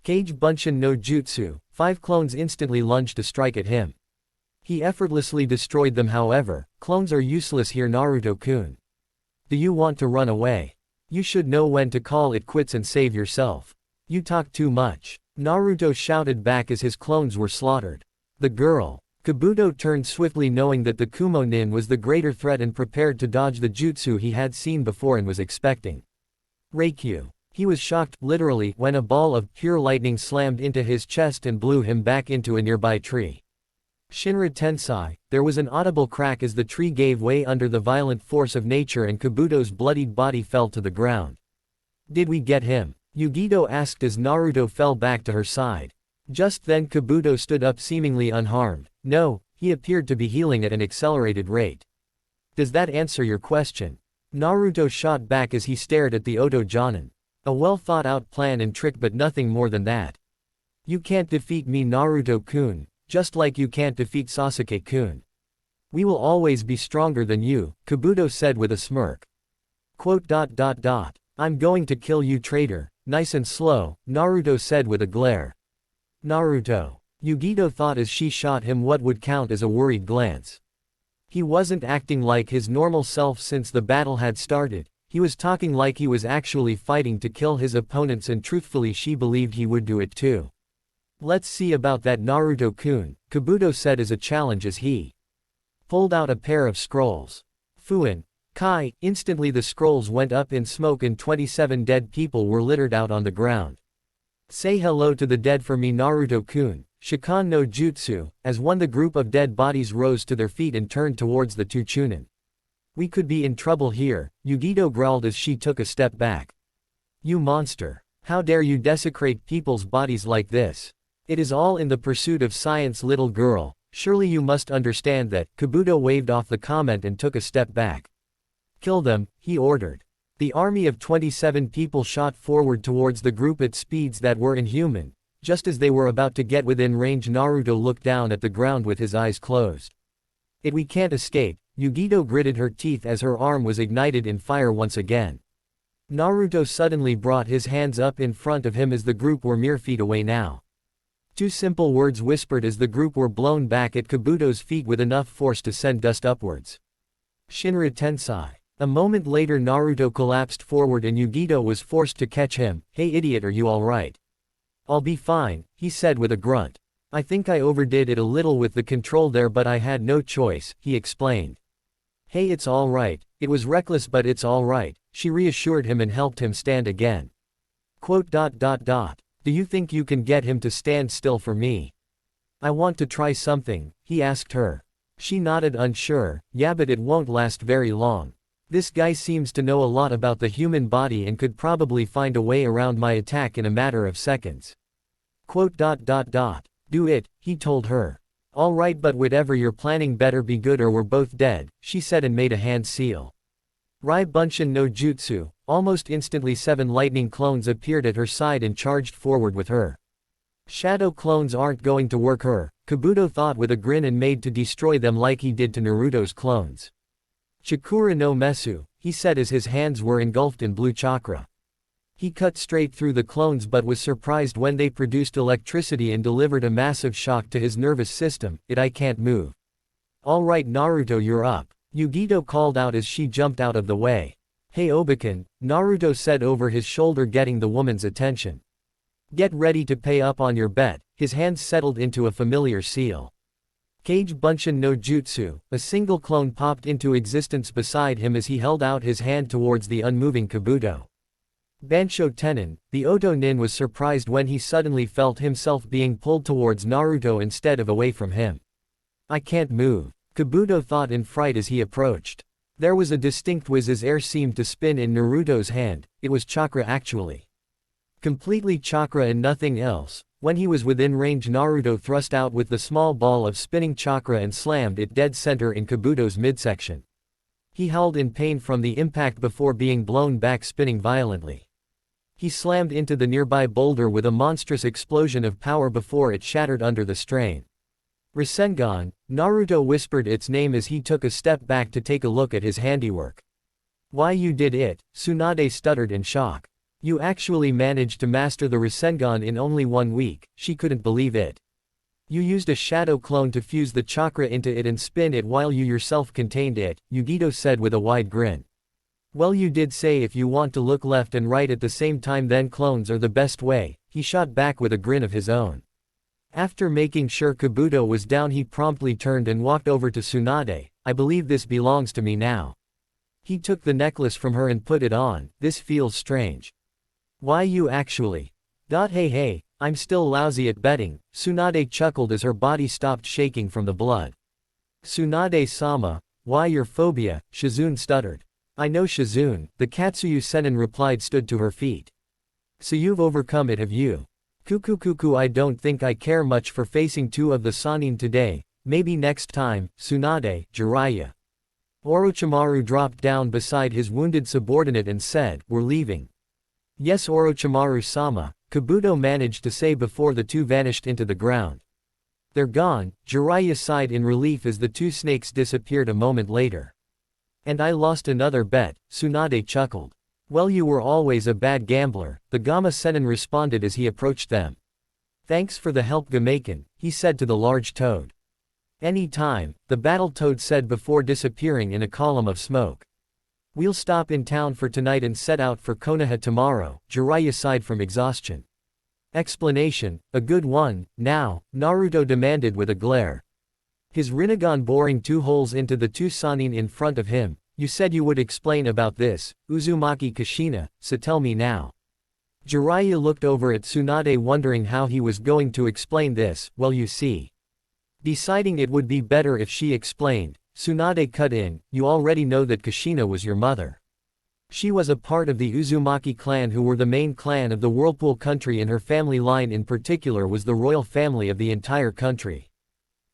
Kage Bunshin no Jutsu, 5 clones instantly lunged to strike at him. He effortlessly destroyed them, however. Clones are useless here, Naruto-kun. Do you want to run away? You should know when to call it quits and save yourself. You talk too much, Naruto shouted back as his clones were slaughtered. The girl. Kabuto turned swiftly, knowing that the Kumo Nin was the greater threat, and prepared to dodge the jutsu he had seen before and was expecting. Reikyu. He was shocked, literally, when a ball of pure lightning slammed into his chest and blew him back into a nearby tree. Shinra Tensei, there was an audible crack as the tree gave way under the violent force of nature and Kabuto's bloodied body fell to the ground. Did we get him? Yugito asked as Naruto fell back to her side. Just then Kabuto stood up, seemingly unharmed. No, he appeared to be healing at an accelerated rate. Does that answer your question? Naruto shot back as he stared at the Oto Jonin. A well thought out plan and trick, but nothing more than that. You can't defeat me, Naruto-kun. Just like you can't defeat Sasuke-kun. We will always be stronger than you, Kabuto said with a smirk. I'm going to kill you, traitor, nice and slow, Naruto said with a glare. Naruto. Yugito thought as she shot him what would count as a worried glance. He wasn't acting like his normal self since the battle had started. He was talking like he was actually fighting to kill his opponents, and truthfully she believed he would do it too. Let's see about that, Naruto-kun, Kabuto said as a challenge as he pulled out a pair of scrolls. Fuin. Kai. Instantly the scrolls went up in smoke and 27 dead people were littered out on the ground. Say hello to the dead for me, Naruto-kun. Shikan no Jutsu. As one, the group of dead bodies rose to their feet and turned towards the two Chunin. We could be in trouble here, Yugito growled as she took a step back. You monster. How dare you desecrate people's bodies like this? It is all in the pursuit of science, little girl. Surely you must understand that. Kabuto waved off the comment and took a step back. Kill them, he ordered. The army of 27 people shot forward towards the group at speeds that were inhuman. Just as they were about to get within range, Naruto looked down at the ground with his eyes closed. We can't escape. Yugito gritted her teeth as her arm was ignited in fire once again. Naruto suddenly brought his hands up in front of him as the group were mere feet away now. Two simple words whispered as the group were blown back at Kabuto's feet with enough force to send dust upwards. Shinra Tensai. A moment later Naruto collapsed forward and Yugito was forced to catch him. Hey idiot, are you alright? I'll be fine, he said with a grunt. I think I overdid it a little with the control there, but I had no choice, he explained. Hey, it's alright, it was reckless but it's alright, she reassured him and helped him stand again. Do you think you can get him to stand still for me? I want to try something, he asked her. She nodded, unsure. Yeah, but it won't last very long. This guy seems to know a lot about the human body and could probably find a way around my attack in a matter of seconds. Do it, he told her. Alright, but whatever you're planning better be good or we're both dead, she said and made a hand seal. Rai Bunshin no Jutsu. Almost instantly 7 lightning clones appeared at her side and charged forward with her. Shadow clones aren't going to work her, Kabuto thought with a grin and made to destroy them like he did to Naruto's clones. Chakura no Mesu, he said as his hands were engulfed in blue chakra. He cut straight through the clones but was surprised when they produced electricity and delivered a massive shock to his nervous system. I can't move. Alright Naruto, you're up, Yugito called out as she jumped out of the way. Hey Obeken, Naruto said over his shoulder, getting the woman's attention. Get ready to pay up on your bet. His hands settled into a familiar seal. Kage Bunshin no Jutsu, a single clone popped into existence beside him as he held out his hand towards the unmoving Kabuto. Bansho Tenin, the Oto Nin, was surprised when he suddenly felt himself being pulled towards Naruto instead of away from him. I can't move, Kabuto thought in fright as he approached. There was a distinct whiz as air seemed to spin in Naruto's hand. It was chakra actually. Completely chakra and nothing else. When he was within range, Naruto thrust out with the small ball of spinning chakra and slammed it dead center in Kabuto's midsection. He howled in pain from the impact before being blown back, spinning violently. He slammed into the nearby boulder with a monstrous explosion of power before it shattered under the strain. Rinnegan, Naruto whispered its name as he took a step back to take a look at his handiwork. Why, you did it, Tsunade stuttered in shock. You actually managed to master the Rinnegan in only 1 week, she couldn't believe it. You used a shadow clone to fuse the chakra into it and spin it while you yourself contained it, Yugito said with a wide grin. Well, you did say if you want to look left and right at the same time, then clones are the best way, he shot back with a grin of his own. After making sure Kabuto was down, he promptly turned and walked over to Tsunade. I believe this belongs to me now. He took the necklace from her and put it on. This feels strange. Why, you actually? Hey, I'm still lousy at betting, Tsunade chuckled as her body stopped shaking from the blood. Tsunade-sama, why your phobia, Shizune stuttered. I know Shizune, the Katsuyu Senin replied, stood to her feet. So you've overcome it, have you? Kuku, I don't think I care much for facing 2 of the Sannin today, maybe next time, Tsunade, Jiraiya. Orochimaru dropped down beside his wounded subordinate and said, we're leaving. Yes, Orochimaru-sama, Kabuto managed to say before the 2 vanished into the ground. They're gone, Jiraiya sighed in relief as the 2 snakes disappeared a moment later. And I lost another bet, Tsunade chuckled. Well, you were always a bad gambler, the Gamma Senin responded as he approached them. Thanks for the help, Gameken, he said to the large toad. Any time, the battle toad said before disappearing in a column of smoke. We'll stop in town for tonight and set out for Konoha tomorrow, Jiraiya sighed from exhaustion. Explanation, a good one, now, Naruto demanded with a glare. His Rinnegan boring 2 holes into the 2 Sannin in front of him. You said you would explain about this, Uzumaki Kushina, so tell me now. Jiraiya looked over at Tsunade wondering how he was going to explain this. Well, you see. Deciding it would be better if she explained, Tsunade cut in, you already know that Kushina was your mother. She was a part of the Uzumaki clan who were the main clan of the Whirlpool country, and her family line in particular was the royal family of the entire country.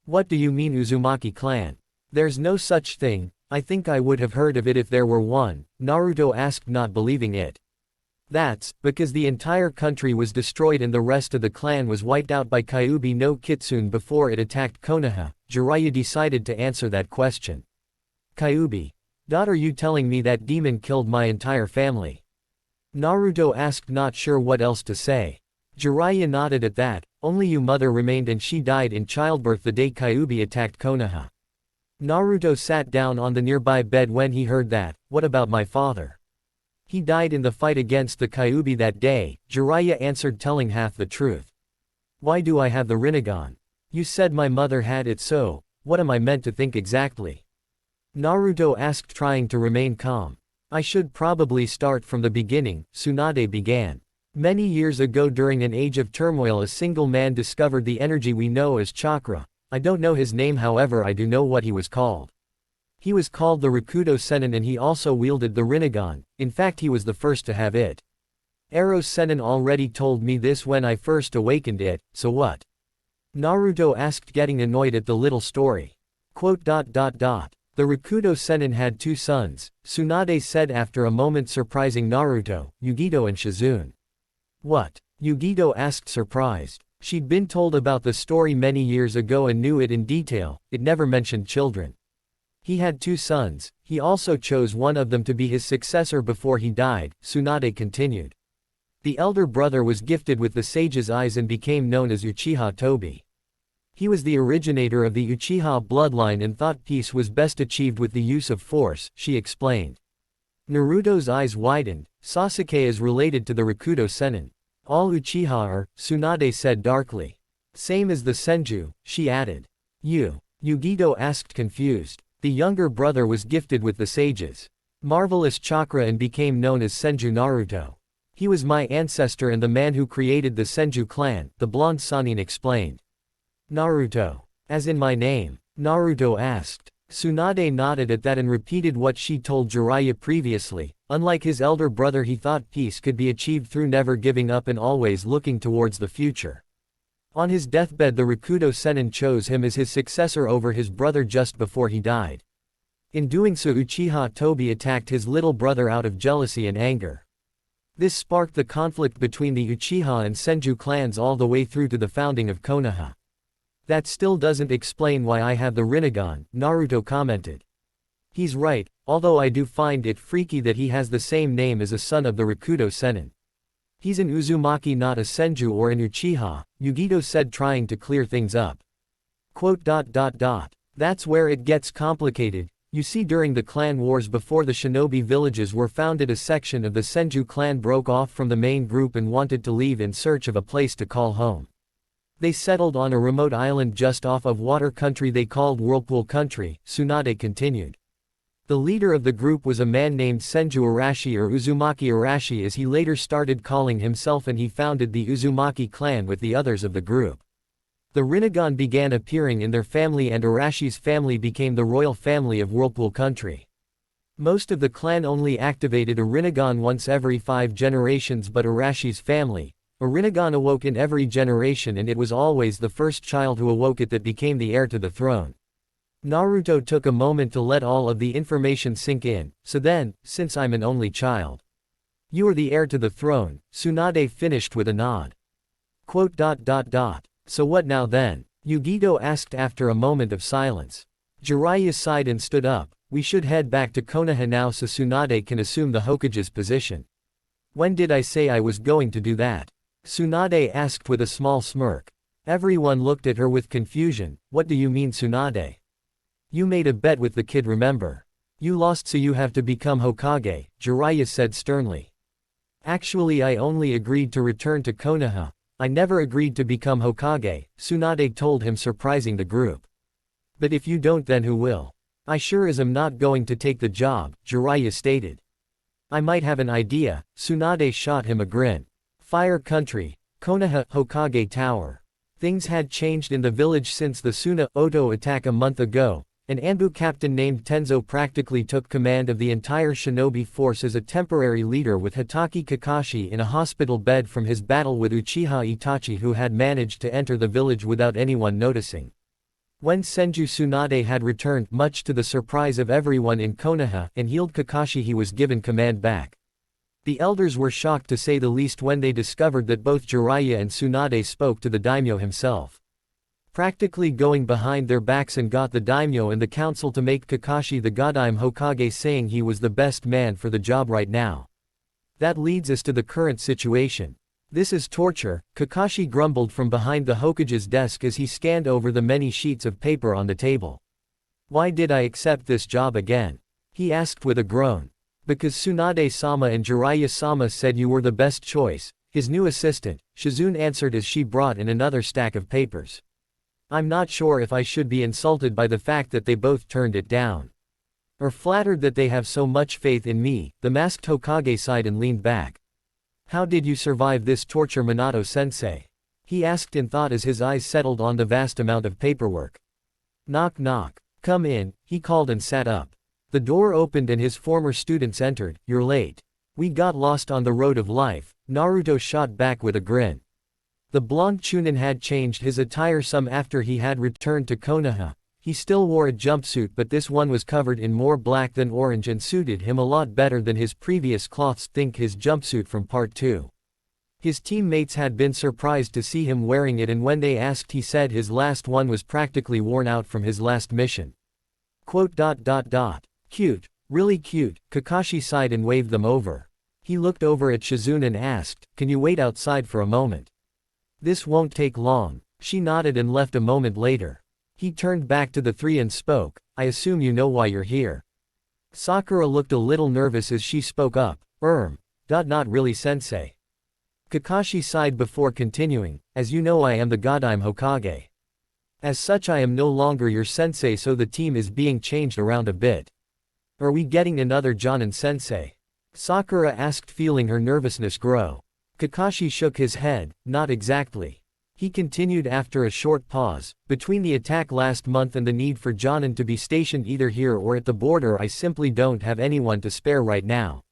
What do you mean Uzumaki clan? There's no such thing. I think I would have heard of it if there were one, Naruto asked, not believing it. That's because the entire country was destroyed and the rest of the clan was wiped out by Kyuubi no Kitsune before it attacked Konoha. Jiraiya decided to answer that question. Kyuubi. Are you telling me that demon killed my entire family? Naruto asked, not sure what else to say. Jiraiya nodded at that. Only your mother remained and she died in childbirth the day Kyuubi attacked Konoha. Naruto sat down on the nearby bed when he heard that. What about my father? He died in the fight against the Kyuubi that day, Jiraiya answered, telling half the truth. Why do I have the Rinnegan? You said my mother had it, so what am I meant to think exactly? Naruto asked, trying to remain calm. I should probably start from the beginning, Tsunade began. Many years ago during an age of turmoil, a single man discovered the energy we know as chakra. I don't know his name, however I do know what he was called. He was called the Rakudo Sennin, and he also wielded the Rinnegan. In fact, he was the first to have it. Eros Sennin already told me this when I first awakened it, so what? Naruto asked, getting annoyed at the little story. The Rakudo Sennin had 2 sons, Tsunade said after a moment, surprising Naruto, Yugito and Shizune. What? Yugito asked, surprised. She'd been told about the story many years ago and knew it in detail. It never mentioned children. He had 2 sons, he also chose one of them to be his successor before he died, Tsunade continued. The elder brother was gifted with the Sage's Eyes and became known as Uchiha Tobi. He was the originator of the Uchiha bloodline and thought peace was best achieved with the use of force, she explained. Naruto's eyes widened. Sasuke is related to the Rakudo Sennin. All Uchiha are, Tsunade said darkly. Same as the Senju, she added. Yugito asked, confused. The younger brother was gifted with the Sage's marvelous chakra and became known as Senju Naruto. He was my ancestor and the man who created the Senju clan, the blonde Sannin explained. Naruto. As in my name? Naruto asked. Tsunade nodded at that and repeated what she told Jiraiya previously. Unlike his elder brother, he thought peace could be achieved through never giving up and always looking towards the future. On his deathbed, the Rakudo Sennin chose him as his successor over his brother just before he died. In doing so, Uchiha Tobi attacked his little brother out of jealousy and anger. This sparked the conflict between the Uchiha and Senju clans all the way through to the founding of Konoha. That still doesn't explain why I have the Rinnegan, Naruto commented. He's right, although I do find it freaky that he has the same name as a son of the Rakudo Sennin. He's an Uzumaki, not a Senju or an Uchiha, Yugito said, trying to clear things up. That's where it gets complicated. You see, during the clan wars before the shinobi villages were founded, a section of the Senju clan broke off from the main group and wanted to leave in search of a place to call home. They settled on a remote island just off of water country they called Whirlpool Country, Tsunade continued. The leader of the group was a man named Senju Arashi, or Uzumaki Arashi as he later started calling himself, and he founded the Uzumaki clan with the others of the group. The Rinnegan began appearing in their family and Arashi's family became the royal family of Whirlpool Country. Most of the clan only activated a Rinnegan once every 5 generations, but Arashi's family, a Rinnegan, awoke in every generation, and it was always the first child who awoke it that became the heir to the throne. Naruto took a moment to let all of the information sink in. So then, since I'm an only child, you are the heir to the throne, Tsunade finished with a nod. So what now then? Yugito asked after a moment of silence. Jiraiya sighed and stood up. We should head back to Konoha now so Tsunade can assume the Hokage's position. When did I say I was going to do that? Tsunade asked with a small smirk. Everyone looked at her with confusion. What do you mean, Tsunade? You made a bet with the kid, remember? You lost so you have to become Hokage, Jiraiya said sternly. Actually I only agreed to return to Konoha. I never agreed to become Hokage, Tsunade told him, surprising the group. But if you don't, then who will? I sure as am not going to take the job, Jiraiya stated. I might have an idea, Tsunade shot him a grin. Fire Country, Konoha, Hokage Tower. Things had changed in the village since the Suna Oto attack a month ago. An Anbu captain named Tenzo practically took command of the entire shinobi force as a temporary leader, with Hitaki Kakashi in a hospital bed from his battle with Uchiha Itachi, who had managed to enter the village without anyone noticing. When Senju Tsunade had returned, much to the surprise of everyone in Konoha, and healed Kakashi, he was given command back. The elders were shocked to say the least when they discovered that both Jiraiya and Tsunade spoke to the daimyo himself. Practically going behind their backs, and got the daimyo and the council to make Kakashi the Godime Hokage, saying he was the best man for the job right now. That leads us to the current situation. This is torture, Kakashi grumbled from behind the Hokage's desk as he scanned over the many sheets of paper on the table. Why did I accept this job again? He asked with a groan. Because Tsunade-sama and Jiraiya-sama said you were the best choice, his new assistant, Shizune answered as she brought in another stack of papers. I'm not sure if I should be insulted by the fact that they both turned it down. Or flattered that they have so much faith in me, the masked Hokage sighed and leaned back. How did you survive this torture, Minato-sensei? He asked in thought as his eyes settled on the vast amount of paperwork. Knock knock. Come in, he called and sat up. The door opened and his former students entered. You're late. We got lost on the road of life, Naruto shot back with a grin. The blonde Chunin had changed his attire some after he had returned to Konoha. He still wore a jumpsuit, but this one was covered in more black than orange and suited him a lot better than his previous cloths. Think his jumpsuit from part 2. His teammates had been surprised to see him wearing it, and when they asked, he said his last one was practically worn out from his last mission. Cute, really cute, Kakashi sighed and waved them over. He looked over at Shizune and asked, can you wait outside for a moment? This won't take long. She nodded and left a moment later. He turned back to the three and spoke, I assume you know why you're here. Sakura looked a little nervous as she spoke up, not really sensei. Kakashi sighed before continuing, as you know I am the Godime Hokage. As such I am no longer your sensei, so the team is being changed around a bit. Are we getting another Jonin sensei? Sakura asked, feeling her nervousness grow. Kakashi shook his head, not exactly. He continued after a short pause, between the attack last month and the need for Jonin to be stationed either here or at the border, I simply don't have anyone to spare right now.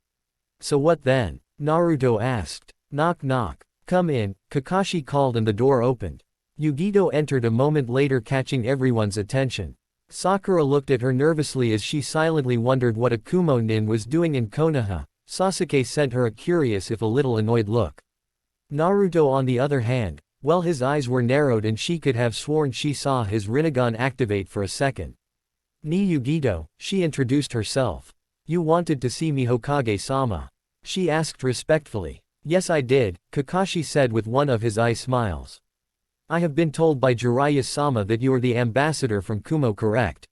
So what then? Naruto asked. Knock knock. Come in, Kakashi called and the door opened. Yugito entered a moment later, catching everyone's attention. Sakura looked at her nervously as she silently wondered what a Kumo nin was doing in Konoha. Sasuke sent her a curious if a little annoyed look. Naruto on the other hand, well, his eyes were narrowed and she could have sworn she saw his Rinnegan activate for a second. Ni Yugito, she introduced herself. You wanted to see me, Hokage-sama? She asked respectfully. Yes I did, Kakashi said with one of his eye smiles. I have been told by Jiraiya-sama that you are the ambassador from Kumo, correct?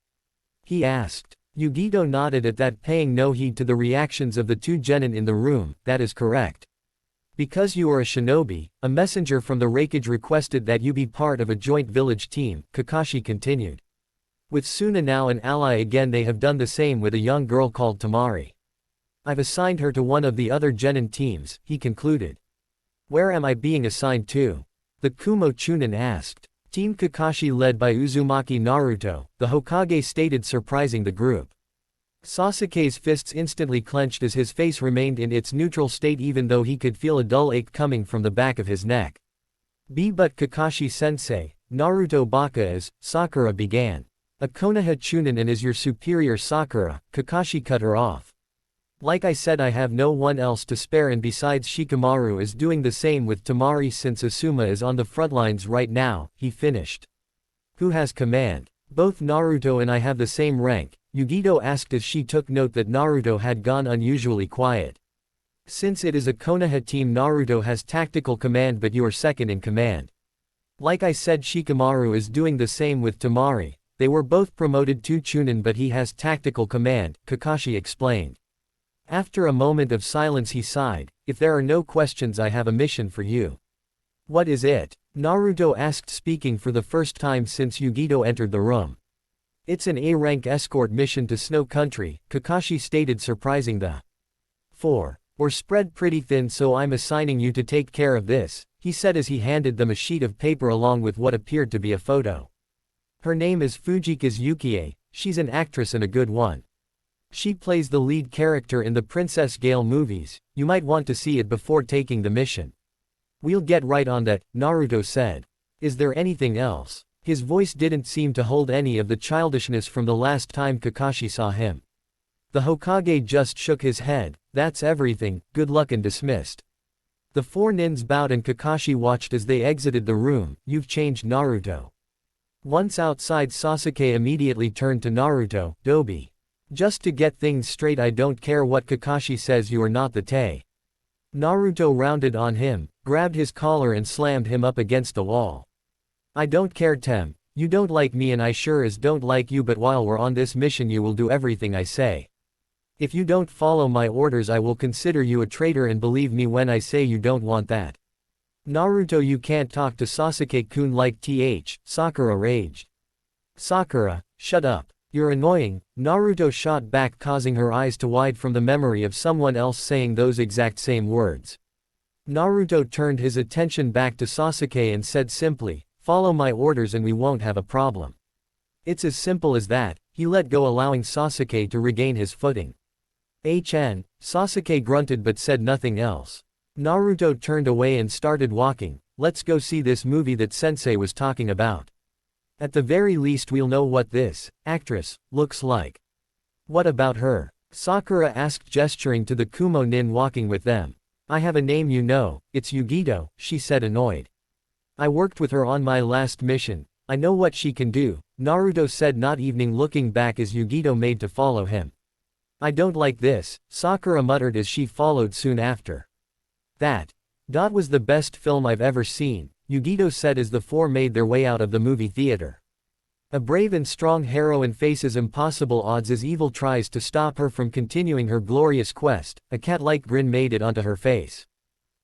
He asked. Yugito nodded at that, paying no heed to the reactions of the two genin in the room. That is correct. Because you are a shinobi, a messenger from the Raikage requested that you be part of a joint village team, Kakashi continued. With Suna now an ally again, they have done the same with a young girl called Tamari. I've assigned her to one of the other genin teams, he concluded. Where am I being assigned to? The Kumo Chunin asked. Team Kakashi led by Uzumaki Naruto, the Hokage stated, surprising the group. Sasuke's fists instantly clenched as his face remained in its neutral state, even though he could feel a dull ache coming from the back of his neck. But Kakashi-sensei, Naruto baka is, Sakura began. A Konoha Chunin and is your superior, Sakura, Kakashi cut her off. Like I said, I have no one else to spare, and besides Shikamaru is doing the same with Tamari since Asuma is on the front lines right now, he finished. Who has command? Both Naruto and I have the same rank, Yugito asked as she took note that Naruto had gone unusually quiet. Since it is a Konoha team, Naruto has tactical command, but you are second in command. Like I said, Shikamaru is doing the same with Tamari. They were both promoted to Chunin, but he has tactical command, Kakashi explained. After a moment of silence he sighed, if there are no questions I have a mission for you. What is it? Naruto asked, speaking for the first time since Yugito entered the room. It's an A-rank escort mission to Snow Country, Kakashi stated, surprising the four. We're spread pretty thin, so I'm assigning you to take care of this, he said as he handed them a sheet of paper along with what appeared to be a photo. Her name is Fujikaze Yukie, she's an actress and a good one. She plays the lead character in the Princess Gale movies, you might want to see it before taking the mission. We'll get right on that, Naruto said. Is there anything else? His voice didn't seem to hold any of the childishness from the last time Kakashi saw him. The Hokage just shook his head, that's everything, good luck, and dismissed. The four nins bowed and Kakashi watched as they exited the room. You've changed, Naruto. Once outside, Sasuke immediately turned to Naruto, Dobi. Just to get things straight, I don't care what Kakashi says, you are not the Tei. Naruto rounded on him, grabbed his collar and slammed him up against the wall. I don't care, Tem. You don't like me and I sure as don't like you, but while we're on this mission you will do everything I say. If you don't follow my orders I will consider you a traitor, and believe me when I say you don't want that. Naruto, you can't talk to Sasuke-kun like th, Sakura raged. Sakura, shut up. You're annoying, Naruto shot back, causing her eyes to widen from the memory of someone else saying those exact same words. Naruto turned his attention back to Sasuke and said simply, follow my orders and we won't have a problem. It's as simple as that. He let go, allowing Sasuke to regain his footing. Sasuke grunted but said nothing else. Naruto turned away and started walking. Let's go see this movie that sensei was talking about. At the very least we'll know what this actress looks like. What about her? Sakura asked, gesturing to the Kumo nin walking with them. I have a name, you know, it's Yugito, she said, annoyed. I worked with her on my last mission, I know what she can do, Naruto said, not even looking back as Yugito made to follow him. I don't like this, Sakura muttered as she followed soon after. That was the best film I've ever seen, Yugito said as the four made their way out of the movie theater. A brave and strong heroine faces impossible odds as evil tries to stop her from continuing her glorious quest. A cat-like grin made it onto her face.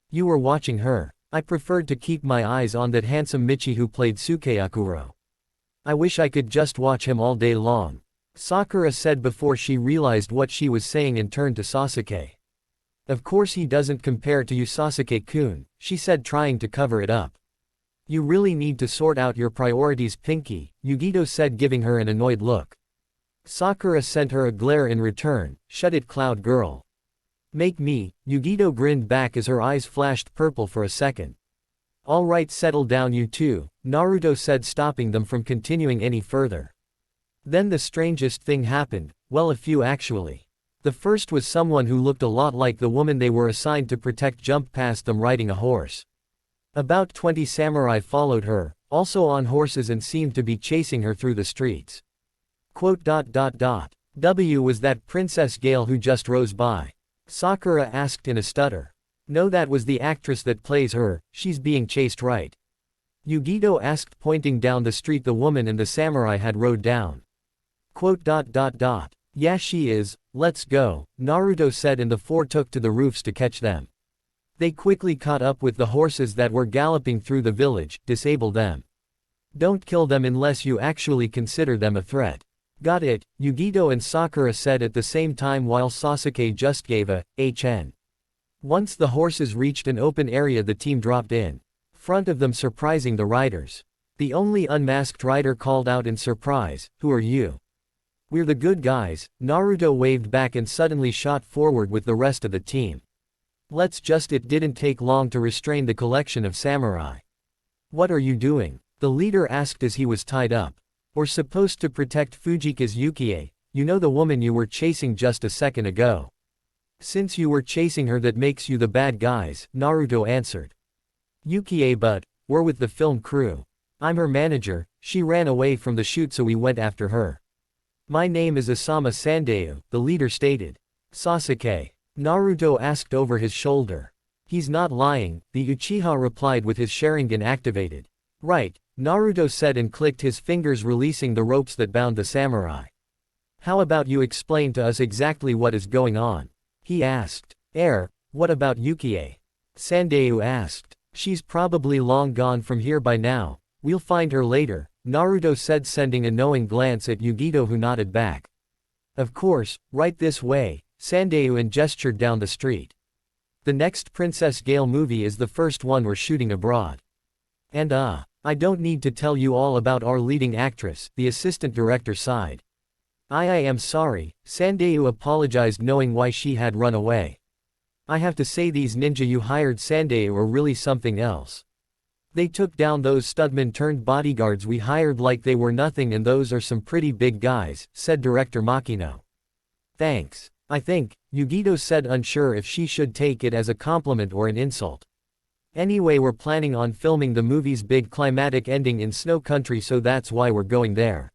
You were watching her. I preferred to keep my eyes on that handsome Michi who played Sukeakuro. I wish I could just watch him all day long, Sakura said before she realized what she was saying and turned to Sasuke. Of course he doesn't compare to you, Sasuke-kun, she said, trying to cover it up. You really need to sort out your priorities, Pinky, Yugito said, giving her an annoyed look. Sakura sent her a glare in return. Shut it, Cloud Girl. Make me, Yugito grinned back as her eyes flashed purple for a second. Alright, settle down you two, Naruto said, stopping them from continuing any further. Then the strangest thing happened, well, a few actually. The first was someone who looked a lot like the woman they were assigned to protect jumped past them riding a horse. About 20 samurai followed her, also on horses, and seemed to be chasing her through the streets. W was that Princess Gale who just rose by? Sakura asked in a stutter. No, that was the actress that plays her, she's being chased, right? Yugito asked, pointing down the street the woman and the samurai had rode down. Yeah, she is, let's go, Naruto said, and the four took to the roofs to catch them. They quickly caught up with the horses that were galloping through the village, disabled them. Don't kill them unless you actually consider them a threat. Got it, Yugito and Sakura said at the same time while Sasuke just gave a HN. Once the horses reached an open area, the team dropped in front of them, surprising the riders. The only unmasked rider called out in surprise, "Who are you?" "We're the good guys," Naruto waved back and suddenly shot forward with the rest of the team. It didn't take long to restrain the collection of samurai. "What are you doing?" the leader asked as he was tied up. "We're supposed to protect Fujikaze Yukie, you know, the woman you were chasing just a second ago. Since you were chasing her, that makes you the bad guys," Naruto answered. "Yukie, but we're with the film crew. I'm her manager, she ran away from the shoot so we went after her." "My name is Asama Sandayu," the leader stated. "Sasuke?" Naruto asked over his shoulder. "He's not lying," the Uchiha replied with his Sharingan activated. "Right," Naruto said and clicked his fingers, releasing the ropes that bound the samurai. How about you explain to us exactly what is going on? He asked. What about Yukie? Sandayu asked. She's probably long gone from here by now. We'll find her later, Naruto said, sending a knowing glance at Yugito, who nodded back. Of course, right this way, Sandayu, and gestured down the street. The next Princess Gale movie is the first one we're shooting abroad. And I don't need to tell you all about our leading actress, the assistant director sighed. I am sorry, Sandayu apologized, knowing why she had run away. I have to say, these ninja you hired, Sandayu, are really something else. They took down those studmen turned bodyguards we hired like they were nothing, and those are some pretty big guys, said director Makino. Thanks. I think, Yugito said, unsure if she should take it as a compliment or an insult. Anyway, we're planning on filming the movie's big climatic ending in Snow Country, so that's why we're going there.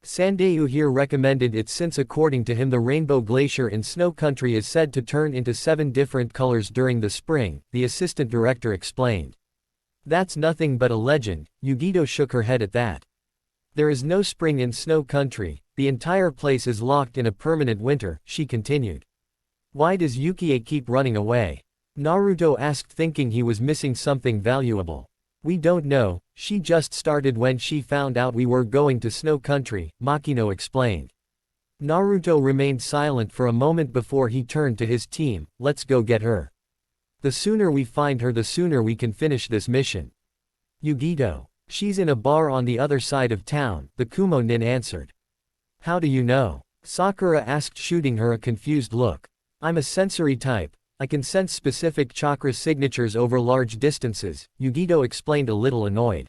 Sandayu here recommended it since according to him the rainbow glacier in Snow Country is said to turn into 7 different colors during the spring, the assistant director explained. That's nothing but a legend, Yugito shook her head at that. There is no spring in Snow Country, the entire place is locked in a permanent winter, she continued. Why does Yukie keep running away? Naruto asked, thinking he was missing something valuable. We don't know, she just started when she found out we were going to Snow Country, Makino explained. Naruto remained silent for a moment before he turned to his team. Let's go get her. The sooner we find her, the sooner we can finish this mission. Yugito. She's in a bar on the other side of town, the Kumo nin answered. How do you know? Sakura asked, shooting her a confused look. I'm a sensory type. I can sense specific chakra signatures over large distances, Yugito explained, a little annoyed.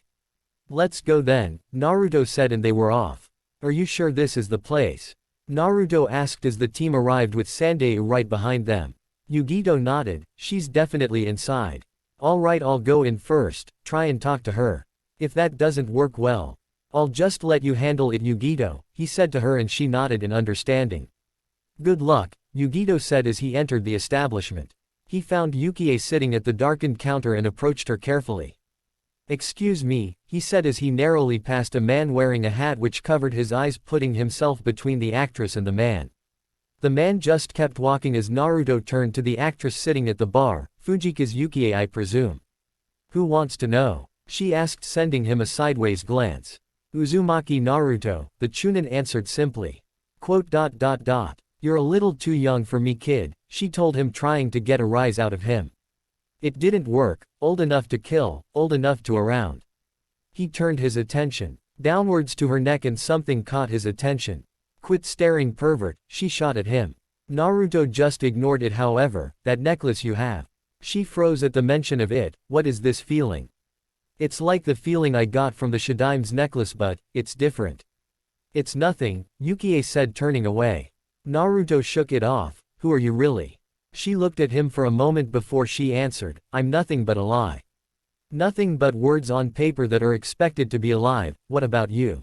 Let's go then, Naruto said, and they were off. Are you sure this is the place? Naruto asked as the team arrived with Sandayu right behind them. Yugito nodded. She's definitely inside. Alright, I'll go in first, try and talk to her. If that doesn't work well, I'll just let you handle it, Yugito, he said to her, and she nodded in understanding. Good luck, Yugito said as he entered the establishment. He found Yukie sitting at the darkened counter and approached her carefully. Excuse me, he said as he narrowly passed a man wearing a hat which covered his eyes, putting himself between the actress and the man. The man just kept walking as Naruto turned to the actress sitting at the bar. Fujika's Yukie, I presume. Who wants to know? She asked, sending him a sideways glance. Uzumaki Naruto, the Chunin answered simply. You're a little too young for me, kid, she told him, trying to get a rise out of him. It didn't work. Old enough to kill, old enough to around. He turned his attention downwards to her neck and something caught his attention. Quit staring, pervert, she shot at him. Naruto just ignored it. However, that necklace you have. She froze at the mention of it. What is this feeling? It's like the feeling I got from the Shadaime's necklace, but it's different. It's nothing, Yukie said, turning away. Naruto shook it off. Who are you really? She looked at him for a moment before she answered. I'm nothing but a lie. Nothing but words on paper that are expected to be alive. What about you?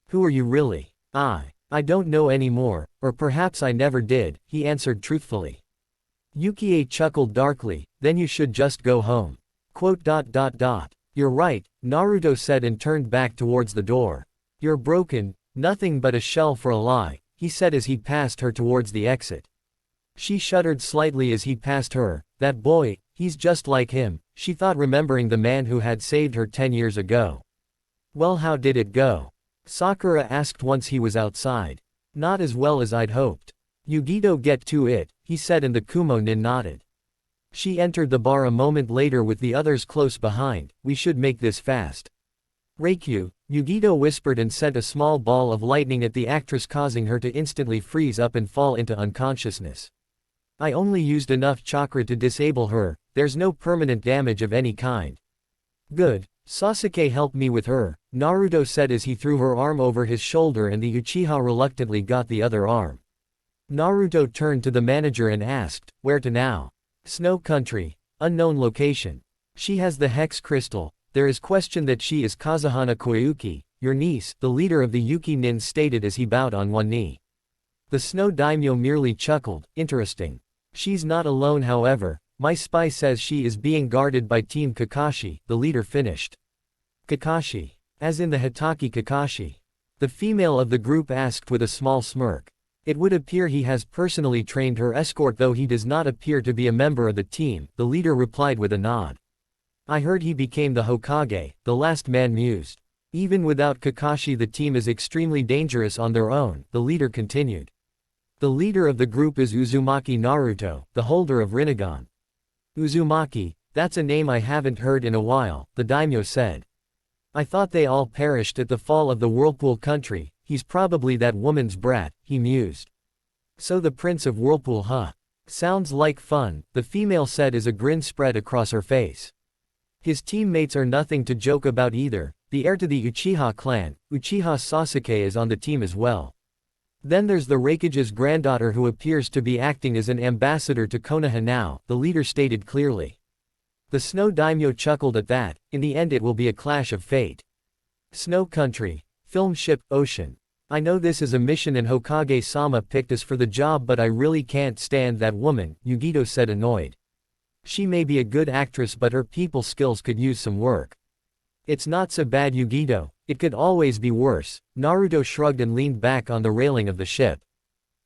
Who are you really? I don't know anymore, or perhaps I never did, he answered truthfully. Yukie chuckled darkly. Then you should just go home. You're right, Naruto said and turned back towards the door. You're broken, nothing but a shell for a lie, he said as he passed her towards the exit. She shuddered slightly as he passed her. That boy, he's just like him, she thought, remembering the man who had saved her 10 years ago. Well, how did it go? Sakura asked once he was outside. Not as well as I'd hoped. Yugito get to it, he said, and the Kumo nin nodded. She entered the bar a moment later with the others close behind. We should make this fast. Reikyu, Yugito whispered and sent a small ball of lightning at the actress, causing her to instantly freeze up and fall into unconsciousness. I only used enough chakra to disable her, there's no permanent damage of any kind. Good, Sasuke helped me with her, Naruto said as he threw her arm over his shoulder and the Uchiha reluctantly got the other arm. Naruto turned to the manager and asked, where to now? Snow Country. Unknown location. She has the Hex Crystal. There is question that she is Kazuhana Koyuki, your niece, the leader of the Yuki Nin stated as he bowed on one knee. The Snow Daimyo merely chuckled. Interesting. She's not alone, however. My spy says she is being guarded by Team Kakashi, the leader finished. Kakashi. As in the Hitaki Kakashi. The female of the group asked with a small smirk. It would appear he has personally trained her escort, though he does not appear to be a member of the team, the leader replied with a nod. I heard he became the Hokage, the last man mused. Even without Kakashi the team is extremely dangerous on their own, the leader continued. The leader of the group is Uzumaki Naruto, the holder of Rinnegan. Uzumaki, that's a name I haven't heard in a while, the daimyo said. I thought they all perished at the fall of the Whirlpool country, he's probably that woman's brat, he mused. So the Prince of Whirlpool, huh? Sounds like fun, the female said as a grin spread across her face. His teammates are nothing to joke about either, the heir to the Uchiha clan, Uchiha Sasuke is on the team as well. Then there's the Raikage's granddaughter who appears to be acting as an ambassador to Konoha now, the leader stated clearly. The Snow Daimyo chuckled at that, in the end it will be a clash of fate. Snow Country. Film ship, Ocean. I know this is a mission and Hokage-sama picked us for the job, but I really can't stand that woman, Yugito said annoyed. She may be a good actress but her people skills could use some work. It's not so bad, Yugito, it could always be worse. Naruto shrugged and leaned back on the railing of the ship.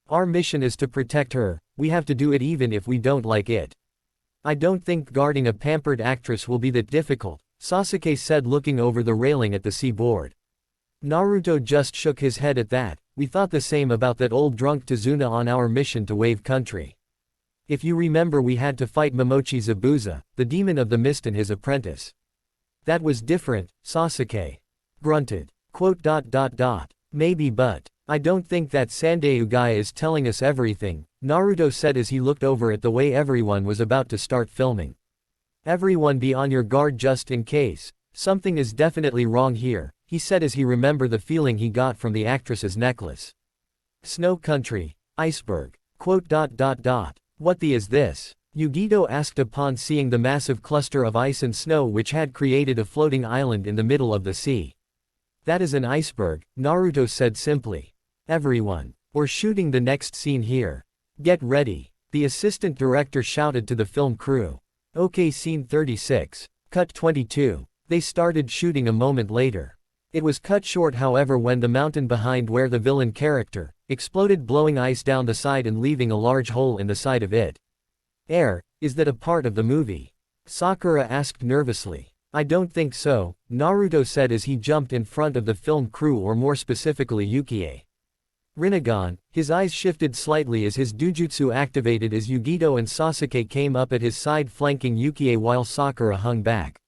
Our mission is to protect her, we have to do it even if we don't like it. I don't think guarding a pampered actress will be that difficult, Sasuke said looking over the railing at the seaboard. Naruto just shook his head at that. We thought the same about that old drunk Tazuna on our mission to Wave Country. If you remember, we had to fight Momochi Zabuza, the demon of the mist, and his apprentice. That was different, Sasuke grunted. Maybe, but I don't think that Sandayu guy is telling us everything, Naruto said as he looked over at the way everyone was about to start filming. Everyone be on your guard just in case. Something is definitely wrong here, he said as he remembered the feeling he got from the actress's necklace. Snow Country. Iceberg. What the is this? Yugito asked upon seeing the massive cluster of ice and snow which had created a floating island in the middle of the sea. That is an iceberg, Naruto said simply. Everyone. We're shooting the next scene here. Get ready. The assistant director shouted to the film crew. Okay, scene 36. Cut 22. They started shooting a moment later. It was cut short however when the mountain behind where the villain character exploded, blowing ice down the side and leaving a large hole in the side of it. Is that a part of the movie? Sakura asked nervously. I don't think so, Naruto said as he jumped in front of the film crew, or more specifically Yukie. Rinnegan, his eyes shifted slightly as his dujutsu activated as Yugito and Sasuke came up at his side flanking Yukie while Sakura hung back.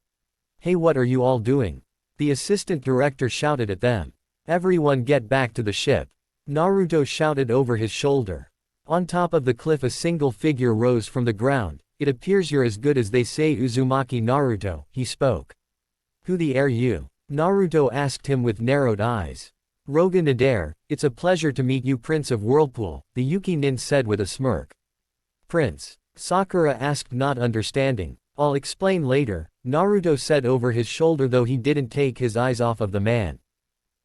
Hey, what are you all doing? The assistant director shouted at them. Everyone get back to the ship. Naruto shouted over his shoulder. On top of the cliff a single figure rose from the ground. It appears you're as good as they say, Uzumaki Naruto, he spoke. Who the are you? Naruto asked him with narrowed eyes. Roga Nadare, it's a pleasure to meet you, Prince of Whirlpool, the Yuki nin said with a smirk. Prince? Sakura asked, not understanding. I'll explain later, Naruto said over his shoulder, though he didn't take his eyes off of the man.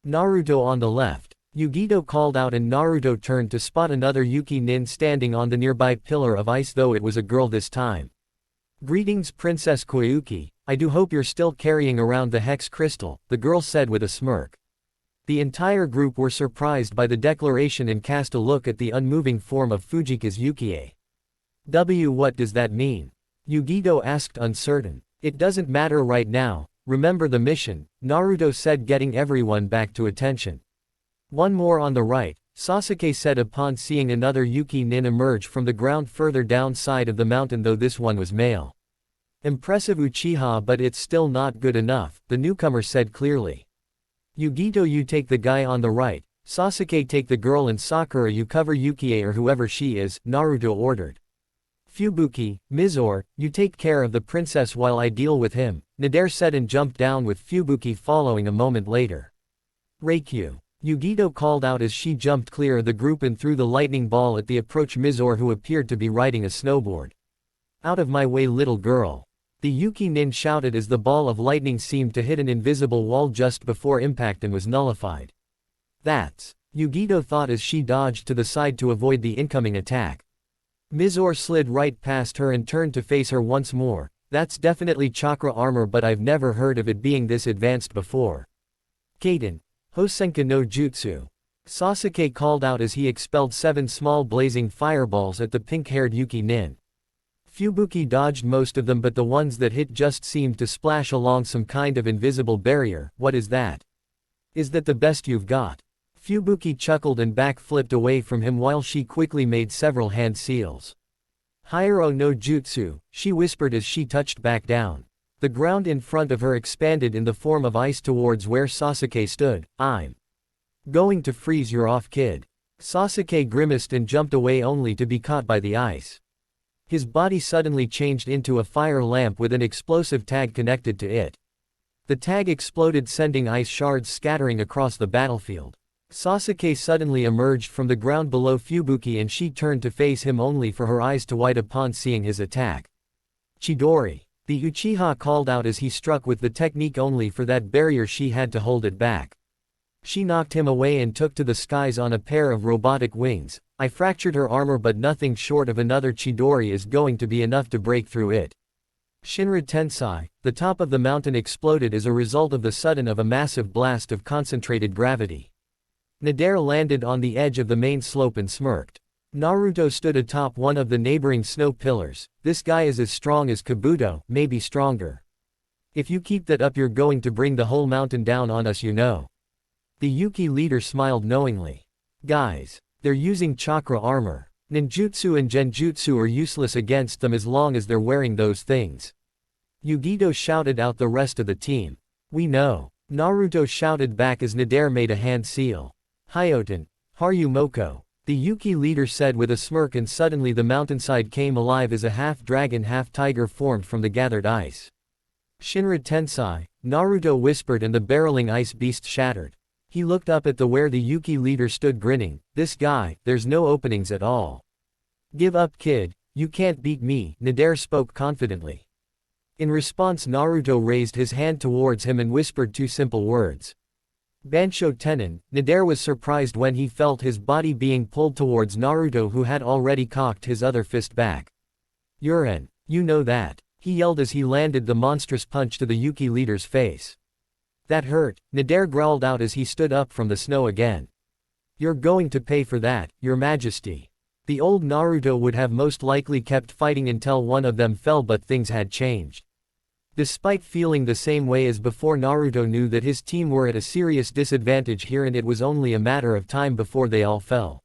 Naruto on the left. Yugito called out and Naruto turned to spot another Yuki nin standing on the nearby pillar of ice, though it was a girl this time. Greetings, Princess Koyuki, I do hope you're still carrying around the hex crystal, the girl said with a smirk. The entire group were surprised by the declaration and cast a look at the unmoving form of Fujika's Yukie. What does that mean? Yugito asked, uncertain. It doesn't matter right now, remember the mission, Naruto said, getting everyone back to attention. One more on the right, Sasuke said upon seeing another Yuki nin emerge from the ground further down side of the mountain, though this one was male. Impressive, Uchiha, but it's still not good enough, the newcomer said clearly. Yugito, you take the guy on the right, Sasuke take the girl, and Sakura you cover Yukie or whoever she is, Naruto ordered. Fubuki, Mizore, you take care of the princess while I deal with him, Nadare said and jumped down with Fubuki following a moment later. Reikyu. Yugito called out as she jumped clear of the group and threw the lightning ball at the approach Mizore, who appeared to be riding a snowboard. Out of my way, little girl. The Yuki nin shouted as the ball of lightning seemed to hit an invisible wall just before impact and was nullified. That's, Yugito thought as she dodged to the side to avoid the incoming attack. Mizore slid right past her and turned to face her once more. That's definitely chakra armor, but I've never heard of it being this advanced before. Kaiten, Hosenka no Jutsu. Sasuke called out as he expelled 7 small blazing fireballs at the pink-haired Yuki Nin. Fubuki dodged most of them, but the ones that hit just seemed to splash along some kind of invisible barrier. What is that? Is that the best you've got? Fubuki chuckled and back-flipped away from him while she quickly made several hand seals. Hyero no Jutsu, she whispered as she touched back down. The ground in front of her expanded in the form of ice towards where Sasuke stood. I'm going to freeze you off, kid. Sasuke grimaced and jumped away only to be caught by the ice. His body suddenly changed into a fire lamp with an explosive tag connected to it. The tag exploded, sending ice shards scattering across the battlefield. Sasuke suddenly emerged from the ground below Fubuki and she turned to face him only for her eyes to widen upon seeing his attack. Chidori. The Uchiha called out as he struck with the technique only for that barrier she had to hold it back. She knocked him away and took to the skies on a pair of robotic wings. I fractured her armor, but nothing short of another Chidori is going to be enough to break through it. Shinra Tensai, the top of the mountain exploded as a result of the sudden of a massive blast of concentrated gravity. Nader landed on the edge of the main slope and smirked. Naruto stood atop one of the neighboring snow pillars. This guy is as strong as Kabuto, maybe stronger. If you keep that up, you're going to bring the whole mountain down on us, you know. The Yuki leader smiled knowingly. Guys, they're using chakra armor. Ninjutsu and genjutsu are useless against them as long as they're wearing those things. Yugito shouted out the rest of the team. We know. Naruto shouted back as Nader made a hand seal. Hyoten, Harumoko. The Yuki leader said with a smirk, and suddenly the mountainside came alive as a half-dragon half-tiger formed from the gathered ice. Shinra Tensai, Naruto whispered, and the barreling ice beast shattered. He looked up at where the Yuki leader stood grinning. This guy, there's no openings at all. Give up, kid, you can't beat me, Nader spoke confidently. In response, Naruto raised his hand towards him and whispered 2 simple words. Bansho Tenin. Nader was surprised when he felt his body being pulled towards Naruto, who had already cocked his other fist back. Uren, you know that, he yelled as he landed the monstrous punch to the Yuki leader's face. That hurt, Nader growled out as he stood up from the snow again. You're going to pay for that, your majesty. The old Naruto would have most likely kept fighting until one of them fell, but things had changed. Despite feeling the same way as before, Naruto knew that his team were at a serious disadvantage here, and it was only a matter of time before they all fell.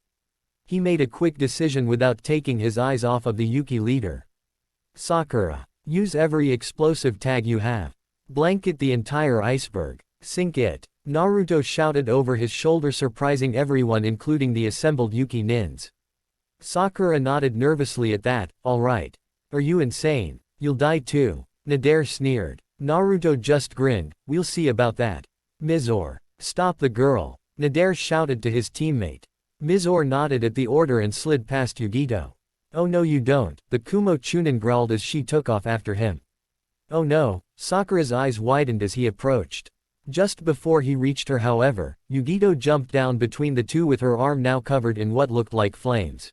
He made a quick decision without taking his eyes off of the Yuki leader. Sakura, use every explosive tag you have. Blanket the entire iceberg. Sink it. Naruto shouted over his shoulder, surprising everyone including the assembled Yuki nins. Sakura nodded nervously at that. Alright. Are you insane? You'll die too. Nader sneered. Naruto just grinned. We'll see about that. Mizore. Stop the girl. Nader shouted to his teammate. Mizore nodded at the order and slid past Yugito. Oh no you don't, the Kumo Chunin growled as she took off after him. Oh no, Sakura's eyes widened as he approached. Just before he reached her, however, Yugito jumped down between the two with her arm now covered in what looked like flames.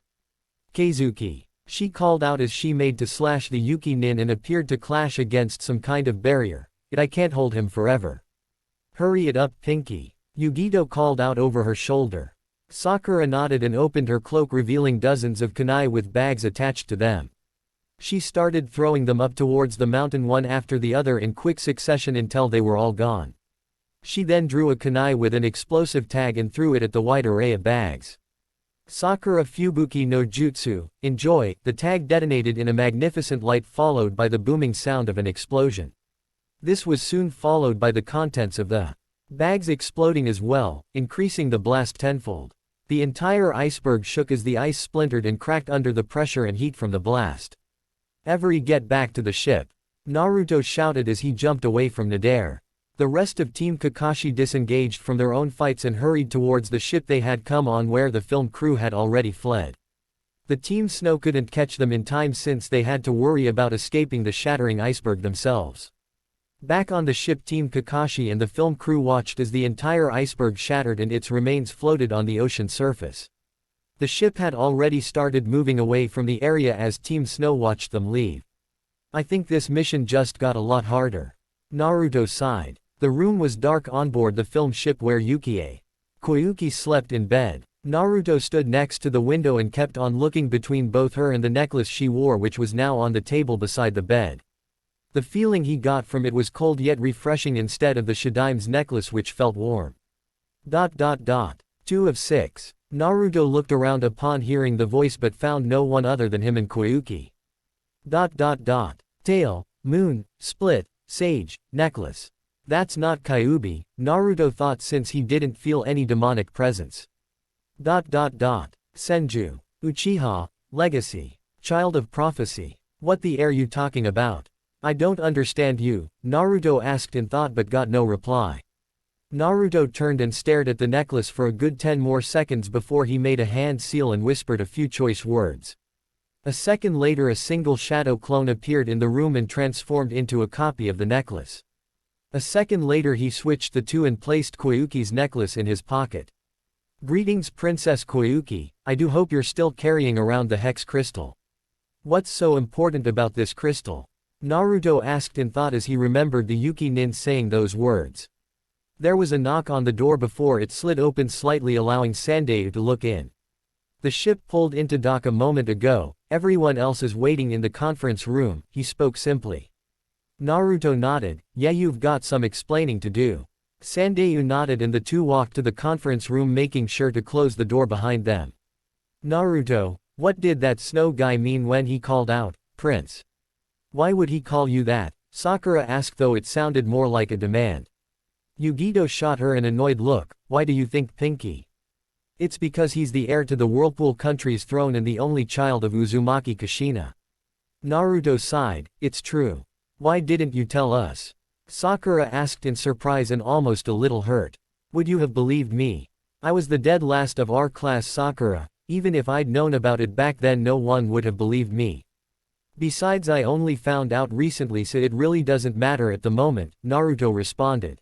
Keizuki, she called out as she made to slash the Yuki nin and appeared to clash against some kind of barrier. I can't hold him forever. Hurry it up, Pinky, Yugito called out over her shoulder. Sakura nodded and opened her cloak, revealing dozens of kunai with bags attached to them. She started throwing them up towards the mountain one after the other in quick succession until they were all gone. She then drew a kunai with an explosive tag and threw it at the wide array of bags. Sakura Fubuki no Jutsu, enjoy. The tag detonated in a magnificent light, followed by the booming sound of an explosion. This was soon followed by the contents of the bags exploding as well, increasing the blast tenfold. The entire iceberg shook as the ice splintered and cracked under the pressure and heat from the blast. Every get back to the ship, Naruto shouted as he jumped away from Nader. The rest of Team Kakashi disengaged from their own fights and hurried towards the ship they had come on, where the film crew had already fled. The Team Snow couldn't catch them in time since they had to worry about escaping the shattering iceberg themselves. Back on the ship, Team Kakashi and the film crew watched as the entire iceberg shattered and its remains floated on the ocean surface. The ship had already started moving away from the area as Team Snow watched them leave. I think this mission just got a lot harder. Naruto sighed. The room was dark on board the film ship where Koyuki slept in bed. Naruto stood next to the window and kept on looking between both her and the necklace she wore, which was now on the table beside the bed. The feeling he got from it was cold yet refreshing instead of the Shadime's necklace, which felt warm. 2 of 6. Naruto looked around upon hearing the voice but found no one other than him and Koyuki. Tail, moon, split, sage, necklace. That's not Kyuubi, Naruto thought, since he didn't feel any demonic presence. Senju. Uchiha, legacy. Child of prophecy. What the are you talking about? I don't understand you, Naruto asked in thought but got no reply. Naruto turned and stared at the necklace for a good 10 more seconds before he made a hand seal and whispered a few choice words. A second later a single shadow clone appeared in the room and transformed into a copy of the necklace. A second later he switched the two and placed Koyuki's necklace in his pocket. Greetings Princess Koyuki, I do hope you're still carrying around the hex crystal. What's so important about this crystal? Naruto asked in thought as he remembered the Yuki nin saying those words. There was a knock on the door before it slid open slightly, allowing Sandayu to look in. The ship pulled into dock a moment ago, everyone else is waiting in the conference room, he spoke simply. Naruto nodded, yeah, you've got some explaining to do. Sandayu nodded and the two walked to the conference room, making sure to close the door behind them. Naruto, what did that snow guy mean when he called out, Prince? Why would he call you that? Sakura asked, though it sounded more like a demand. Yugito shot her an annoyed look. Why do you think Pinky? It's because he's the heir to the Whirlpool country's throne and the only child of Uzumaki Kushina. Naruto sighed, it's true. Why didn't you tell us? Sakura asked in surprise and almost a little hurt. Would you have believed me? I was the dead last of our class, Sakura. Even if I'd known about it back then, no one would have believed me. Besides, I only found out recently, so it really doesn't matter at the moment, Naruto responded.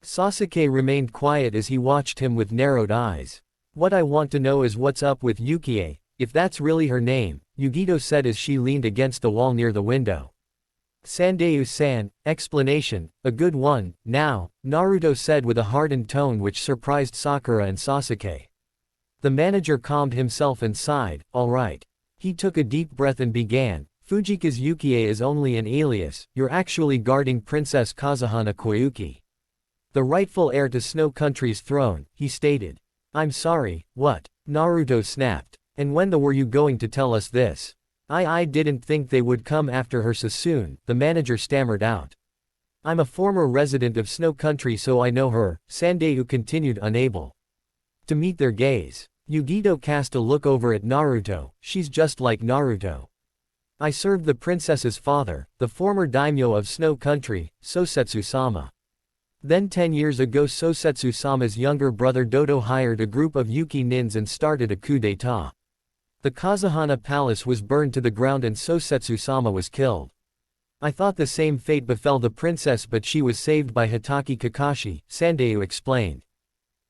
Sasuke remained quiet as he watched him with narrowed eyes. What I want to know is what's up with Yukie, if that's really her name, Yugito said as she leaned against the wall near the window. Sandayu-san, explanation, a good one, now, Naruto said with a hardened tone which surprised Sakura and Sasuke. The manager calmed himself and sighed, all right. He took a deep breath and began, Fujika's Yukie is only an alias, you're actually guarding Princess Kazuhana Koyuki. The rightful heir to Snow Country's throne, he stated. I'm sorry, what? Naruto snapped. And when were you going to tell us this? I didn't think they would come after her so soon, the manager stammered out. I'm a former resident of Snow Country, so I know her, Sandayu continued, unable to meet their gaze. Yugito cast a look over at Naruto, she's just like Naruto. I served the princess's father, the former daimyo of Snow Country, Sosetsu-sama. Then 10 years ago Sosetsu-sama's younger brother Dodo hired a group of Yuki nins and started a coup d'état. The Kazuhana palace was burned to the ground and Sosetsu-sama was killed. I thought the same fate befell the princess, but she was saved by Hitaki Kakashi, Sandayu explained.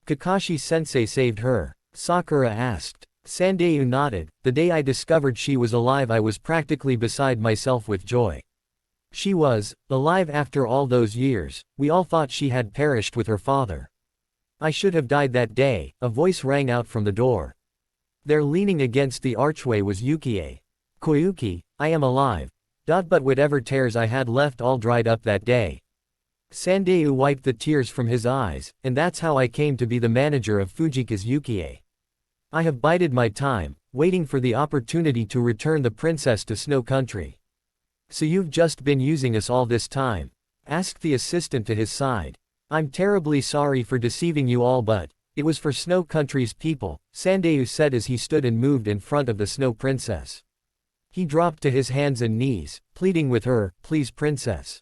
Kakashi-sensei saved her? Sakura asked. Sandayu nodded. The day I discovered she was alive, I was practically beside myself with joy. She was alive after all those years. We all thought she had perished with her father. I should have died that day, a voice rang out from the door. There, leaning against the archway, was Yukie. Koyuki, I am alive. But whatever tears I had left all dried up that day. Sandayu wiped the tears from his eyes, and that's how I came to be the manager of Fujika's Yukie. I have bided my time, waiting for the opportunity to return the princess to Snow Country. So you've just been using us all this time? Asked the assistant to his side. I'm terribly sorry for deceiving you all, but it was for Snow Country's people, Sandayu said as he stood and moved in front of the Snow Princess. He dropped to his hands and knees, pleading with her, please princess.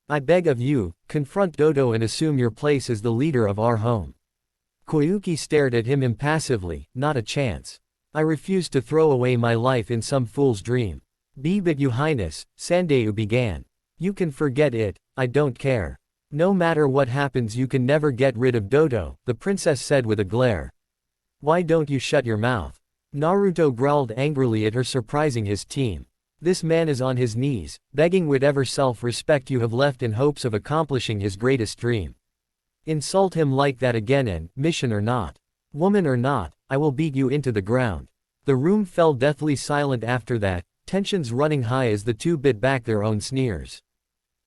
I beg of you, confront Dodo and assume your place as the leader of our home. Koyuki stared at him impassively, not a chance. I refuse to throw away my life in some fool's dream. But your highness, Sandayu began. You can forget it, I don't care. No matter what happens you can never get rid of Dodo, the princess said with a glare. Why don't you shut your mouth? Naruto growled angrily at her, surprising his team. This man is on his knees, begging whatever self-respect you have left in hopes of accomplishing his greatest dream. Insult him like that again and, mission or not, woman or not, I will beat you into the ground. The room fell deathly silent after that, tensions running high as the two bit back their own sneers.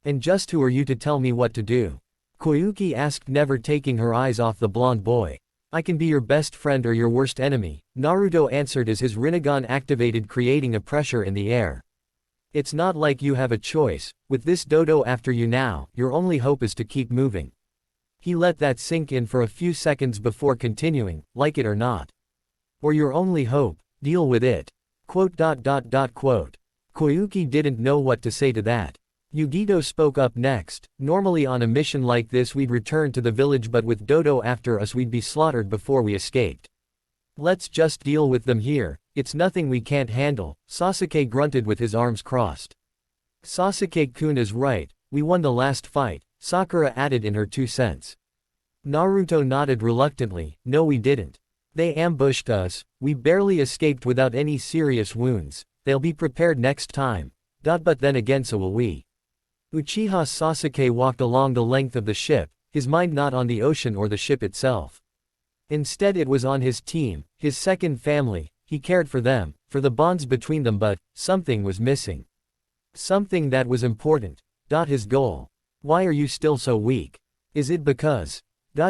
And just who are you to tell me what to do? Koyuki asked, never taking her eyes off the blonde boy. I can be your best friend or your worst enemy, Naruto answered as his Rinnegan activated, creating a pressure in the air. It's not like you have a choice, with this dodo after you now, your only hope is to keep moving. He let that sink in for a few seconds before continuing, like it or not. Or your only hope, deal with it. Koyuki didn't know what to say to that. Yugito spoke up next. Normally on a mission like this we'd return to the village, but with Dodo after us we'd be slaughtered before we escaped. Let's just deal with them here, it's nothing we can't handle, Sasuke grunted with his arms crossed. Sasuke-kun is right, we won the last fight, Sakura added in her 2 cents. Naruto nodded reluctantly, no we didn't. They ambushed us, we barely escaped without any serious wounds, they'll be prepared next time. But then again so will we. Uchiha Sasuke walked along the length of the ship, his mind not on the ocean or the ship itself. Instead it was on his team, his second family, he cared for them, for the bonds between them, but something was missing. Something that was important. His goal. Why are you still so weak? Is it because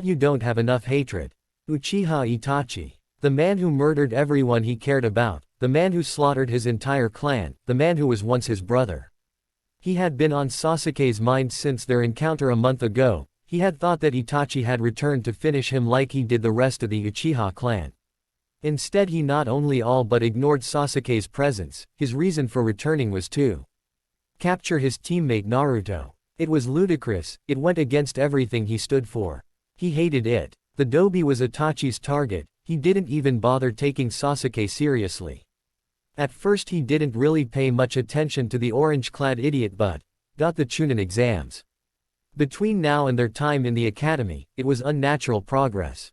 you don't have enough hatred? Uchiha Itachi. The man who murdered everyone he cared about, the man who slaughtered his entire clan, the man who was once his brother. He had been on Sasuke's mind since their encounter a month ago. He had thought that Itachi had returned to finish him like he did the rest of the Uchiha clan. Instead he not only all but ignored Sasuke's presence, his reason for returning was to capture his teammate Naruto. It was ludicrous, it went against everything he stood for. He hated it. The Dobi was Itachi's target, he didn't even bother taking Sasuke seriously. At first he didn't really pay much attention to the orange-clad idiot but got the Chunin exams. Between now and their time in the academy, it was unnatural progress.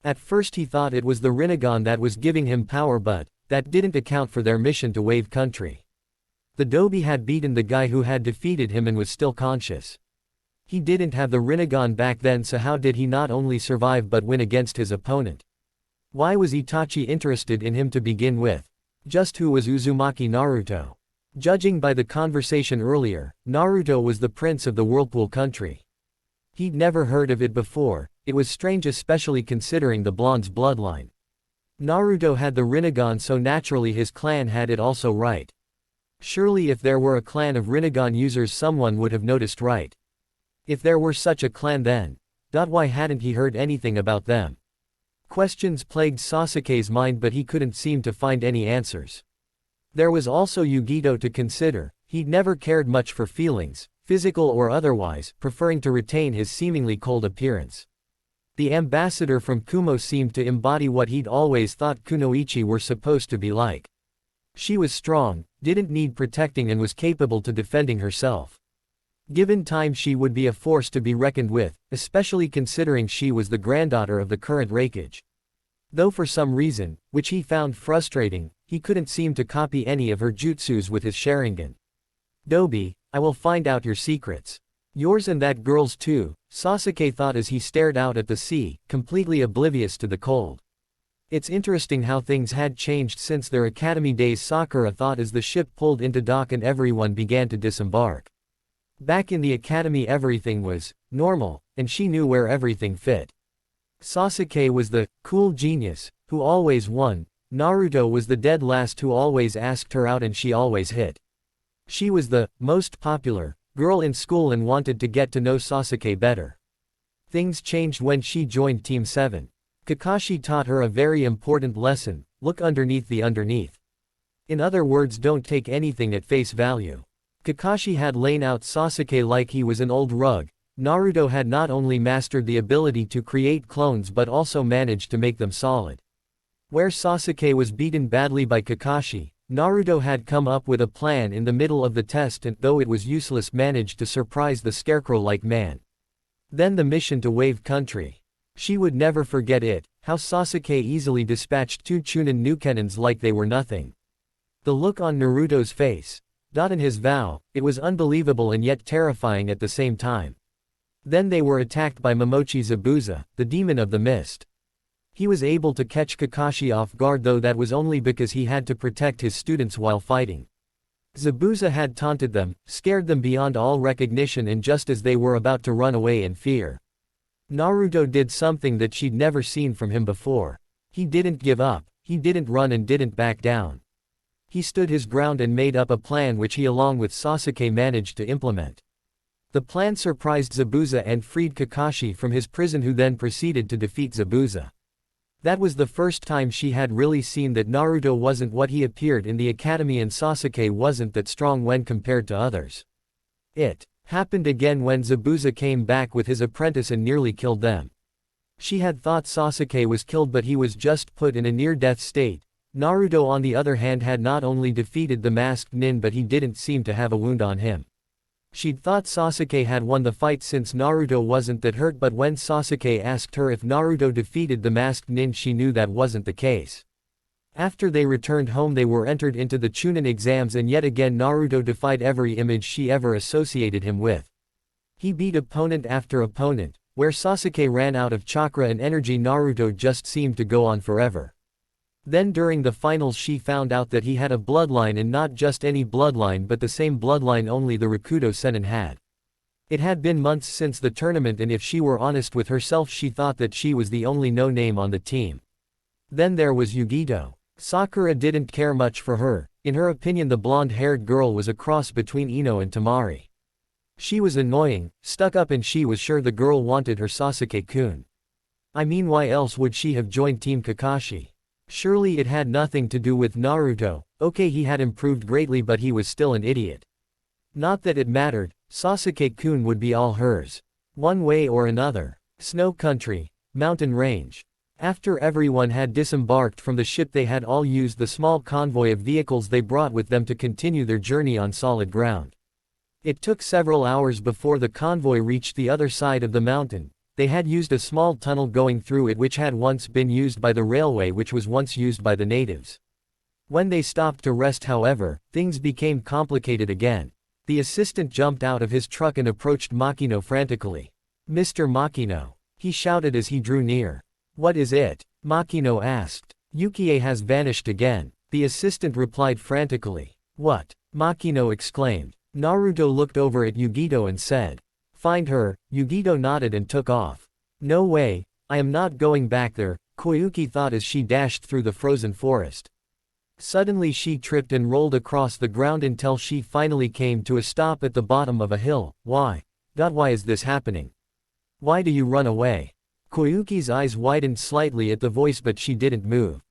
At first he thought it was the Rinnegan that was giving him power, but that didn't account for their mission to Wave Country. The Dobi had beaten the guy who had defeated him and was still conscious. He didn't have the Rinnegan back then, so how did he not only survive but win against his opponent? Why was Itachi interested in him to begin with? Just who was Uzumaki Naruto? Judging by the conversation earlier, Naruto was the prince of the Whirlpool country. He'd never heard of it before, it was strange especially considering the blonde's bloodline. Naruto had the Rinnegan, so naturally his clan had it also, right? Surely if there were a clan of Rinnegan users someone would have noticed, right? If there were such a clan then, why hadn't he heard anything about them? Questions plagued Sasuke's mind but he couldn't seem to find any answers. There was also Yugito to consider. He'd never cared much for feelings, physical or otherwise, preferring to retain his seemingly cold appearance. The ambassador from Kumo seemed to embody what he'd always thought Kunoichi were supposed to be like. She was strong, didn't need protecting and was capable to defending herself. Given time she would be a force to be reckoned with, especially considering she was the granddaughter of the current Raikage. Though for some reason, which he found frustrating, he couldn't seem to copy any of her jutsus with his Sharingan. Dobi, I will find out your secrets. Yours and that girl's too, Sasuke thought as he stared out at the sea, completely oblivious to the cold. It's interesting how things had changed since their academy days, Sakura thought as the ship pulled into dock and everyone began to disembark. Back in the academy everything was normal, and she knew where everything fit. Sasuke was the cool genius, who always won. Naruto was the dead last who always asked her out and she always hit. She was the most popular girl in school and wanted to get to know Sasuke better. Things changed when she joined Team 7. Kakashi taught her a very important lesson: look underneath the underneath. In other words, don't take anything at face value. Kakashi had lain out Sasuke like he was an old rug. Naruto had not only mastered the ability to create clones but also managed to make them solid. Where Sasuke was beaten badly by Kakashi, Naruto had come up with a plan in the middle of the test and, though it was useless, managed to surprise the scarecrow-like man. Then the mission to Wave Country. She would never forget it, how Sasuke easily dispatched 2 Chunin Nukenins like they were nothing. The look on Naruto's face. In his vow, it was unbelievable and yet terrifying at the same time. Then they were attacked by Momochi Zabuza, the demon of the mist. He was able to catch Kakashi off guard, though that was only because he had to protect his students while fighting. Zabuza had taunted them, scared them beyond all recognition, and just as they were about to run away in fear, Naruto did something that she'd never seen from him before. He didn't give up, he didn't run and didn't back down. He stood his ground and made up a plan which he along with Sasuke managed to implement. The plan surprised Zabuza and freed Kakashi from his prison, who then proceeded to defeat Zabuza. That was the first time she had really seen that Naruto wasn't what he appeared in the academy and Sasuke wasn't that strong when compared to others. It happened again when Zabuza came back with his apprentice and nearly killed them. She had thought Sasuke was killed, but he was just put in a near-death state. Naruto on the other hand had not only defeated the masked nin, but he didn't seem to have a wound on him. She'd thought Sasuke had won the fight since Naruto wasn't that hurt, but when Sasuke asked her if Naruto defeated the masked nin, she knew that wasn't the case. After they returned home, they were entered into the Chunin exams, and yet again Naruto defied every image she ever associated him with. He beat opponent after opponent. Where Sasuke ran out of chakra and energy, Naruto just seemed to go on forever. Then during the finals she found out that he had a bloodline, and not just any bloodline but the same bloodline only the Rakuto Sennin had. It had been months since the tournament, and if she were honest with herself she thought that she was the only no-name on the team. Then there was Yugito. Sakura didn't care much for her. In her opinion, the blonde-haired girl was a cross between Ino and Temari. She was annoying, stuck up, and she was sure the girl wanted her Sasuke-kun. I mean, why else would she have joined Team Kakashi? Surely it had nothing to do with Naruto. Okay, he had improved greatly, but he was still an idiot. Not that it mattered, Sasuke-kun would be all hers. One way or another. Snow country. Mountain range. After everyone had disembarked from the ship, they had all used the small convoy of vehicles they brought with them to continue their journey on solid ground. It took several hours before the convoy reached the other side of the mountain. They had used a small tunnel going through it which had once been used by the railway, which was once used by the natives. When they stopped to rest, however, things became complicated again. The assistant jumped out of his truck and approached Makino frantically. "Mr. Makino," he shouted as he drew near. "What is it?" Makino asked. "Yukie has vanished again," the assistant replied frantically. "What?" Makino exclaimed. Naruto looked over at Yugito and said, "Find her." Yugito nodded and took off. "No way, I am not going back there," Koyuki thought as she dashed through the frozen forest. Suddenly she tripped and rolled across the ground until she finally came to a stop at the bottom of a hill. Why is this happening? Why do you run away?" Koyuki's eyes widened slightly at the voice, but she didn't move.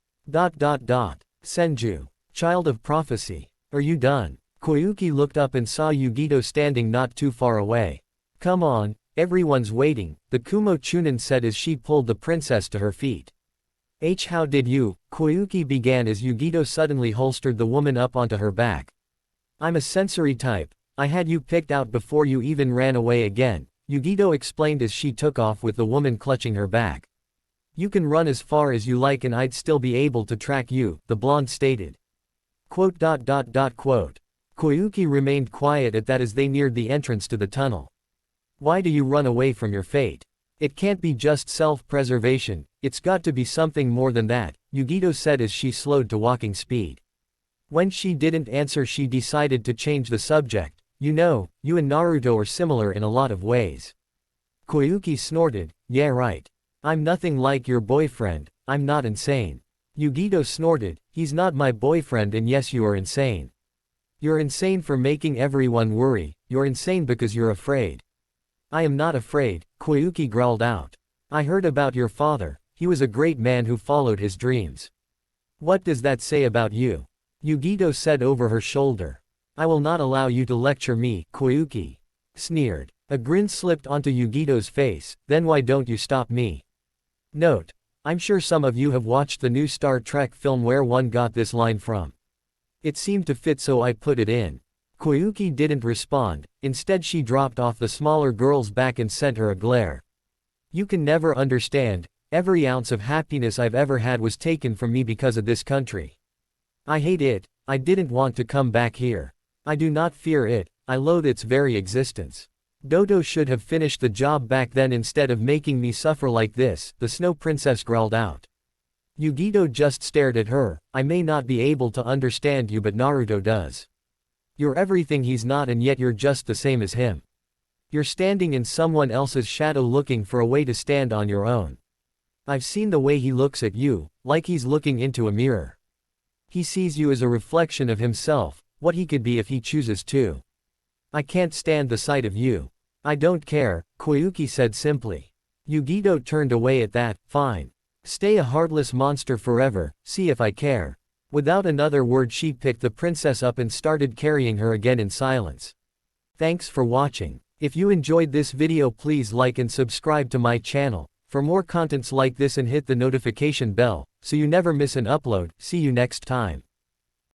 Senju. Child of prophecy. Are you done? Koyuki looked up and saw Yugito standing not too far away. "Come on, everyone's waiting," the Kumo Chunin said as she pulled the princess to her feet. How did you?" Koyuki began as Yugito suddenly holstered the woman up onto her back. "I'm a sensory type. I had you picked out before you even ran away again," Yugito explained as she took off with the woman clutching her back. "You can run as far as you like and I'd still be able to track you," the blonde stated. Koyuki remained quiet at that as they neared the entrance to the tunnel. "Why do you run away from your fate? It can't be just self-preservation, it's got to be something more than that," Yugito said as she slowed to walking speed. When she didn't answer, she decided to change the subject. "You know, you and Naruto are similar in a lot of ways." Koyuki snorted. "Yeah, right. I'm nothing like your boyfriend, I'm not insane." Yugito snorted. "He's not my boyfriend, and yes, you are insane. You're insane for making everyone worry, you're insane because you're afraid." "I am not afraid," Koyuki growled out. "I heard about your father, he was a great man who followed his dreams." "What does that say about you?" Yugito said over her shoulder. "I will not allow you to lecture me," Koyuki sneered. A grin slipped onto Yugito's face. "Then why don't you stop me?" Note: I'm sure some of you have watched the new Star Trek film where one got this line from. It seemed to fit, so I put it in. Koyuki didn't respond, instead she dropped off the smaller girl's back and sent her a glare. "You can never understand, every ounce of happiness I've ever had was taken from me because of this country. I hate it, I didn't want to come back here. I do not fear it, I loathe its very existence. Dodo should have finished the job back then instead of making me suffer like this, the Snow Princess growled out. Yugito just stared at her. I may not be able to understand you but Naruto does. You're everything he's not and yet you're just the same as him. You're standing in someone else's shadow looking for a way to stand on your own. I've seen the way he looks at you, like he's looking into a mirror. He sees you as a reflection of himself, what he could be if he chooses to. I can't stand the sight of you. I don't care, Koyuki said simply. Yugito turned away at that. Fine. Stay a heartless monster forever, see if I care. Without another word she picked the princess up and started carrying her again in silence. Thanks for watching. If you enjoyed this video please like and subscribe to my channel for more contents like this and hit the notification bell, so you never miss an upload. See you next time.